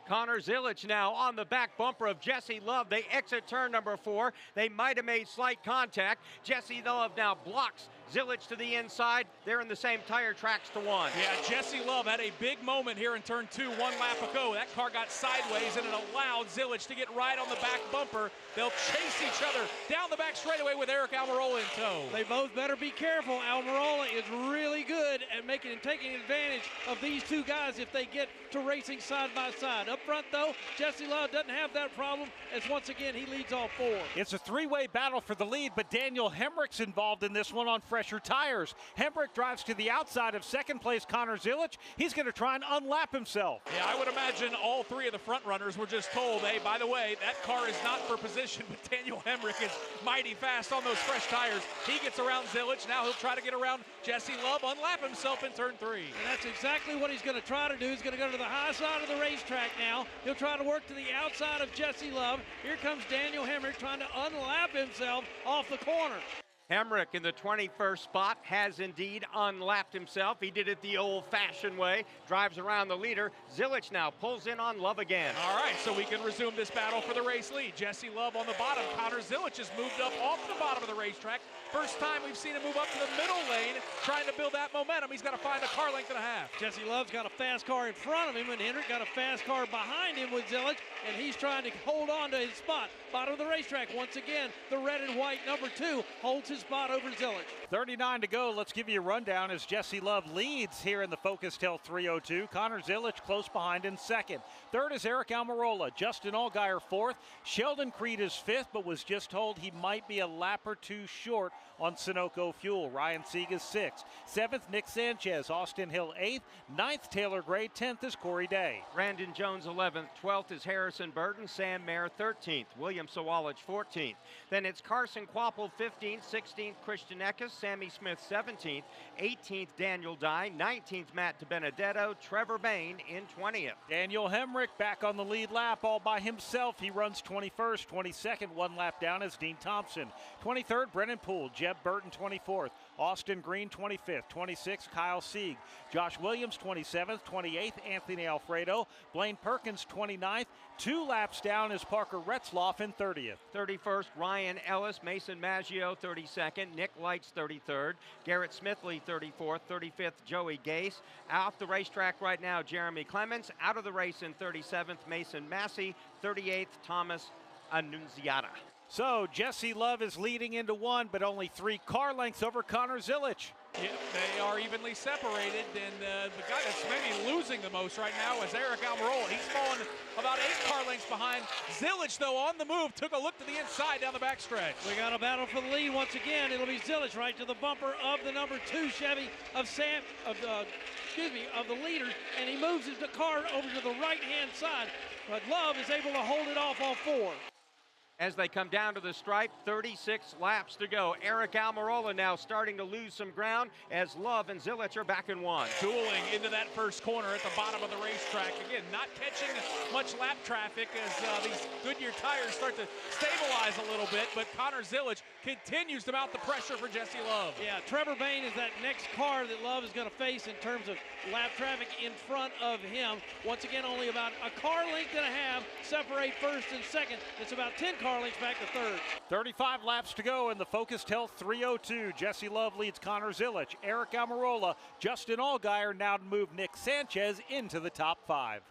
Connor Zilic now on the back bumper of Jesse Love. They exit turn number 4. They might have made slight contact. Jesse Love now blocks Zilic to the inside. They're in the same tire tracks to 1. Yeah, Jesse Love had a big moment here in turn 2 1 lap ago. That car got sideways and it allowed Zilic to get right on the back bumper. They'll chase each other down the back straightaway with Eric Almirola in tow. They both better be careful. Almirola is really good at taking advantage of these two guys if they get to racing side by side. Up front, though, Jesse Love doesn't have that problem, as once again he leads all 4. It's a 3-way battle for the lead, but Daniel Hemrick's involved in this one on fresher tires. Hemrick drives to the outside of second place Connor Zilic. He's going to try and unlap himself. Yeah, I would imagine all 3 of the front runners were just told, hey, by the way, that car is not for position, but Daniel Hemrick is mighty fast on those fresh tires. He gets around Zilic. Now he'll try to get around Jesse Love, unlap himself in turn 3. And that's exactly what he's going to try to do. He's going to go to the high side of the racetrack now. He'll try to work to the outside of Jesse Love. Here comes Daniel Hemrick trying to unlap himself off the corner. Hemrick in the 21st spot has indeed unlapped himself. He did it the old-fashioned way, drives around the leader. Zilic now pulls in on Love again. All right, so we can resume this battle for the race lead. Jesse Love on the bottom. Connor Zilic has moved up off the bottom of the racetrack. First time we've seen him move up to the middle lane, trying to build that momentum. He's got to find a car length and a half. Jesse Love's got a fast car in front of him, and Hendrick got a fast car behind him with Zilic, and he's trying to hold on to his spot. Bottom of the racetrack, once again, the red and white number 2 holds his spot over Zilic. 39 to go. Let's give you a rundown as Jesse Love leads here in the Focus Tail 302. Connor Zilic close behind in second. Third is Eric Almirola. Justin Allgaier fourth. Sheldon Creed is fifth, but was just told he might be a lap or 2 short on Sunoco fuel. Ryan Sieg is sixth. Seventh, Nick Sanchez. Austin Hill eighth. Ninth, Taylor Gray. 10th is Corey Day. Brandon Jones 11th. 12th is Harrison Burton. Sam Mayer 13th. William Sawalich 14th. Then it's Carson Quapple 15th. 16th, Christian Eckes. Sammy Smith 17th. 18th, Daniel Dye. 19th, Matt DiBenedetto. Trevor Bain in 20th. Daniel Hemrick back on the lead lap all by himself. He runs 21st. 22nd, 1 lap down is Dean Thompson. 23rd, Brennan Poole. Jeb Burton 24th. Austin Green 25th. 26th, Kyle Sieg. Josh Williams 27th. 28th, Anthony Alfredo. Blaine Perkins 29th. 2 laps down is Parker Retzloff in 30th. 31st, Ryan Ellis. Mason Maggio 32nd. Nick Lights 33rd. Garrett Smithley 34th. 35th, Joey Gase. Off the racetrack right now, Jeremy Clements. Out of the race in 37th, Mason Massey. 38th, Thomas Annunziata. So Jesse Love is leading into 1, but only 3 car lengths over Connor Zilic. Yeah, they are evenly separated, and the guy that's maybe losing the most right now is Eric Almirola. He's fallen about 8 car lengths behind. Zilic, though, on the move, took a look to the inside down the backstretch. We got a battle for the lead once again. It'll be Zilic right to the bumper of the number 2 Chevy of the leader, and he moves his car over to the right-hand side. But Love is able to hold it off all 4. As they come down to the stripe, 36 laps to go. Eric Almirola now starting to lose some ground as Love and Zilic are back in 1. Dueling into that first corner at the bottom of the racetrack. Again, not catching much lap traffic as these Goodyear tires start to stabilize a little bit, but Connor Zilic continues to mount the pressure for Jesse Love. Yeah, Trevor Bain is that next car that Love is going to face in terms of lap traffic in front of him. Once again, only about a car length and a half separate first and second. It's about 10 car lengths back to third. 35 laps to go in the Focus Tail 302. Jesse Love leads Connor Zilic. Eric Almirola, Justin Allgaier now to move Nick Sanchez into the top 5.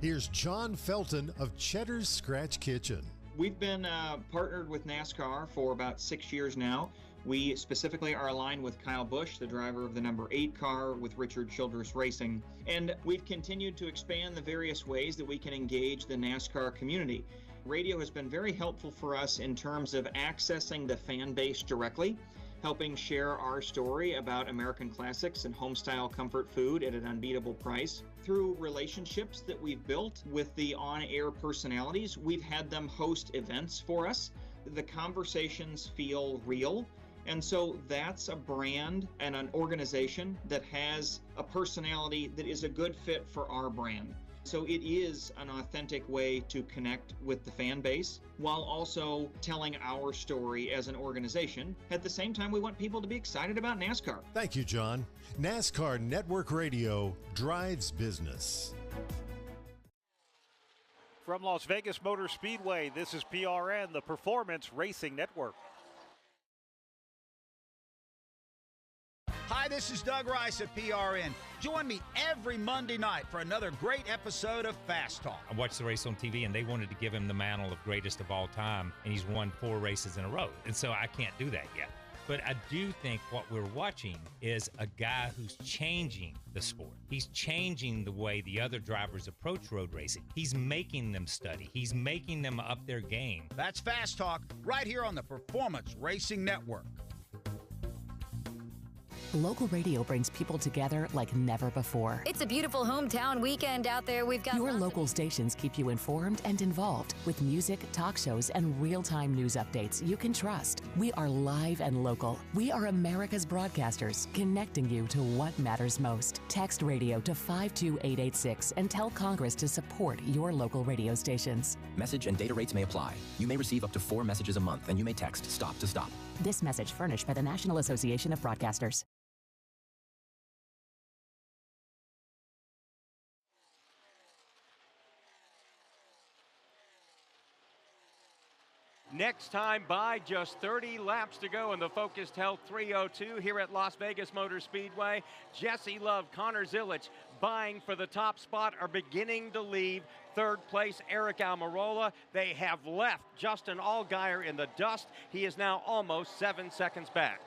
Here's John Felton of Cheddar's Scratch Kitchen. We've been partnered with NASCAR for about 6 years now. We specifically are aligned with Kyle Busch, the driver of the number 8 car with Richard Childress Racing. And we've continued to expand the various ways that we can engage the NASCAR community. Radio has been very helpful for us in terms of accessing the fan base directly, helping share our story about American classics and homestyle comfort food at an unbeatable price. Through relationships that we've built with the on-air personalities, we've had them host events for us. The conversations feel real And so that's a brand and an organization that has a personality that is a good fit for our brand. So it is an authentic way to connect with the fan base while also telling our story as an organization. At the same time, we want people to be excited about NASCAR. Thank you, John. NASCAR Network Radio drives business. From Las Vegas Motor Speedway, this is PRN, the Performance Racing Network. Hi, this is Doug Rice at PRN. Join me every Monday night for another great episode of Fast Talk. I watched the race on TV, and they wanted to give him the mantle of greatest of all time, and he's won 4 races in a row. And so I can't do that yet. But I do think what we're watching is a guy who's changing the sport. He's changing the way the other drivers approach road racing. He's making them study. He's making them up their game. That's Fast Talk right here on the Performance Racing Network. Local radio brings people together like never before. It's a beautiful hometown weekend out there. We've got your local stations keep you informed and involved with music, talk shows, and real-time news updates you can trust. We are live and local. We are America's broadcasters, connecting you to what matters most. Text radio to 52886 and tell Congress to support your local radio stations. Message and data rates may apply. You may receive up to 4 messages a month, and you may text STOP to STOP. This message furnished by the National Association of Broadcasters. Next time by, just 30 laps to go in the Focused Health 302 here at Las Vegas Motor Speedway. Jesse Love, Connor Zilic vying for the top spot are beginning to leave. Third place, Eric Almirola. They have left Justin Allgaier in the dust. He is now almost 7 seconds back.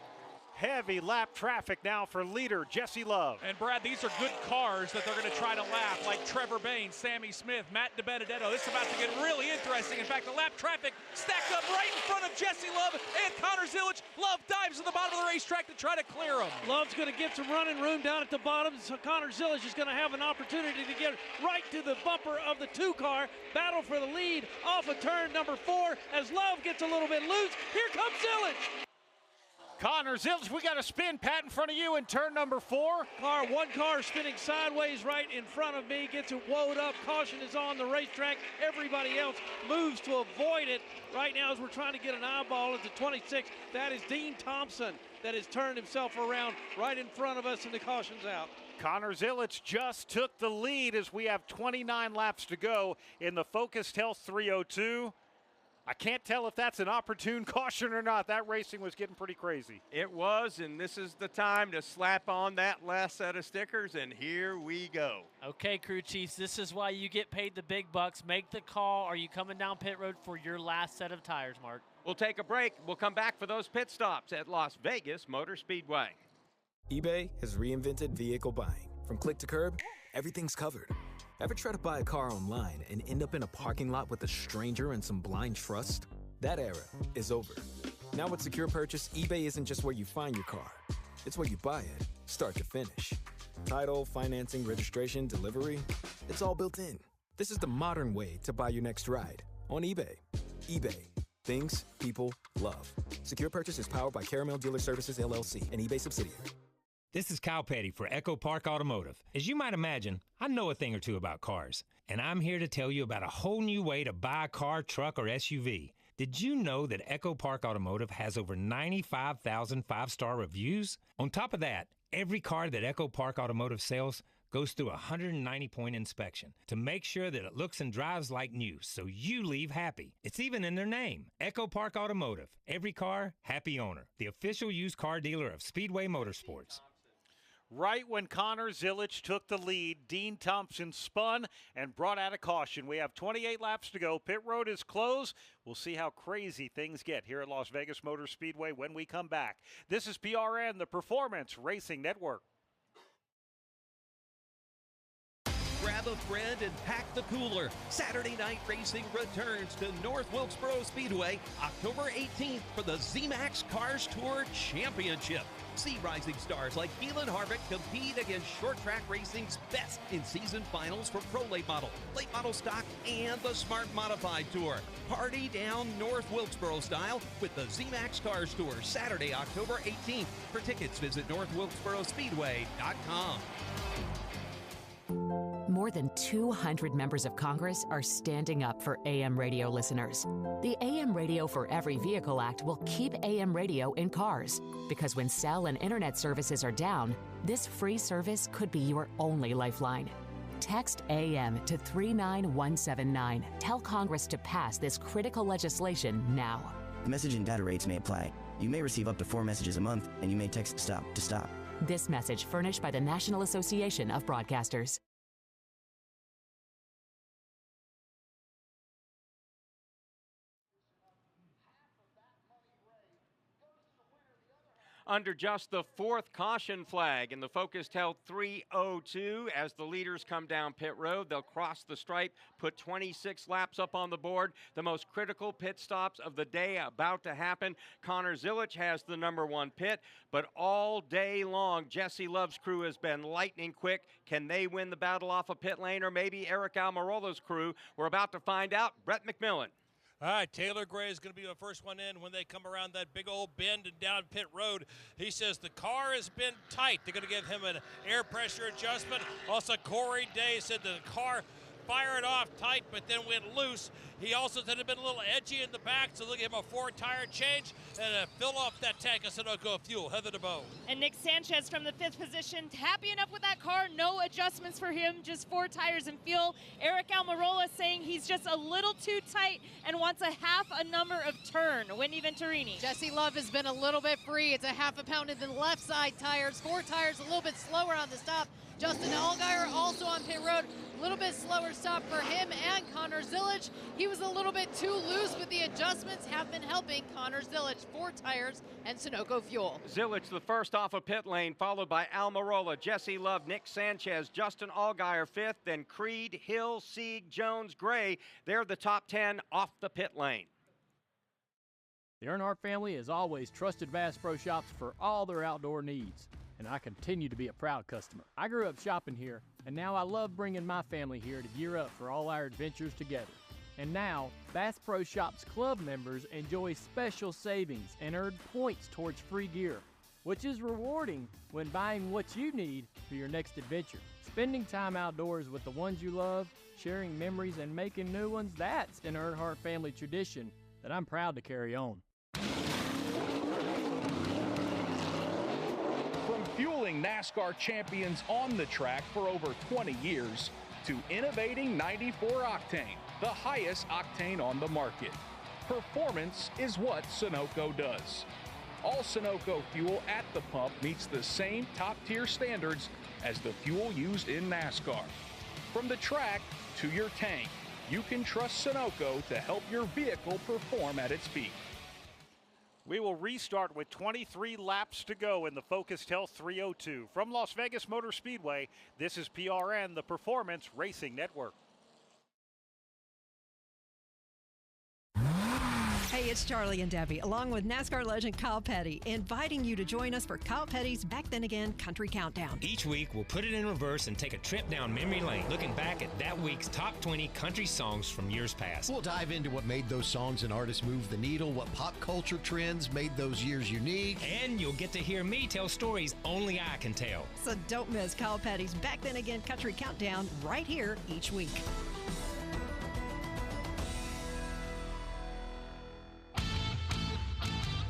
Heavy lap traffic now for leader Jesse Love. And Brad, these are good cars that they're going to try to lap, like Trevor Bayne, Sammy Smith, Matt DiBenedetto. This is about to get really interesting. In fact, the lap traffic stacked up right in front of Jesse Love and Connor Zilic. Love dives to the bottom of the racetrack to try to clear him. Love's going to get some running room down at the bottom, so Connor Zilic is going to have an opportunity to get right to the bumper of the 2 car. Battle for the lead off of turn number 4 as Love gets a little bit loose. Here comes Zilic. Connor Zilic, we got a spin, Pat, in front of you in turn number 4. One car spinning sideways right in front of me, gets it woed up. Caution is on the racetrack. Everybody else moves to avoid it. Right now, as we're trying to get an eyeball at the 26, that is Dean Thompson that has turned himself around right in front of us, and the caution's out. Connor Zilic just took the lead as we have 29 laps to go in the Focused Health 302. I can't tell if that's an opportune caution or not. That racing was getting pretty crazy. It was, and this is the time to slap on that last set of stickers, and here we go. Okay, crew chiefs, this is why you get paid the big bucks. Make the call. Are you coming down pit road for your last set of tires, Mark? We'll take a break. We'll come back for those pit stops at Las Vegas Motor Speedway. eBay has reinvented vehicle buying. From click to curb, everything's covered. Ever try to buy a car online and end up in a parking lot with a stranger and some blind trust? That era is over. Now with Secure Purchase, eBay isn't just where you find your car. It's where you buy it, start to finish. Title, financing, registration, delivery, it's all built in. This is the modern way to buy your next ride on eBay. eBay. Things people love. Secure Purchase is powered by Caramel Dealer Services, LLC, an eBay subsidiary. This is Kyle Petty for Echo Park Automotive. As you might imagine, I know a thing or two about cars, and I'm here to tell you about a whole new way to buy a car, truck, or SUV. Did you know that Echo Park Automotive has over 95,000 five-star reviews? On top of that, every car that Echo Park Automotive sells goes through a 190-point inspection to make sure that it looks and drives like new, so you leave happy. It's even in their name, Echo Park Automotive. Every car, happy owner. The official used car dealer of Speedway Motorsports. Right when Connor Zilic took the lead, Dean Thompson spun and brought out a caution. We have 28 laps to go. Pit road is closed. We'll see how crazy things get here at Las Vegas Motor Speedway when we come back. This is PRN, the Performance Racing Network. grab a friend and pack the cooler. Saturday Night Racing returns to North Wilkesboro Speedway October 18th for the ZMAX Cars Tour Championship. See rising stars like Keelan Harvick compete against short track racing's best in season finals for Pro Late Model stock, and the Smart Modified Tour. Party down North Wilkesboro style with the ZMAX Cars Tour Saturday, October 18th. For tickets, visit northwilkesborospeedway.com. More than 200 members of Congress are standing up for AM radio listeners. The AM Radio for Every Vehicle Act will keep AM radio in cars, because when cell and internet services are down, this free service could be your only lifeline. Text AM to 39179. Tell Congress to pass this critical legislation now. The message and data rates may apply. You may receive up to 4 messages a month, and you may text STOP to stop. This message furnished by the National Association of Broadcasters. Under just the fourth caution flag, and the Focus held 3:02 as the leaders come down pit road. They'll cross the stripe, put 26 laps up on the board. The most critical pit stops of the day about to happen. Connor Zilic has the #1 pit, but all day long, Jesse Love's crew has been lightning quick. Can they win the battle off of pit lane, or maybe Eric Almirola's crew? We're about to find out. Brett McMillan. All right, Taylor Gray is going to be the first one in when they come around that big old bend and down pit road. He says the car has been tight. They're going to give him an air pressure adjustment. Also, Corey Day said the car fired off tight but then went loose. He also said it had been a little edgy in the back, so they'll give him a 4-tire change and fill off that tank of Sunoco fuel. Heather DeBow. And Nick Sanchez from the 5th position, happy enough with that car. No adjustments for him, just 4 tires and fuel. Eric Almirola saying he's just a little too tight and wants a half a number of turn. Whitney Venturini. Jesse Love has been a little bit free. It's a half a pound in the left side tires. 4 tires a little bit slower on the stop. Justin Allgaier also on pit road. A little bit slower stop for him and Connor Zilic. He was a little bit too loose, but the adjustments have been helping Connor Zilic. 4 tires and Sunoco fuel. Zilic the first off of pit lane, followed by Almirola, Jesse Love, Nick Sanchez, Justin Allgaier 5th, then Creed, Hill, Sieg, Jones, Gray. They're the top 10 off the pit lane. The Earnhardt family has always trusted Bass Pro Shops for all their outdoor needs, and I continue to be a proud customer. I grew up shopping here, and now I love bringing my family here to gear up for all our adventures together. And now, Bass Pro Shops Club members enjoy special savings and earn points towards free gear, which is rewarding when buying what you need for your next adventure. Spending time outdoors with the ones you love, sharing memories and making new ones, that's an Earnhardt family tradition that I'm proud to carry on. From fueling NASCAR champions on the track for over 20 years to innovating 94 octane, the highest octane on the market. Performance is what Sunoco does. All Sunoco fuel at the pump meets the same top-tier standards as the fuel used in NASCAR. From the track to your tank, you can trust Sunoco to help your vehicle perform at its peak. We will restart with 23 laps to go in the Focus Health 302. From Las Vegas Motor Speedway, this is PRN, the Performance Racing Network. Hey, it's Charlie and Debbie, along with NASCAR legend Kyle Petty, inviting you to join us for Kyle Petty's Back Then Again Country Countdown. Each week, we'll put it in reverse and take a trip down memory lane, looking back at that week's top 20 country songs from years past. We'll dive into what made those songs and artists move the needle, what pop culture trends made those years unique. And you'll get to hear me tell stories only I can tell. So don't miss Kyle Petty's Back Then Again Country Countdown right here each week.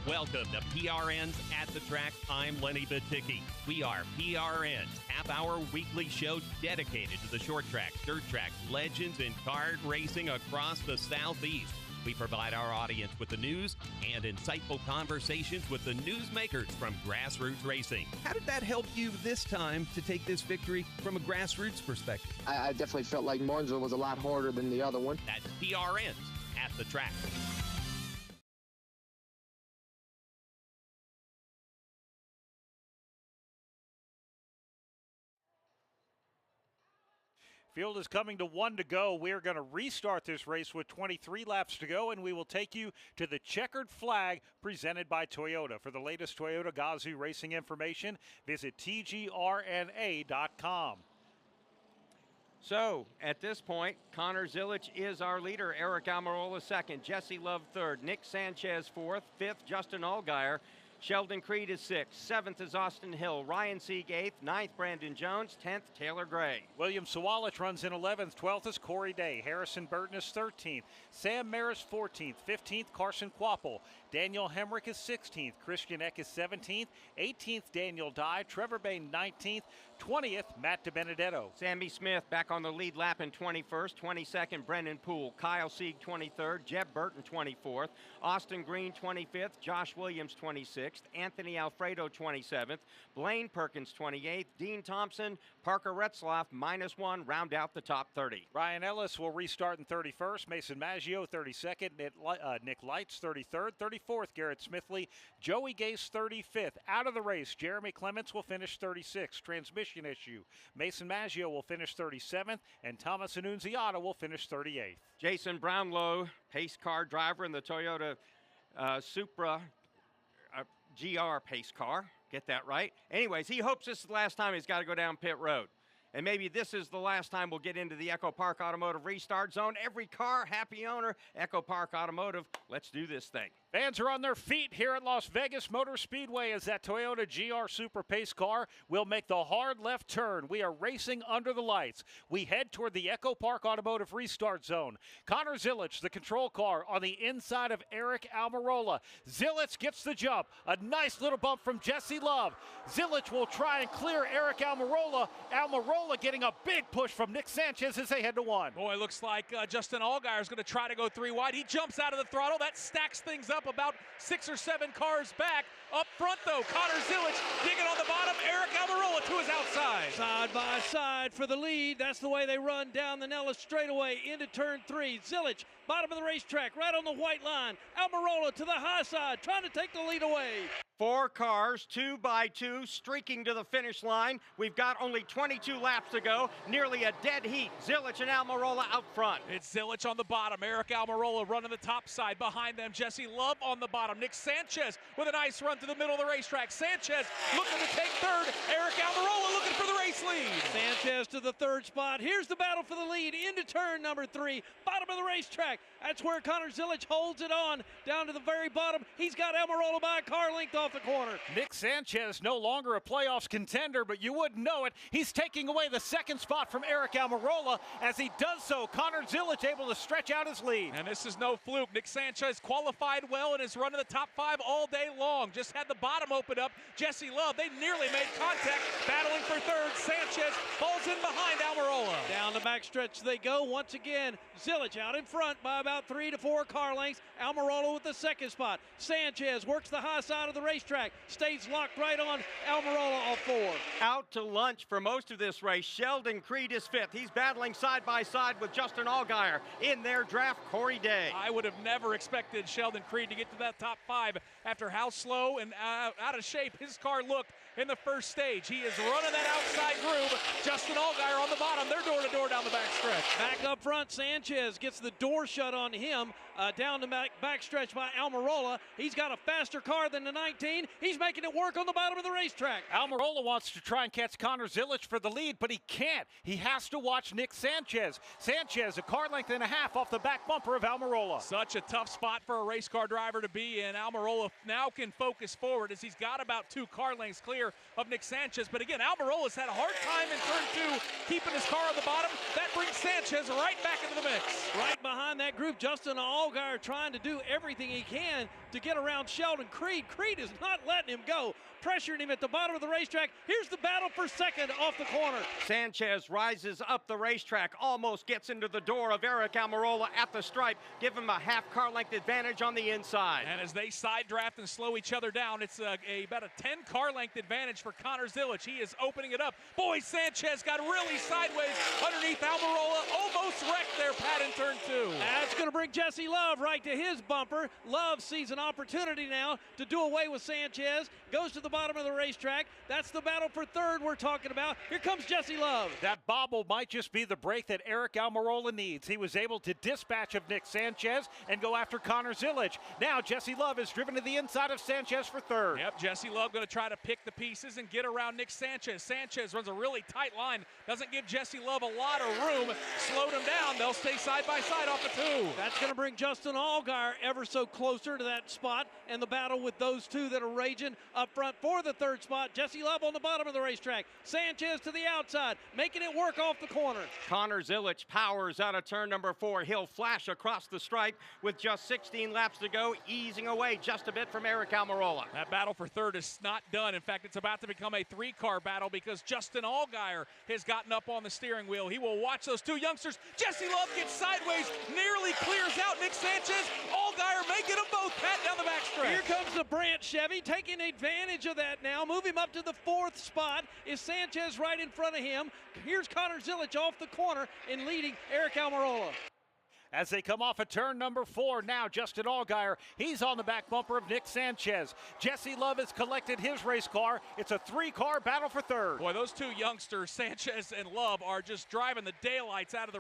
Welcome to PRN's At the Track. I'm Lenny Baticki. We are PRN's half-hour weekly show dedicated to the short track, dirt track, legends, and kart racing across the Southeast. We provide our audience with the news and insightful conversations with the newsmakers from grassroots racing. How did that help you this time to take this victory from a grassroots perspective? I definitely felt like Martinsville was a lot harder than the other one. That's PRN's At the Track. Field is coming to 1 to go. We're going to restart this race with 23 laps to go, and we will take you to the checkered flag presented by Toyota. For the latest Toyota Gazoo racing information, visit tgrna.com. So, at this point, Connor Zilic is our leader. Eric Almirola second. Jesse Love third. Nick Sanchez fourth. Fifth, Justin Allgaier. Sheldon Creed is sixth. Seventh is Austin Hill. Ryan Sieg eighth. Ninth, Brandon Jones. 10th, Taylor Gray. William Sawalich runs in 11th. 12th is Corey Day. Harrison Burton is 13th. Sam Maris 14th. 15th, Carson Quapple. Daniel Hemrick is 16th. Christian Eck is 17th. 18th, Daniel Dye. Trevor Bain 19th. 20th, Matt DiBenedetto. Sammy Smith back on the lead lap in 21st. 22nd, Brennan Poole. Kyle Sieg 23rd. Jeb Burton 24th. Austin Green 25th. Josh Williams 26th. Anthony Alfredo 27th. Blaine Perkins 28th. Dean Thompson, Parker Retzlaff -1 round out the top 30. Ryan Ellis will restart in 31st. Mason Maggio 32nd. Nick Lights 33rd. 34th, Garrett Smithley. Joey Gase 35th. Out of the race, Jeremy Clements will finish 36th. Transmission issue. Mason Maggio will finish 37th, and Thomas Annunziata will finish 38th. Jason Brownlow, pace car driver in the Toyota Supra GR pace car. Get that right. Anyways, he hopes this is the last time he's got to go down pit road. And maybe this is the last time we'll get into the Echo Park Automotive restart zone. Every car, happy owner. Echo Park Automotive, let's do this thing. Fans are on their feet here at Las Vegas Motor Speedway as that Toyota GR Supra pace car will make the hard left turn. We are racing under the lights. We head toward the Echo Park Automotive restart zone. Connor Zilic, the control car, on the inside of Eric Almirola. Zilic gets the jump. A nice little bump from Jesse Love. Zilic will try and clear Eric Almirola. Almirola getting a big push from Nick Sanchez as they head to 1. Boy, looks like Justin Allgaier is going to try to go 3 wide. He jumps out of the throttle. That stacks things up about 6 or 7 cars back. Up front, though, Connor Zilic digging on the bottom. Eric Almirola to his outside. Side by side for the lead. That's the way they run down the Nellis straightaway into turn 3. Zilic, bottom of the racetrack, right on the white line. Almirola to the high side, trying to take the lead away. 4 cars, 2 by 2, streaking to the finish line. We've got only 22 laps to go. Nearly a dead heat. Zilic and Almirola out front. It's Zilic on the bottom. Eric Almirola running the top side. Behind them, Jesse Love on the bottom. Nick Sanchez with a nice run to the middle of the racetrack. Sanchez looking to take third. Eric Almirola looking for the race lead. Sanchez to the 3rd spot. Here's the battle for the lead into turn number 3. Bottom of the racetrack. That's where Connor Zilic holds it on. Down to the very bottom. He's got Almirola by a car length off the corner. Nick Sanchez no longer a playoffs contender, but you wouldn't know it. He's taking away the 2nd spot from Eric Almirola. As he does so, Connor Zilic able to stretch out his lead. And this is no fluke. Nick Sanchez qualified well and is running the top 5 all day long. Just had the bottom open up. Jesse Love, they nearly made contact, battling for 3rd. Sanchez falls in behind Almirola. Down the backstretch they go once again. Zilic out in front by about 3 to 4 car lengths. Almirola with the 2nd spot. Sanchez works the high side of the racetrack. Stays locked right on Almirola off 4. Out to lunch for most of this race. Sheldon Creed is 5th. He's battling side by side with Justin Allgaier. In their draft, Corey Day. I would have never expected Sheldon Creed to get to that top 5 after how slow and out of shape his car looked in the first stage. He is running that outside groove. Justin Allgaier on the bottom. They're door to door down the backstretch. Back up front, Sanchez gets the door shut on him. Down the backstretch by Almirola. He's got a faster car than the 19. He's making it work on the bottom of the racetrack. Almirola wants to try and catch Connor Zilic for the lead, but he can't. He has to watch Nick Sanchez. Sanchez, a car length and a half off the back bumper of Almirola. Such a tough spot for a race car driver to be in. Almirola now can focus forward as he's got about 2 car lengths clear of Nick Sanchez. But again, Almirola's had a hard time in turn 2 keeping his car on the bottom. That brings Sanchez right back into the mix. Right behind that group, Justin Allgaier trying to do everything he can to get around Sheldon Creed. Creed is not letting him go, pressuring him at the bottom of the racetrack. Here's the battle for 2nd off the corner. Sanchez rises up the racetrack, almost gets into the door of Eric Almirola at the stripe. Give him a half car length advantage on the inside. And as they side draft and slow each other down, it's about a 10 car length advantage advantage for Connor Zilic. He is opening it up. Boy, Sanchez got really sideways underneath Almirola. Almost wrecked there, Pat, in turn 2. That's going to bring Jesse Love right to his bumper. Love sees an opportunity now to do away with Sanchez. Goes to the bottom of the racetrack. That's the battle for third we're talking about. Here comes Jesse Love. That bobble might just be the break that Eric Almirola needs. He was able to dispatch of Nick Sanchez and go after Connor Zilic. Now Jesse Love is driven to the inside of Sanchez for third. Yep, Jesse Love going to try to pick the pieces and get around Nick Sanchez. Sanchez runs a really tight line. Doesn't give Jesse Love a lot of room. Slowed him down. They'll stay side by side off the 2. That's going to bring Justin Allgaier ever so closer to that spot, and the battle with those two that are raging up front for the third spot. Jesse Love on the bottom of the racetrack. Sanchez to the outside, making it work off the corner. Connor Zilic powers out of turn number 4. He'll flash across the stripe with just 16 laps to go, easing away just a bit from Eric Almirola. That battle for third is not done. In fact, it's about to become a 3-car battle because Justin Allgaier has gotten up on the steering wheel. He will watch those 2 youngsters. Jesse Love gets sideways, nearly clears out Nick Sanchez. Allgaier making them both pat down the backstretch. Here comes the Brandt Chevy, taking advantage of that now. Move him up to the 4th spot. Is Sanchez right in front of him? Here's Connor Zilic off the corner and leading Eric Almirola. As they come off of turn number 4, now Justin Allgaier, he's on the back bumper of Nick Sanchez. Jesse Love has collected his race car. It's a 3-car battle for third. Boy, those 2 youngsters, Sanchez and Love, are just driving the daylights out of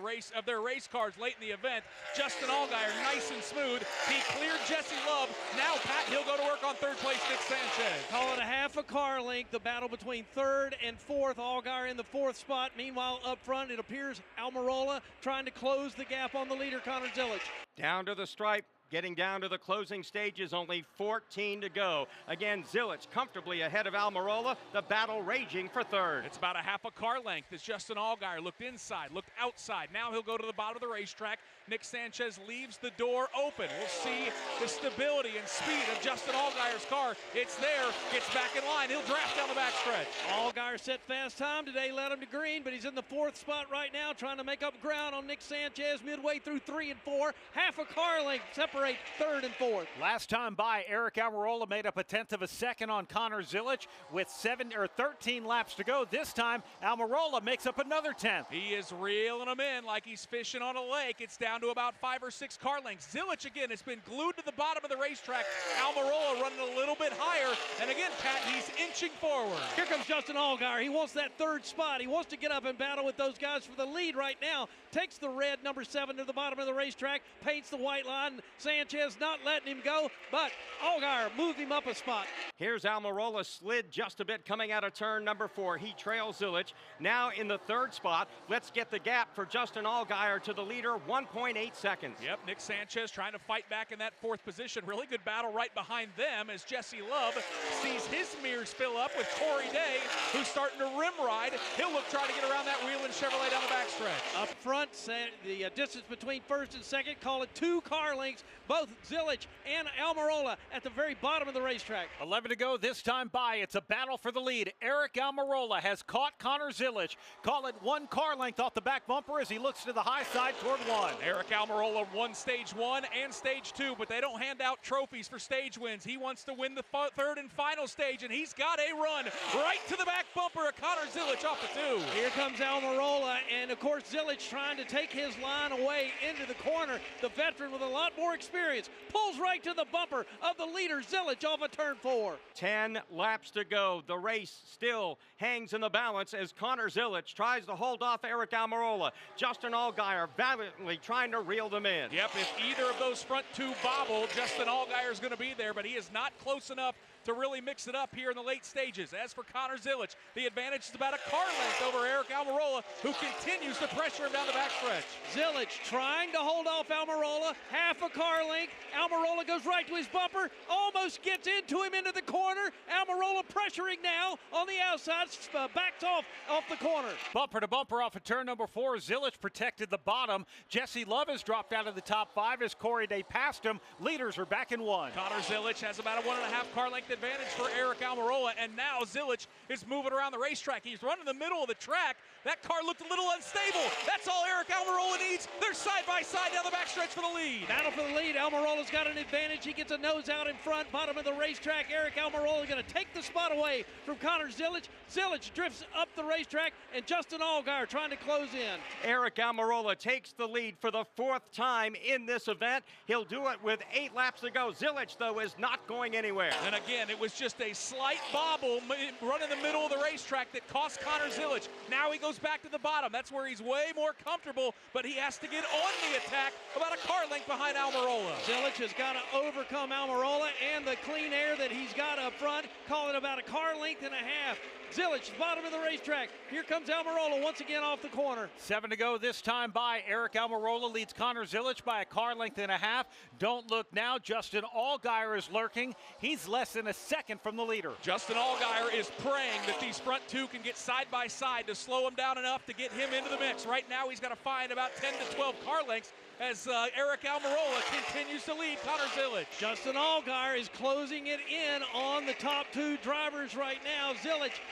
their race cars late in the event. Justin Allgaier, nice and smooth. He cleared Jesse Love. Now, Pat, he'll go to work on third place, Nick Sanchez. Call it a half a car length, the battle between third and 4th. Allgaier in the 4th spot. Meanwhile, up front, it appears Almirola trying to close the gap on the leader, Connor Zilic. Down to the stripe, getting down to the closing stages, only 14 to go. Again, Zilic comfortably ahead of Almirola, the battle raging for third. It's about a half a car length as Justin Allgaier looked inside, looked outside. Now he'll go to the bottom of the racetrack. Nick Sanchez leaves the door open. We'll see the stability and speed of Justin Allgaier's car. It's there, gets back in line. He'll draft down the backstretch. Allgaier set fast time today, led him to green, but he's in the 4th spot right now, trying to make up ground on Nick Sanchez midway through 3 and 4. Half a car length separate 3rd and 4th. Last time by, Eric Almirola made up a 1/10 of a second on Connor Zilic with 13 laps to go. This time, Almirola makes up another 1/10. He is reeling them in like he's fishing on a lake. It's down to about 5 or 6 car lengths. Zilic again has been glued to the bottom of the racetrack. Almirola running a little bit higher, and again, Pat, he's inching forward. Here comes Justin Allgaier. He wants that 3rd spot. He wants to get up and battle with those guys for the lead right now. Takes the red number 7 to the bottom of the racetrack, paints the white line. Sanchez not letting him go, but Allgaier moved him up a spot. Here's Almirola, slid just a bit coming out of turn number 4. He trails Zilic. Now in the 3rd spot. Let's get the gap for Justin Allgaier to the leader, 1.8 seconds. Yep, Nick Sanchez trying to fight back in that 4th position. Really good battle right behind them as Jesse Love sees his mirrors fill up with Corey Day, who's starting to rim ride. He'll look trying to get around that Whelen Chevrolet down the backstretch. Up front, the distance between 1st and 2nd, call it 2 car lengths. Both Zilic and Almirola at the very bottom of the racetrack. 11 to go this time by. It's a battle for the lead. Eric Almirola has caught Connor Zilic. Call it 1 car length off the back bumper as he looks to the high side toward 1. Eric Almirola won stage 1 and stage 2, but they don't hand out trophies for stage wins. He wants to win the 3rd and final stage, and he's got a run right to the back bumper of Connor Zilic off the 2. Here comes Almirola, and of course Zilic trying to take his line away into the corner. The veteran with a lot more experience pulls right to the bumper of the leader Zilic off of turn 4. 10 laps to go. The race still hangs in the balance as Connor Zilic tries to hold off Eric Almirola. Justin Allgaier valiantly trying to reel them in. Yep, if either of those front 2 bobble, Justin Allgaier is going to be there, but he is not close enough to really mix it up here in the late stages. As for Connor Zilic, the advantage is about a car length over Eric Almirola, who continues to pressure him down the backstretch. Zilic trying to hold off Almirola, half a car length. Almirola goes right to his bumper, almost gets into him into the corner. Almirola pressuring now on the outside, backs off the corner. Bumper to bumper off of turn number 4. Zilic protected the bottom. Jesse Love has dropped out of the top 5 as Corey Day passed him. Leaders are back in 1. Connor Zilic has about a 1.5 car length length advantage for Eric Almirola, and now Zilic is moving around the racetrack. He's running the middle of the track. That car looked a little unstable. That's all Eric Almirola needs. They're side by side down the backstretch for the lead. Battle for the lead. Almirola's got an advantage. He gets a nose out in front, bottom of the racetrack. Eric Almirola going to take the spot away from Connor Zilic. Zilic drifts up the racetrack, and Justin Allgaier trying to close in. Eric Almirola takes the lead for the 4th time in this event. He'll do it with 8 laps to go. Zilic, though, is not going anywhere. And again, it was just a slight bobble run in the middle of the racetrack that cost Connor Zilic. Now he goes back to the bottom. That's where he's way more comfortable, but he has to get on the attack about a car length behind Almirola. Zilic has got to overcome Almirola and the clean air that he's got up front, calling about a car length and a half. Zilic, bottom of the racetrack. Here comes Almirola once again off the corner. 7 to go this time by Eric Almirola leads Connor Zilic by a car length and a half. Don't look now. Justin Allgaier is lurking. He's less than a second from the leader. Justin Allgaier is praying that these front two can get side by side to slow him down enough to get him into the mix. Right now he's got to find about 10 to 12 car lengths as Eric Almirola continues to lead Connor Zilic. Justin Allgaier is closing it in on the top 2 drivers right now.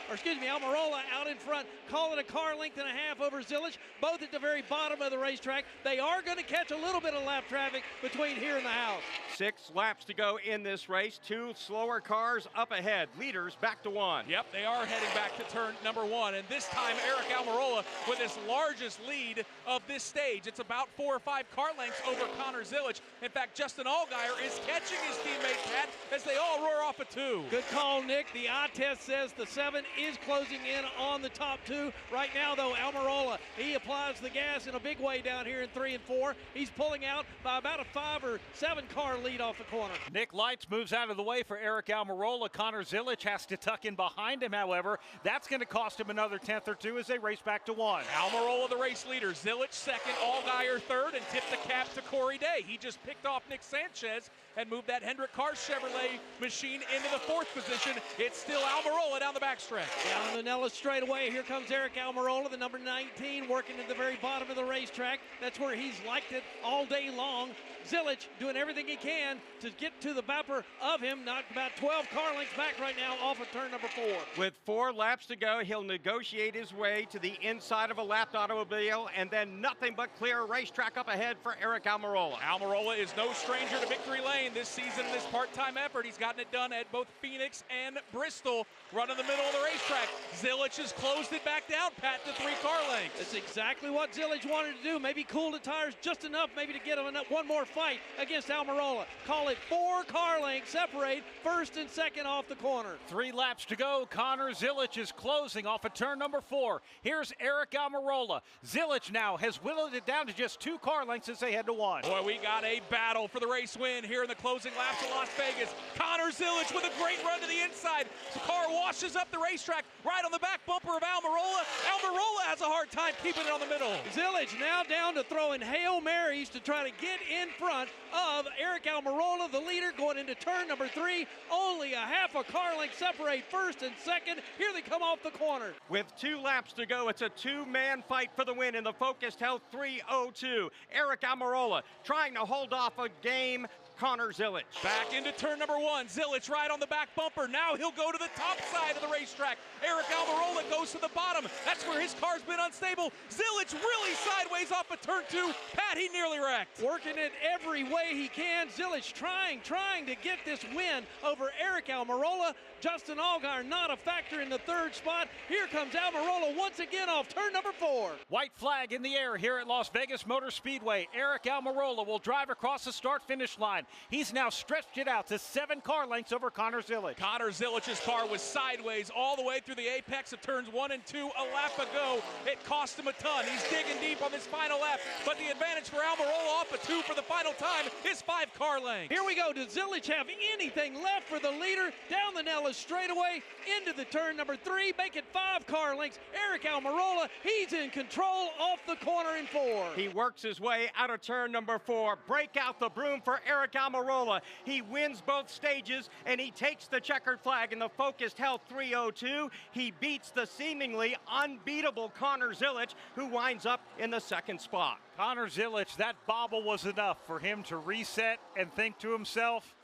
Almirola out in front, calling a car length and a half over Zilic, both at the very bottom of the racetrack. They are going to catch a little bit of lap traffic between here and the house. 6 laps to go in this race. 2 slower cars up ahead. Leaders back to 1. Yep, they are heading back to turn number 1, and this time Eric Almirola with his largest lead of this stage. It's about 4 or 5 car lengths over Connor Zilic. In fact, Justin Allgaier is catching his teammate Pat as they all roar off a 2. Good call, Nick. The eye test says the 7 is closing in on the top 2. Right now, though, Almirola, he applies the gas in a big way down here in 3 and 4. He's pulling out by about a 5 or 7 car lead off the corner. Nick Lights moves out of the way for Eric Almirola. Connor Zilic has to tuck in behind him, however. That's going to cost him another 10th or 2 as they race back to 1. Almirola, the race leader. Zilic second, Allgaier third, and tipped the cap to Corey Day. He just picked off Nick Sanchez and moved that Hendrick Cars Chevrolet machine into the 4th position. It's still Almirola down the backstretch. Down the Nellis straightaway, here comes Eric Almirola, the number 19, working at the very bottom of the racetrack. That's where he's liked it all day long. Zilic doing everything he can to get to the bumper of him, not about 12 car lengths back right now off of turn number 4. With 4 laps to go, he'll negotiate his way to the inside of a lapped automobile, and then nothing but clear racetrack up ahead for Eric Almirola. Almirola is no stranger to victory lane this season in this part-time effort. He's gotten it done at both Phoenix and Bristol, running the middle of the racetrack. Zilic has closed it back down, Pat, to 3 car lengths. That's exactly what Zilic wanted to do. Maybe cool the tires just enough, maybe to get him one more fight against Almirola. Call it 4 car lengths separate first and second off the corner. 3 laps to go. Connor Zilic is closing off of turn number 4. Here's Eric Almirola. Zilic now has whittled it down to just 2 car lengths as they head to 1. Boy, we got a battle for the race win here in the closing laps of Las Vegas. Connor Zilic with a great run to the inside. The car washes up the racetrack right on the back bumper of Almirola. Almirola has a hard time keeping it on the middle. Zilic now down to throwing Hail Marys to try to get in front of Eric Almirola, the leader, going into turn number 3. Only a half a car length separate first and second. Here they come off the corner. With 2 laps to go, it's a 2-man fight for the win in the Focused Health 302. Eric Almirola trying to hold off a game Connor Zilic. Back into turn number 1. Zilic right on the back bumper. Now he'll go to the top side of the racetrack. Eric Almirola goes to the bottom. That's where his car's been unstable. Zilic really sideways off of turn 2. Pat, he nearly wrecked. Working it every way he can. Zilic trying to get this win over Eric Almirola. Justin Allgaier not a factor in the 3rd spot. Here comes Almirola once again off turn number 4. White flag in the air here at Las Vegas Motor Speedway. Eric Almirola will drive across the start-finish line. He's now stretched it out to 7 car lengths over Connor Zilic. Connor Zilic's car was sideways all the way through the apex of turns 1 and 2 a lap ago. It cost him a ton. He's digging deep on this final lap, but the advantage for Almirola off a 2 for the final time is 5 car lengths. Here we go. Does Zilic have anything left for the leader? Down the Nellis straightaway into the turn number 3, make it 5 car lengths. Eric Almirola, he's in control off the corner in 4. He works his way out of turn number 4. Break out the broom for Eric Almirola. He wins both stages, and he takes the checkered flag in the Focused Health 302. He beats the seemingly unbeatable Connor Zilic, who winds up in the 2nd spot. Connor Zilic, that bobble was enough for him to reset and think to himself,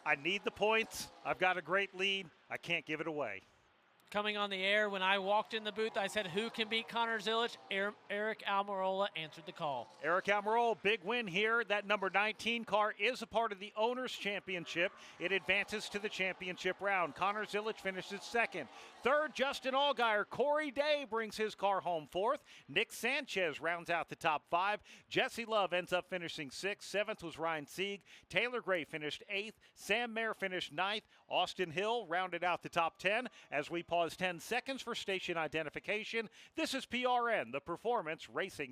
I need the points. I've got a great lead. I can't give it away. Coming on the air, when I walked in the booth, I said, who can beat Connor Zilic? Eric Almirola answered the call. Eric Almirola, big win here. That number 19 car is a part of the Owners' Championship. It advances to the championship round. Connor Zilic finishes second. Third, Justin Allgaier. Corey Day brings his car home fourth. Nick Sanchez rounds out the top 5. Jesse Love ends up finishing 6th. 7th was Ryan Sieg. Taylor Gray finished 8th. Sam Mayer finished 9th. Austin Hill rounded out the top 10. As we pause 10 seconds for station identification, this is PRN, the Performance Racing